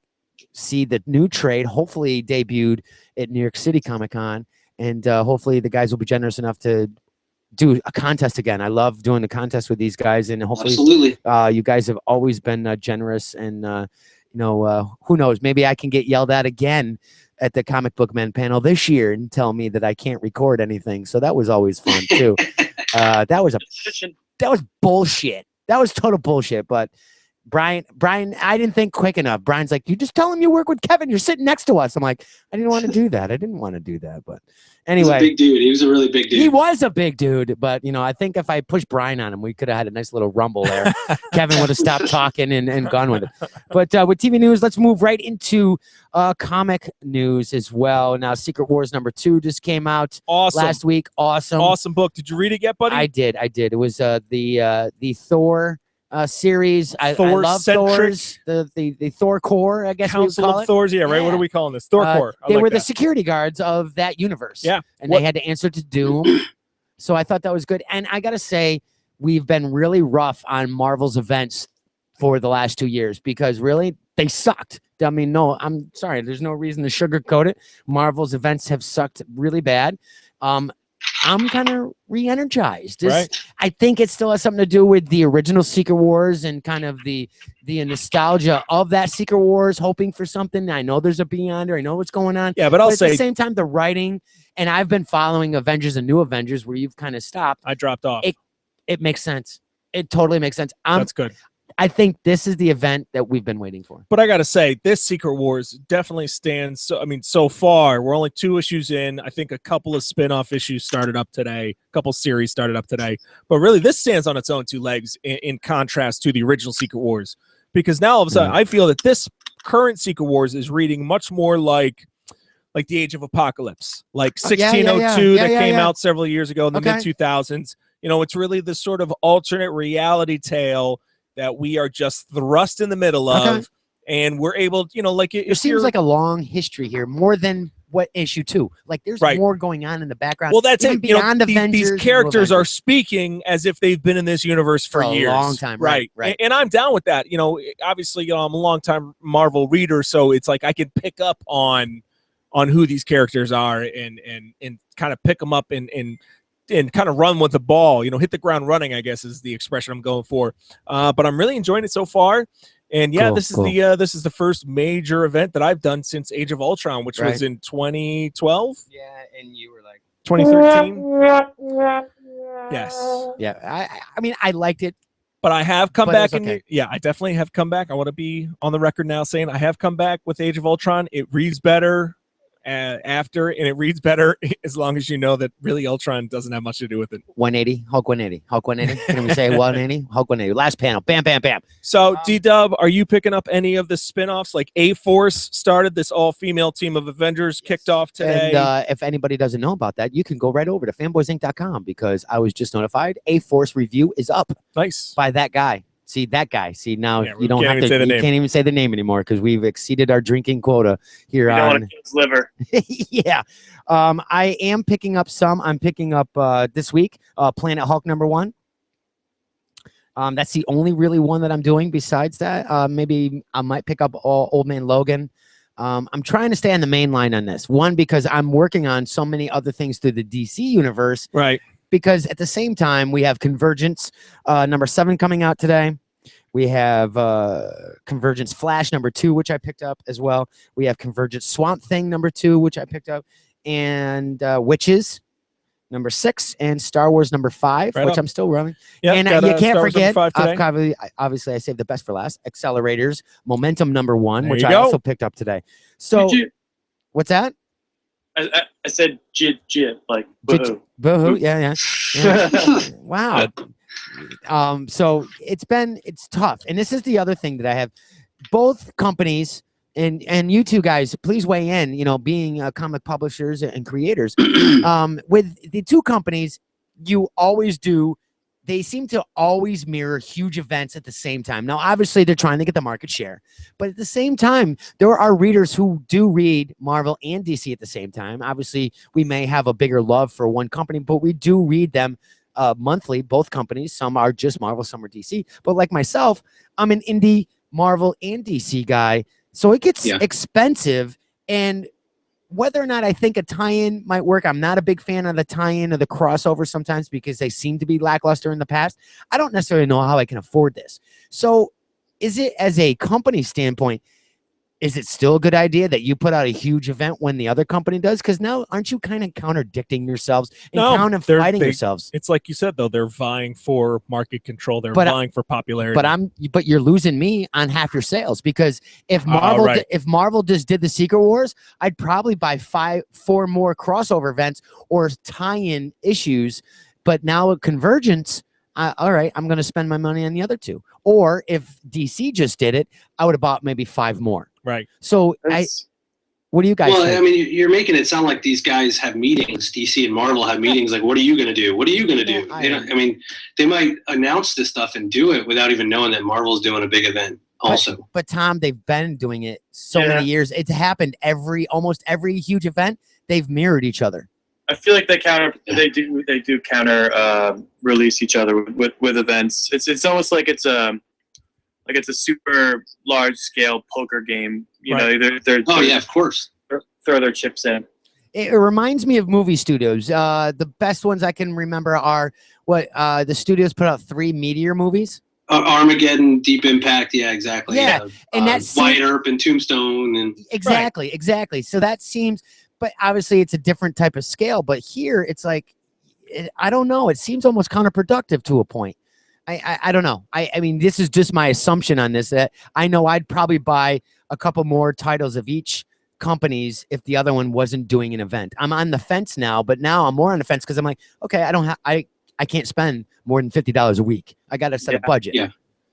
see the new trade, hopefully debuted at New York City Comic Con, and hopefully the guys will be generous enough to do a contest again. I love doing the contest with these guys, and hopefully you guys have always been generous, and who knows, maybe I can get yelled at again at the Comic Book Men panel this year and tell me that I can't record anything. So that was always fun too. That was bullshit. That was total bullshit. But Brian, I didn't think quick enough. Brian's like, you just tell him you work with Kevin. You're sitting next to us. I'm like, I didn't want to do that. But anyway, he was a big dude. He was a really big dude. He was a big dude. But, I think if I pushed Brian on him, we could have had a nice little rumble there. Kevin would have stopped talking and gone with it. But with TV news, let's move right into comic news as well. Now, Secret Wars #2 just came out last week. Awesome book. Did you read it yet, buddy? I did. It was the Thor series. I love Thor's, the Thor Corps, I guess. Council of Thors, yeah, right. Yeah. What are we calling this? Thor Corps. They were the security guards of that universe. Yeah. And they had to answer to Doom. So I thought that was good. And I gotta say, we've been really rough on Marvel's events for the last 2 years because really they sucked. I mean, no, I'm sorry. There's no reason to sugarcoat it. Marvel's events have sucked really bad. I'm kind of re-energized. Right. I think it still has something to do with the original Secret Wars and kind of the nostalgia of that Secret Wars, hoping for something. I know there's a Beyonder. I know what's going on. Yeah, but I'll say at the same time, the writing, and I've been following Avengers and New Avengers where you've kind of stopped. I dropped off. It makes sense. It totally makes sense. That's good. I think this is the event that we've been waiting for. But I got to say, this Secret Wars definitely stands. So far, we're only 2 issues in. I think a couple of spin-off issues started up today. A couple series started up today. But really, this stands on its own 2 legs in contrast to the original Secret Wars. Because now, all of a sudden, I feel that this current Secret Wars is reading much more like the Age of Apocalypse. Like 1602 that came out several years ago in the mid-2000s. It's really this sort of alternate reality tale that we are just thrust in the middle of, and we're able, it seems like a long history here, more than what issue 2. Like there's more going on in the background. Well, that's even it. Beyond Avengers, these characters are speaking as if they've been in this universe for a years, long time, right? And I'm down with that. Obviously, I'm a long-time Marvel reader, so it's like I can pick up on who these characters are and kind of pick them up and kind of run with the ball, hit the ground running, I guess is the expression I'm going for. But I'm really enjoying it so far. And yeah, this is the first major event that I've done since Age of Ultron, which was in 2012. Yeah, and you were like 2013. Yes. Yeah. I mean, I liked it. But I have come back. I definitely have come back. I want to be on the record now saying I have come back with Age of Ultron. It reads better after, and it reads better as long as you know that really Ultron doesn't have much to do with it. 180, Hulk 180, Hulk 180. Can we say 180, Hulk 180? Last panel, bam, bam, bam. So D-Dub, are you picking up any of the spin-offs? Like A-Force started, this all-female team of Avengers kicked off today. And if anybody doesn't know about that, you can go right over to fanboysinc.com because I was just notified A-Force review is up. Nice. By that guy. See, that guy. See, now you don't have to. You can't even say the name anymore because we've exceeded our drinking quota here you don't on. want to kill his liver. Yeah. I am picking up some. I'm picking up this week Planet Hulk #1. That's the only really one that I'm doing. Besides that, maybe I might pick up Old Man Logan. I'm trying to stay on the main line on this. One, because I'm working on so many other things through the DC universe. Right. Because at the same time, we have Convergence #7 coming out today. We have Convergence Flash #2, which I picked up as well. We have Convergence Swamp Thing #2, which I picked up. And Witches #6 and Star Wars #5, which I'm still running. Yep, and you can't forget, obviously I saved the best for last, Accelerators Momentum #1, which I also picked up today. So what's that? I said jit, like boo-hoo. Boo-hoo, yeah. Wow. So it's tough. And this is the other thing that I have. Both companies, and you two guys, please weigh in, being comic publishers and creators. With the two companies, you always do they seem to always mirror huge events at the same time. Now, obviously, they're trying to get the market share, but at the same time, there are readers who do read Marvel and DC at the same time. Obviously, we may have a bigger love for one company, but we do read them monthly, both companies. Some are just Marvel, some are DC. But like myself, I'm an indie Marvel and DC guy, so it gets expensive. And whether or not I think a tie-in might work, I'm not a big fan of the tie-in or the crossover sometimes because they seem to be lackluster in the past. I don't necessarily know how I can afford this. So is it, as a company standpoint, is it still a good idea that you put out a huge event when the other company does? Because now, aren't you kind of contradicting yourselves and kind of fighting yourselves? It's like you said, though, they're vying for market control. They're vying for popularity. But you're losing me on half your sales, because if Marvel if Marvel just did the Secret Wars, I'd probably buy 4 more crossover events or tie-in issues. But now at Convergence, all right, I'm going to spend my money on the other 2. Or if DC just did it, I would have bought maybe 5 more. Right. So what do you guys think? I mean, you're making it sound like these guys have meetings. DC and Marvel have meetings. Like, what are you going to do? What are you going to do? I mean, they might announce this stuff and do it without even knowing that Marvel's doing a big event also. But Tom, they've been doing it so many years. It's happened almost every huge event. They've mirrored each other. I feel like they do counter release each other with events. It's almost like it's a super large scale poker game. You know, they're of course, throw their chips in. It reminds me of movie studios. The best ones I can remember are the studios put out 3 Meteor movies. Armageddon, Deep Impact, exactly. Yeah, and that's Wyatt Earp and Tombstone, and exactly. So that seems, but obviously it's a different type of scale. But here it's like, I don't know. It seems almost counterproductive to a point. I don't know. I mean, this is just my assumption on this, that I know I'd probably buy a couple more titles of each companies if the other one wasn't doing an event. I'm on the fence now, but now I'm more on the fence because I'm like, okay, I can't spend more than $50 a week. I got to set a budget. Yeah.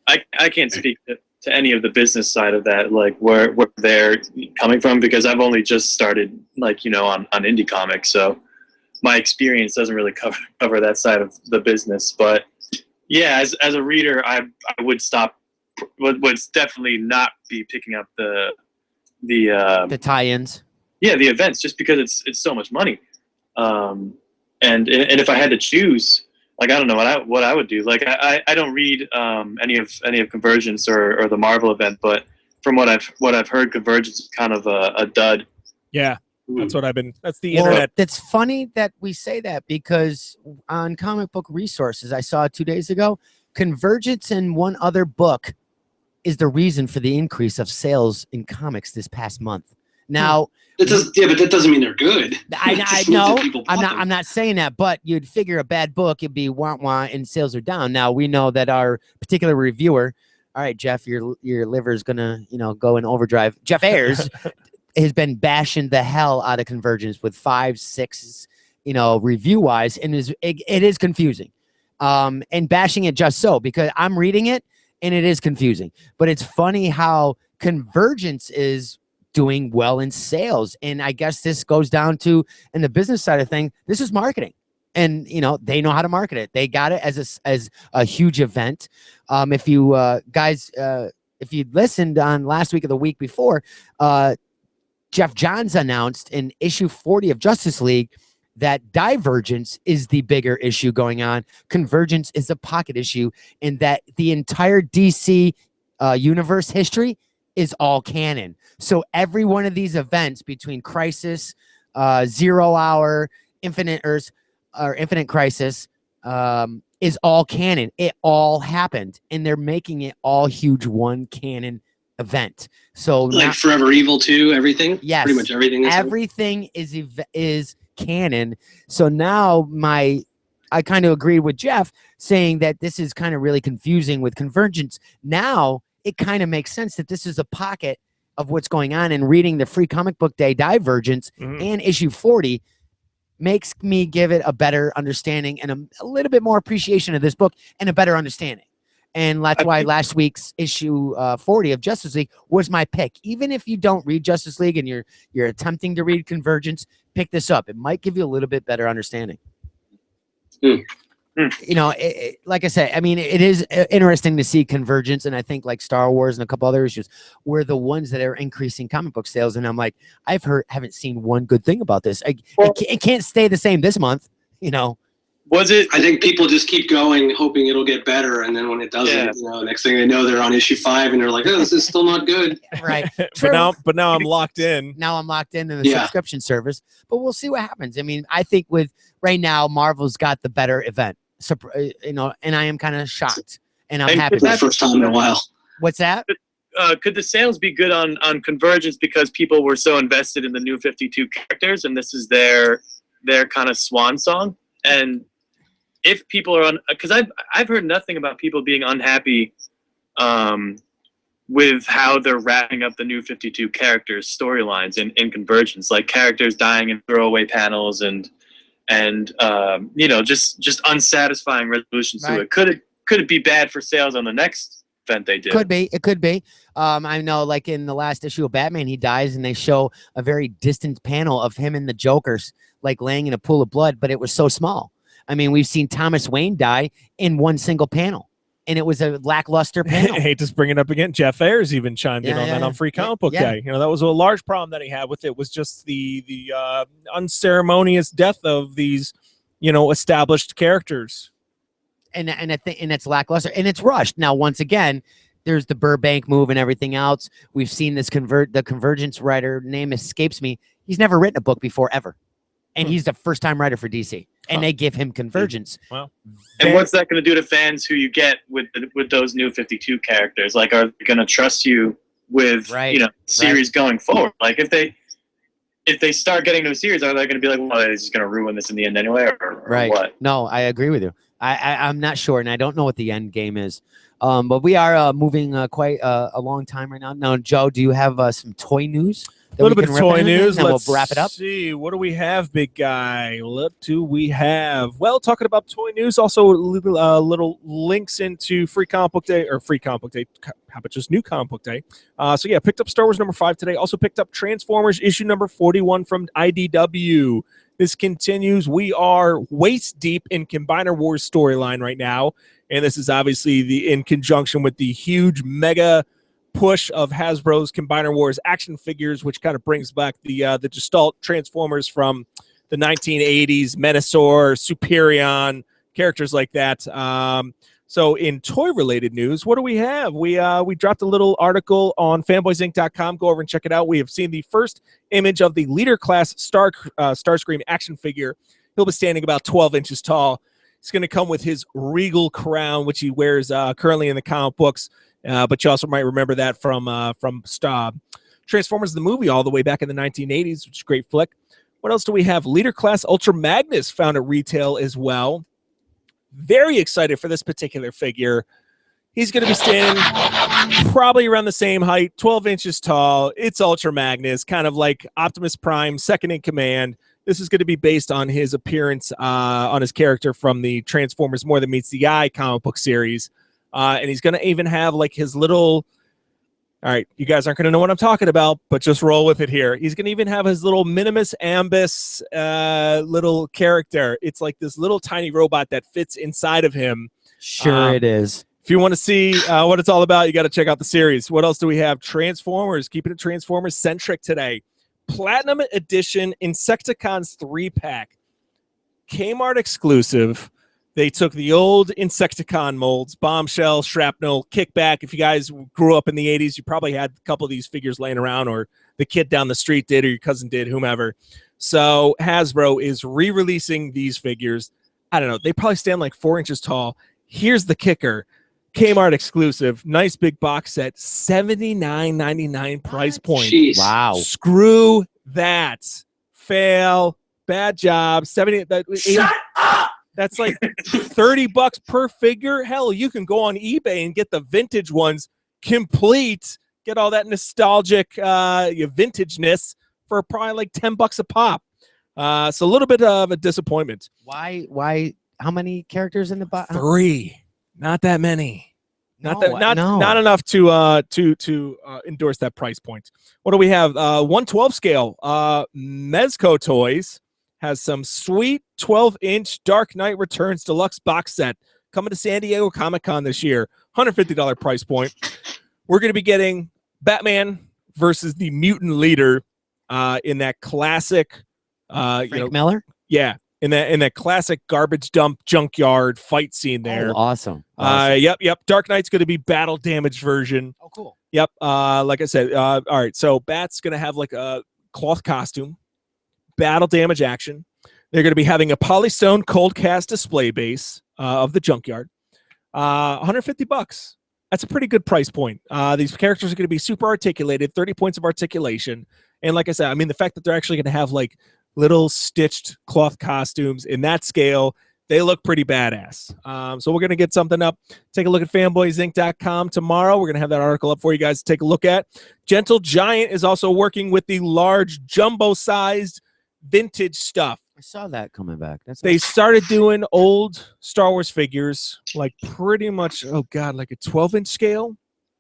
I can't speak to any of the business side of that, like where they're coming from, because I've only just started, like, you know, on indie comics. So my experience doesn't really cover that side of the business. But yeah, as a reader, I would definitely not be picking up the tie-ins. Yeah, the events, just because it's so much money. And if I had to choose, like, I don't know what I would do. Like, I don't read any of Convergence or the Marvel event, but from what I've heard, Convergence is kind of a dud. Yeah. That's the internet. It's funny that we say that, because on Comic Book Resources, I saw 2 days ago, Convergence and one other book is the reason for the increase of sales in comics this past month. Now, but that doesn't mean they're good. I know. I'm not saying that, but you'd figure a bad book, it'd be wah and sales are down. Now we know that our particular reviewer, all right, Jeff, your liver's gonna go in overdrive. Jeff Ayers has been bashing the hell out of Convergence with 5, 6, review wise, and it is confusing. And bashing it just so, because I'm reading it and it is confusing. But it's funny how Convergence is doing well in sales, and I guess this goes down to, in the business side of thing, this is marketing, and they know how to market it. They got it as a huge event. If you guys, if you listened on last week or the week before, Jeff Johns announced in issue 40 of Justice League that Divergence is the bigger issue going on. Convergence is a pocket issue, and that the entire DC universe history is all canon. So every one of these events between Crisis, 0 Hour, Infinite Earths, or Infinite Crisis, is all canon. It all happened, and they're making it all huge one canon event. So like Forever Evil 2, everything. Yes, pretty much everything. Everything is canon. So now I kind of agreed with Jeff saying that this is kind of really confusing with Convergence. Now it kind of makes sense that this is a pocket of what's going on, and reading the Free Comic Book Day Divergence and issue 40 makes me give it a better understanding and a little bit more appreciation of this book and a better understanding. And that's why last week's issue 40 of Justice League was my pick. Even if you don't read Justice League and you're attempting to read Convergence, pick this up. It might give you a little bit better understanding. Yeah, You know, like I said, I mean, it is interesting to see convergence, and I think like Star Wars and a couple other issues were the ones that are increasing comic book sales. And I'm like, haven't seen one good thing about this. It can't stay the same this month, you know. Was it? I think people just keep going, hoping it'll get better, and then when it doesn't, you know, next thing they know, they're on issue 5, and they're like, "Oh, this is still not good." Right. but now I'm locked in. Now I'm locked into the subscription service, but we'll see what happens. I mean, I think with right now, Marvel's got the better event. So, you know, and I am kind of shocked, and I'm happy. For the first time in a while. What's that? Could the sales be good on Convergence because people were so invested in the new 52 characters, and this is their kind of swan song? And if people are because I've heard nothing about people being unhappy with how they're wrapping up the new 52 characters storylines in Convergence, like characters dying in throwaway panels and you know, just unsatisfying resolutions to it. Could it be bad for sales on the next event they did? It could be. I know, like in the last issue of Batman, he dies, and they show a very distant panel of him and the Joker's like laying in a pool of blood, but it was so small. I mean, we've seen Thomas Wayne die in one single panel, and it was a lackluster panel. I hate to bring it up again. Jeff Ayers even chimed in on that on Free Comic Book Day. You know, that was a large problem that he had with it, was just the unceremonious death of these, you know, established characters. And I think, and it's lackluster, and it's rushed. Now, once again, there's the Burbank move and everything else. We've seen this the Convergence writer, name escapes me. He's never written a book before ever, and he's the first time writer for DC. And they give him Convergence. Wow. And what's that going to do to fans who you get with those new 52 characters? Like, are they going to trust you with you know, series going forward? Like, if they start getting to a series, are they going to be like, well, they're just going to ruin this in the end anyway, or what? No, I agree with you. I'm not sure, and I don't know what the end game is. But we are moving quite a long time right now. Now, Joe, do you have some toy news? A little bit of toy news. Let's wrap it up. See, what do we have, big guy? What do we have? Well, talking about toy news, also little links into Free Comic Book Day, or Free Comic Book Day. How about just New Comic Book Day? So yeah, picked up Star Wars #5 today. Also picked up Transformers issue #41 from IDW. This continues. We are waist deep in Combiner Wars storyline right now, and this is obviously in conjunction with the huge mega push of Hasbro's Combiner Wars action figures, which kind of brings back the Gestalt Transformers from the 1980s, Menasor, Superion, characters like that. So in toy-related news, what do we have? We dropped a little article on fanboysinc.com. Go over and check it out. We have seen the first image of the Leader Class Starscream action figure. He'll be standing about 12 inches tall. He's going to come with his regal crown, which he wears currently in the comic books. But you also might remember that from Transformers the movie all the way back in the 1980s, which is a great flick. What else do we have? Leader Class Ultra Magnus found at retail as well. Very excited for this particular figure. He's going to be standing probably around the same height, 12 inches tall. It's Ultra Magnus, kind of like Optimus Prime, second in command. This is going to be based on his appearance on his character from the Transformers More Than Meets the Eye comic book series. And he's going to even have like his little, all right, you guys aren't going to know what I'm talking about, but just roll with it here. He's going to even have his little Minimus Ambus little character. It's like this little tiny robot that fits inside of him. Sure it is. If you want to see what it's all about, you got to check out the series. What else do we have? Transformers, keeping it Transformers-centric today. Platinum Edition Insecticons 3-pack. Kmart exclusive. They took the old Insecticon molds, Bombshell, Shrapnel, Kickback. If you guys grew up in the 80s, you probably had a couple of these figures laying around, or the kid down the street did, or your cousin did, whomever. So Hasbro is re-releasing these figures. I don't know. They probably stand like 4 inches tall. Here's the kicker. Kmart exclusive, nice big box set, $79.99 price point. Jeez. Wow. Screw that. Fail. Bad job. Shut up! That's like $30 per figure. Hell, you can go on eBay and get the vintage ones complete. Get all that nostalgic vintageness for probably like $10 a pop. So a little bit of a disappointment. Why? How many characters in the box? 3. Not that many. Not enough to endorse that price point. What do we have? 1/12 scale. Mezco toys. has some sweet 12-inch Dark Knight Returns deluxe box set coming to San Diego Comic-Con this year. $150 price point. We're going to be getting Batman versus the Mutant Leader in that classic Frank Miller? Yeah, in that classic garbage dump junkyard fight scene there. Oh, awesome. Yep. Dark Knight's going to be battle damaged version. Oh, cool. Yep. Like I said, all right. So Bat's going to have like a cloth costume, battle damage action. They're going to be having a Polystone cold cast display base of the junkyard. $150. That's a pretty good price point. These characters are going to be super articulated, 30 points of articulation. And like I said, I mean, the fact that they're actually going to have like little stitched cloth costumes in that scale, they look pretty badass. So we're going to get something up. Take a look at fanboysinc.com tomorrow. We're going to have that article up for you guys to take a look at. Gentle Giant is also working with the large jumbo-sized vintage stuff. I saw that coming back. They started doing old Star Wars figures, like pretty much, like a 12-inch scale.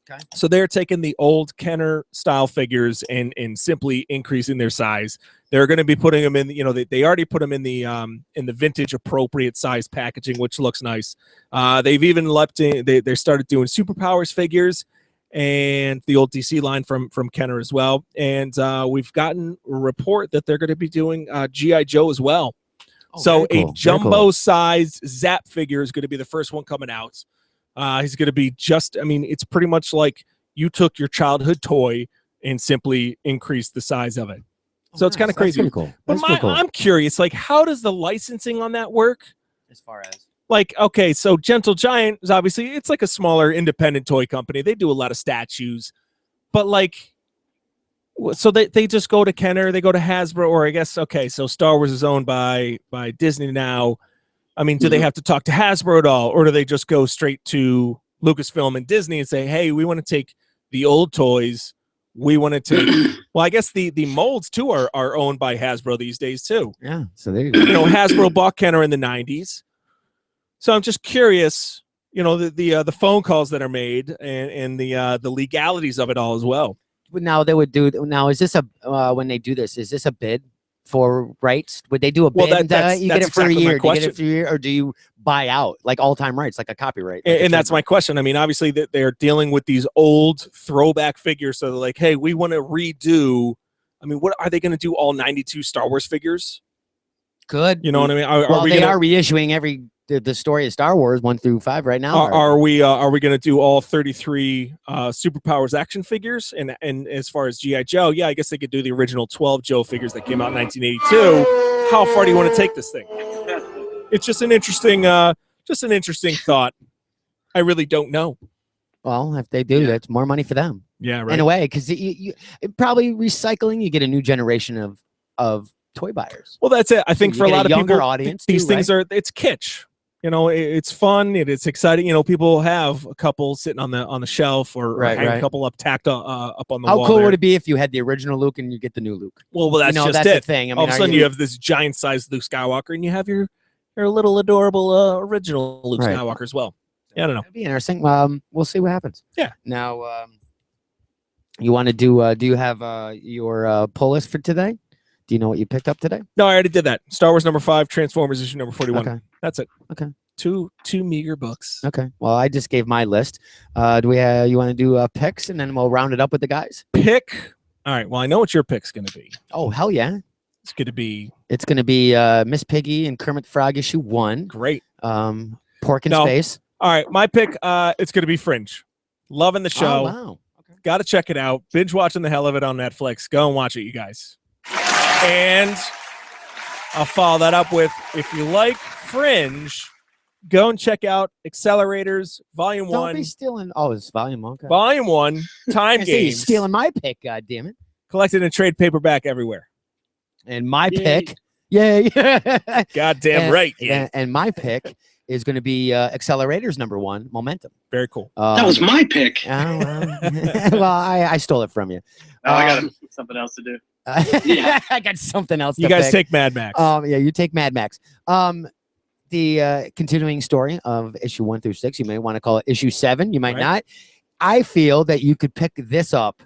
Okay. So they're taking the old Kenner style figures and simply increasing their size. They're going to be putting them in, they already put them in the vintage appropriate size packaging, which looks nice. They've even leapt in, they started doing Superpowers figures and the old DC line from Kenner as well. And we've gotten a report that they're going to be doing G.I. Joe as well. Oh, so cool. A jumbo-sized Zap figure is going to be the first one coming out. He's going to be it's pretty much like you took your childhood toy and simply increased the size of it. So it's kind of crazy. That's pretty cool. But That's cool. I'm curious, like, how does the licensing on that work? As far as? Like, okay, so Gentle Giant is obviously, it's like a smaller independent toy company. They do a lot of statues. But, like, so they just go to Kenner, they go to Hasbro, or I guess, okay, so Star Wars is owned by Disney now. I mean, do they have to talk to Hasbro at all? Or do they just go straight to Lucasfilm and Disney and say, hey, we want to take the old toys. We want to take, well, I guess the molds, too, are owned by Hasbro these days, too. Yeah, so there you go. Hasbro bought Kenner in the 90s. So I'm just curious, the phone calls that are made and the legalities of it all as well. Now they would do. Now is this when they do this? Is this a bid for rights? Would they do a bid? Well, You get it for exactly a year. my Do you get question. it for a year, or do you buy out like all-time rights, like a copyright? And that's my question. I mean, obviously they're dealing with these old throwback figures. So they're like, hey, we want to redo. I mean, what are they going to do? All 92 Star Wars figures? Good. You know what I mean? They are reissuing the story of Star Wars 1 through 5 right now. Are we going to do all 33 Superpowers action figures? And as far as G.I. Joe, yeah, I guess they could do the original 12 Joe figures that came out in 1982. How far do you want to take this thing? It's just an interesting thought. I really don't know. Well, if they do, that's more money for them. Yeah, right. In a way, because you probably recycling, you get a new generation of toy buyers. Well, that's it. I think for a lot of people, audience, these things it's kitsch. It's fun. It's exciting. People have a couple sitting on the shelf or hang a couple up tacked up on the wall. How cool there. would it be if you had the original Luke and you get the new Luke? Well, that's just that's it. the thing. I mean, all of a sudden, you have this giant-sized Luke Skywalker, and you have your little adorable original Luke Skywalker as well. Yeah, I don't know. It'd be interesting. We'll see what happens. Yeah. Now, you want to do? Do you have your pull list for today? Do you know what you picked up today? No, I already did that. Star Wars number 5, Transformers issue number 41. Okay. That's it. Okay. Two meager books. Okay. Well, I just gave my list. Do we? You want to do picks, and then we'll round it up with the guys? Pick. All right. Well, I know what your pick's going to be. Oh, hell yeah! It's going to be. It's going to be Miss Piggy and Kermit the Frog issue 1. Great. Pork in Space. All right. My pick. It's going to be Fringe. Loving the show. Oh, wow. Okay. Got to check it out. Binge watching the hell of it on Netflix. Go and watch it, you guys. And I'll follow that up with, if you like Fringe, go and check out Accelerators Volume 1. Don't be stealing. Oh, it's Volume 1. Okay. Volume 1, Time You're Games. stealing my pick, God damn it. Collected in trade paperback everywhere. And my pick. Yay. Goddamn right. Yeah. And my pick is going to be Accelerators number 1, Momentum. Very cool. That was my pick. Well, I stole it from you. Oh, I got something else to do. I got something else. You guys take Mad Max. Yeah, you take Mad Max. The continuing story of issue 1 through 6. You may want to call it issue 7. You might not. I feel that you could pick this up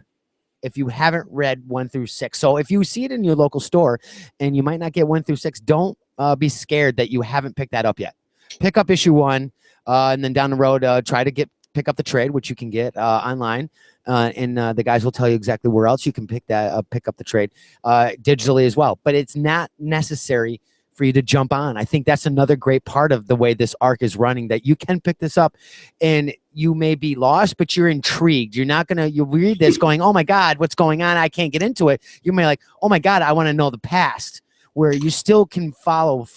if you haven't read 1 through 6. So if you see it in your local store and you might not get 1 through 6, don't be scared that you haven't picked that up yet. Pick up issue 1, and then down the road, try to pick up the trade, which you can get online. And the guys will tell you exactly where else you can pick up the trade digitally as well. But it's not necessary for you to jump on. I think that's another great part of the way this arc is running, that you can pick this up and you may be lost, but you're intrigued. You're not gonna, you read this going, oh my God, what's going on? I can't get into it. You may like, oh my God, I want to know the past, where you still can follow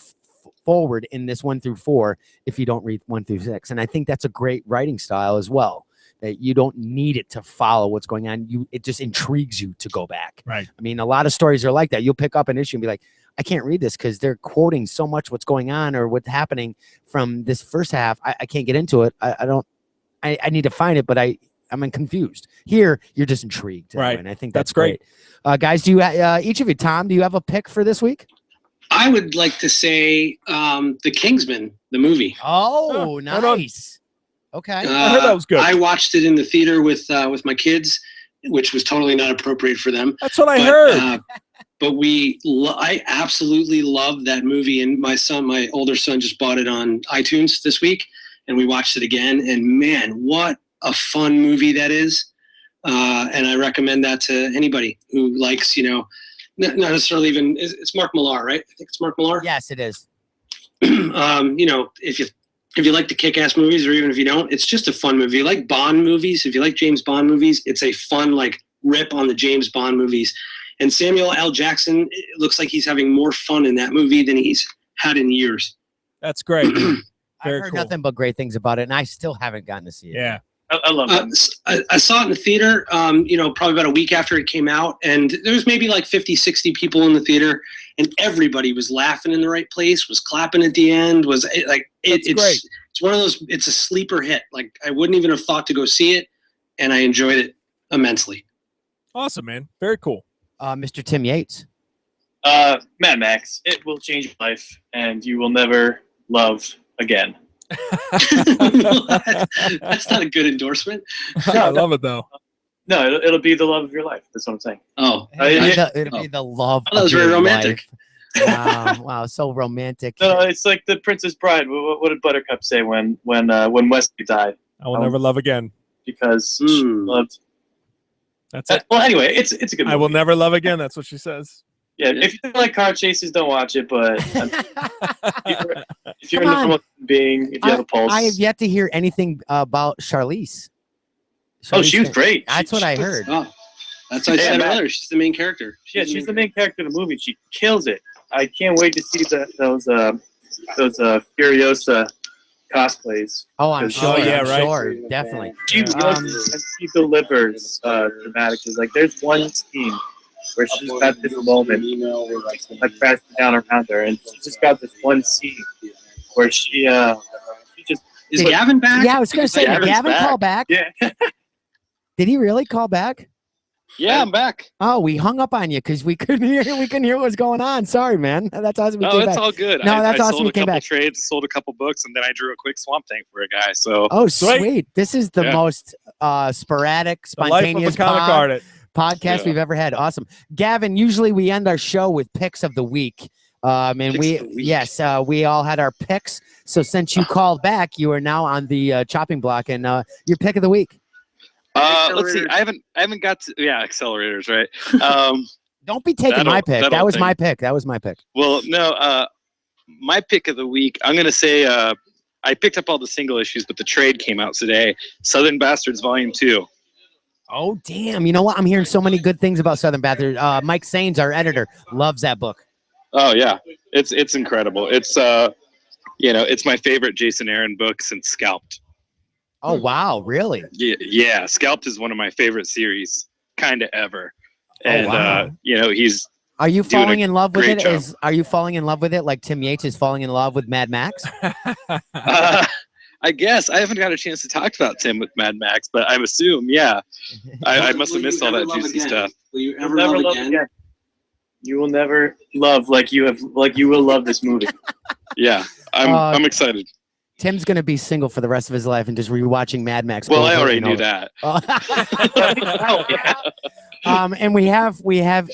forward in this 1 through 4 if you don't read 1 through 6. And I think that's a great writing style as well, that you don't need it to follow what's going on. It just intrigues you to go back. Right. I mean, a lot of stories are like that. You'll pick up an issue and be like, I can't read this because they're quoting so much what's going on or what's happening from this first half. I can't get into it. I need to find it, but I'm confused. Here, you're just intrigued. Right. And I think that's great. Guys, do you each of you, Tom, do you have a pick for this week? I would like to say The Kingsman, the movie. Oh, nice. Okay. I heard that was good. I watched it in the theater with my kids, which was totally not appropriate for them. That's what I heard. But I absolutely love that movie, and my older son, just bought it on iTunes this week, and we watched it again. And man, what a fun movie that is! And I recommend that to anybody who likes, not necessarily even. It's Mark Millar, right? I think it's Mark Millar. Yes, it is. If you like the kick-ass movies, or even if you don't, it's just a fun movie. If you like Bond movies, if you like James Bond movies, it's a fun rip on the James Bond movies. And Samuel L. Jackson, it looks like he's having more fun in that movie than he's had in years. That's great. I've heard nothing but great things about it, and I still haven't gotten to see it. Yeah. I love it. I saw it in the theater, probably about a week after it came out, and there was maybe 50, 60 people in the theater, and everybody was laughing in the right place, was clapping at the end, it's one of those, it's a sleeper hit. I wouldn't even have thought to go see it, and I enjoyed it immensely. Awesome, man. Very cool. Mr. Tim Yates. Mad Max, it will change your life, and you will never love again. That's not a good endorsement. I love it though. No, it'll be the love of your life. That's what I'm saying. Oh, it'll be the love. That was very romantic. Wow, so romantic. No, it's like the Princess Bride. What did Buttercup say when Wesley died? I will never love again because she loved. That's it. Well, anyway, it's a good movie. I will never love again. That's what she says. Yeah, if you don't like car chases, don't watch it. But if you're a normal being, if you have a pulse, I have yet to hear anything about Charlize. Oh, she was great. That's what I heard. Oh, that's what I said earlier. She's the main character. She's the main character of the movie. She kills it. I can't wait to see those Furiosa cosplays. Oh, I'm sure. yeah, I'm right. Sure, definitely. She delivers dramatically. There's one scene where she's got this moment crashing down around her, and she just got this one scene where she just is Gavin back? Yeah, I was going to say, did Gavin call back? Yeah. Did he really call back? Yeah, I'm back. Oh, we hung up on you because we couldn't hear what was going on. Sorry, man. That's awesome. No, it's all good. No, that's awesome. Sold you a came couple back. trades, sold a couple books, and then I drew a quick Swamp Thing for a guy. So sweet. This is the most sporadic, spontaneous podcast we've ever had. Awesome. Gavin, usually we end our show with picks of the week. We all had our picks. So since you called back, you are now on the chopping block, and your pick of the week. Let's see. I haven't got to, accelerators, right? Don't be taking my pick. That was my pick. Well, no, my pick of the week, I'm going to say I picked up all the single issues, but the trade came out today. Southern Bastards Volume 2. Oh, damn. You know what? I'm hearing so many good things about Southern Bastards. Mike Sains, our editor, loves that book. Oh, yeah. It's incredible. It's, it's my favorite Jason Aaron book since Scalped. Oh, wow. Really? Yeah. Scalped is one of my favorite series kind of ever. And, he's Are you falling in love with it? job. Are you falling in love with it like Tim Yates is falling in love with Mad Max? I guess. I haven't got a chance to talk about Tim with Mad Max, but I assume, yeah. I must have missed all that juicy stuff. Will you ever love again? You will never love like you will love this movie. Yeah, I'm excited. Tim's gonna be single for the rest of his life and just rewatching Mad Max. Well, over I already and knew over. that. And we have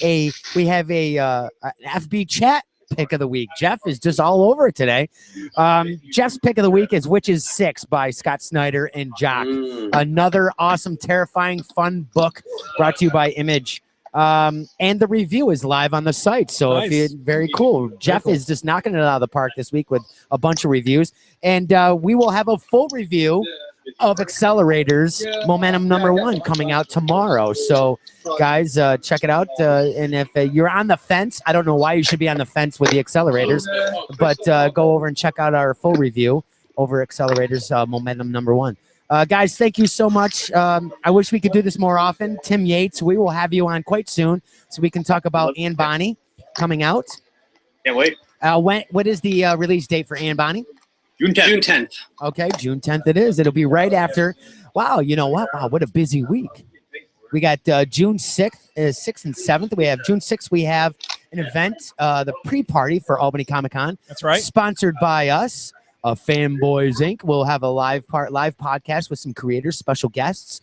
a an FB chat pick of the week. Jeff is just all over it today. Jeff's pick of the week is Witches 6 by Scott Snyder and Jock. Another awesome, terrifying, fun book brought to you by Image. And the review is live on the site. So Nice. if you very cool. Jeff is just knocking it out of the park this week with a bunch of reviews. And we will have a full review of Accelerators Momentum #1 coming out tomorrow. So guys, check it out. And if you're on the fence, I don't know why you should be on the fence with the Accelerators, but go over and check out our full review over Accelerators Momentum #1. Guys, thank you so much. I wish we could do this more often. Tim Yates, we will have you on quite soon so we can talk about Anne Bonny coming out. Can't wait. What is the release date for Anne Bonny? June 10th. June 10th. Okay, June 10th it is. It'll be right after. Wow, you know what? Wow, what a busy week. We got June 6th and 7th. We have June 6th. We have an event, the pre-party for Albany Comic Con. That's right. Sponsored by us, Fanboys Inc. We'll have a live podcast with some creators, special guests.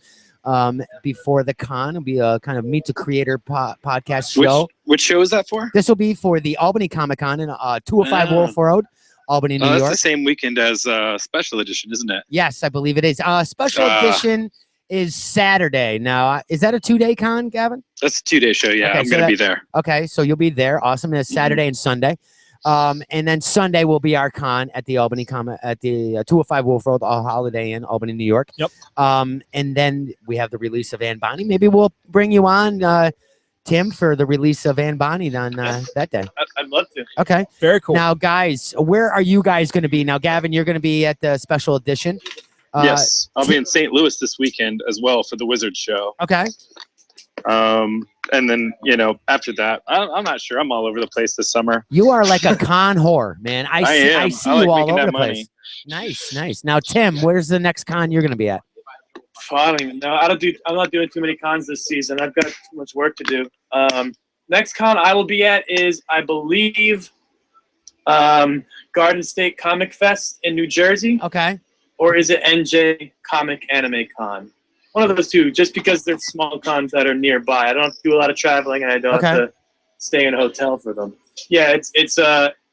Before the con, it'll be a kind of meet the creator podcast show. Which show is that for? This will be for the Albany Comic Con in 205 Wolf Road, Albany, New That's York. the same weekend as Special Edition, isn't it? Yes, I believe it is. Special edition is Saturday. Now, is that a 2-day con, Gavin? That's a 2-day show. Yeah, Okay, I'm so going to be there. Okay, so you'll be there. Awesome. It's Saturday and Sunday. And then Sunday will be our con at the Albany at the 205 Wolf Road Holiday Inn, Albany, New York. Yep. And then we have the release of Anne Bonny. Maybe we'll bring you on, Tim, for the release of Anne Bonny on that day. I'd love to. Okay. Very cool. Now, guys, where are you guys going to be? Now, Gavin, you're going to be at the special edition. Yes, I'll be in St. Louis this weekend as well for the Wizard show. Okay. And then, after that, I'm not sure. I'm all over the place this summer. You are like a con whore, man. I see I like you all making over that the money. place. Nice, nice. Now, Tim, where's the next con you're going to be at? I don't even know. I'm not doing too many cons this season. I've got too much work to do. Next con I will be at is, I believe, Garden State Comic Fest in New Jersey. Okay. Or is it NJ Comic Anime Con? One of those two, just because they're small cons that are nearby. I don't have to do a lot of traveling, and I don't have to stay in a hotel for them. Yeah, it's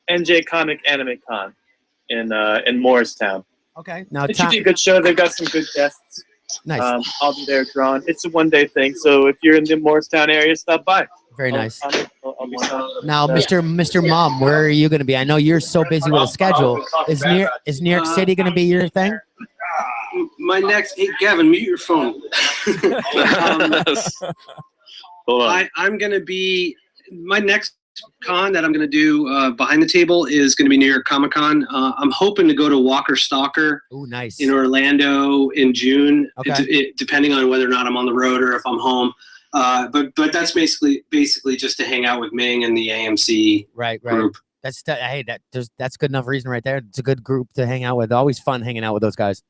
NJ Comic Anime Con in Morristown. Okay. Now, it should be a good show. They've got some good guests. Nice. I'll be there drawn. It's a one-day thing, so if you're in the Morristown area, stop by. Very nice. I'll be Now, Mr. Mom, where are you going to be? I know you're so busy with a schedule. Is New York City going to be your thing? My next, hey, Gavin, mute your phone. Hold on. I'm going to be, my next con that I'm going to do behind the table is going to be New York Comic Con. I'm hoping to go to Walker Stalker nice. in Orlando in June, Okay. depending on whether or not I'm on the road or if I'm home. But that's basically just to hang out with Ming and the AMC group. That's that's good enough reason right there. It's a good group to hang out with. Always fun hanging out with those guys.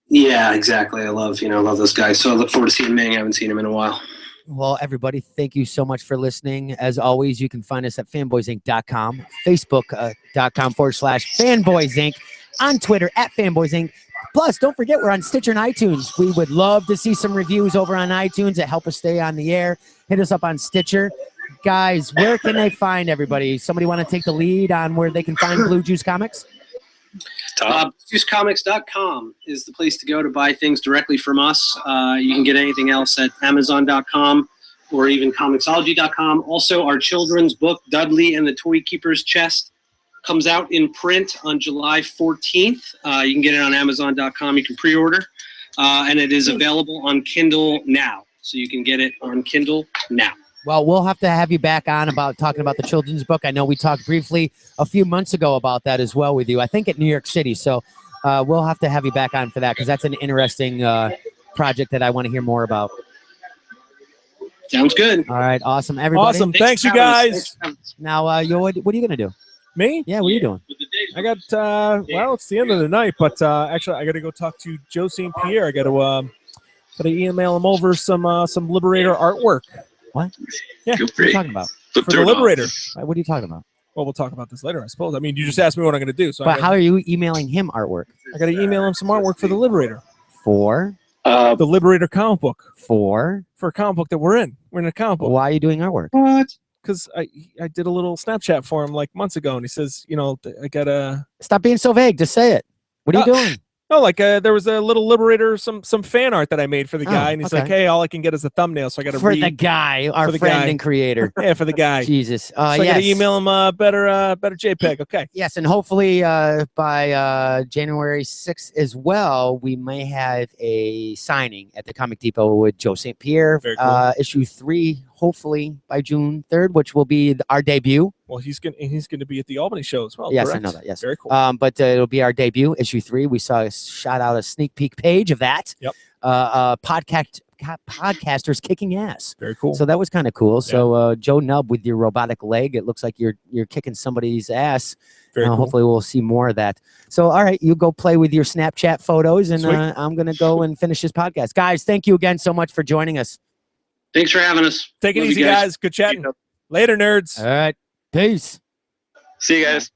Yeah, exactly. I love those guys. So I look forward to seeing Ming. I haven't seen him in a while. Well, everybody, thank you so much for listening. As always, you can find us at fanboysinc.com, facebook.com/fanboysinc, on Twitter @fanboysinc. Plus, don't forget, we're on Stitcher and iTunes. We would love to see some reviews over on iTunes that help us stay on the air. Hit us up on Stitcher. Guys, where can they find everybody? Somebody want to take the lead on where they can find Blue Juice Comics? JuiceComics.com is the place to go to buy things directly from us. You can get anything else at Amazon.com or even Comixology.com. Also, our children's book, Dudley and the Toy Keeper's Chest, comes out in print on July 14th. You can get it on Amazon.com. You can pre-order. And it is available on Kindle now. So you can get it on Kindle now. Well, we'll have to have you back on talking about the children's book. I know we talked briefly a few months ago about that as well with you, I think at New York City. So we'll have to have you back on for that because that's an interesting project that I want to hear more about. Sounds good. All right. Awesome. Everybody. Awesome. Thanks, you guys. Now, what are you going to do? Me? Yeah, what are you doing? I got, well, it's the end of the night, but actually I got to go talk to Joe St. Pierre. I got to email him over some Liberator artwork. What? Yeah. What are you talking about? For the Liberator. What are you talking about? Well, we'll talk about this later, I suppose. I mean, you just asked me what I'm going to do. So But how are you emailing him artwork? I got to email him some artwork for the Liberator. For? The Liberator comic book. For a comic book that we're in. We're in a comic book. Why are you doing artwork? What? Because I did a little Snapchat for him like months ago, and he says, you know, I got to... Stop being so vague. Just say it. What are you doing? No, like there was a little Liberator, some fan art that I made for the guy, and he's like, "Hey, all I can get is a thumbnail, so I got to for the guy, our friend and creator." Yeah, for the guy. Jesus, so I got to email him a better JPEG. Okay. Yes, and hopefully by January 6th as well, we may have a signing at the Comic Depot with Joe St. Pierre. Very cool. Issue 3, hopefully by June 3rd, which will be our debut. Well, he's gonna be at the Albany show as well. Yes, correct? I know that. Yes, very cool. But it'll be our debut, issue 3. We shot out a sneak peek page of that. Yep. Podcasters kicking ass. Very cool. So that was kind of cool. Yeah. So Joe Nub with your robotic leg, it looks like you're kicking somebody's ass. Very cool. Hopefully we'll see more of that. So all right, you go play with your Snapchat photos, and I'm gonna go and finish this podcast. Guys, thank you again so much for joining us. Thanks for having us. Take it easy, guys. Good chatting. Later, nerds. All right. Peace. See you guys.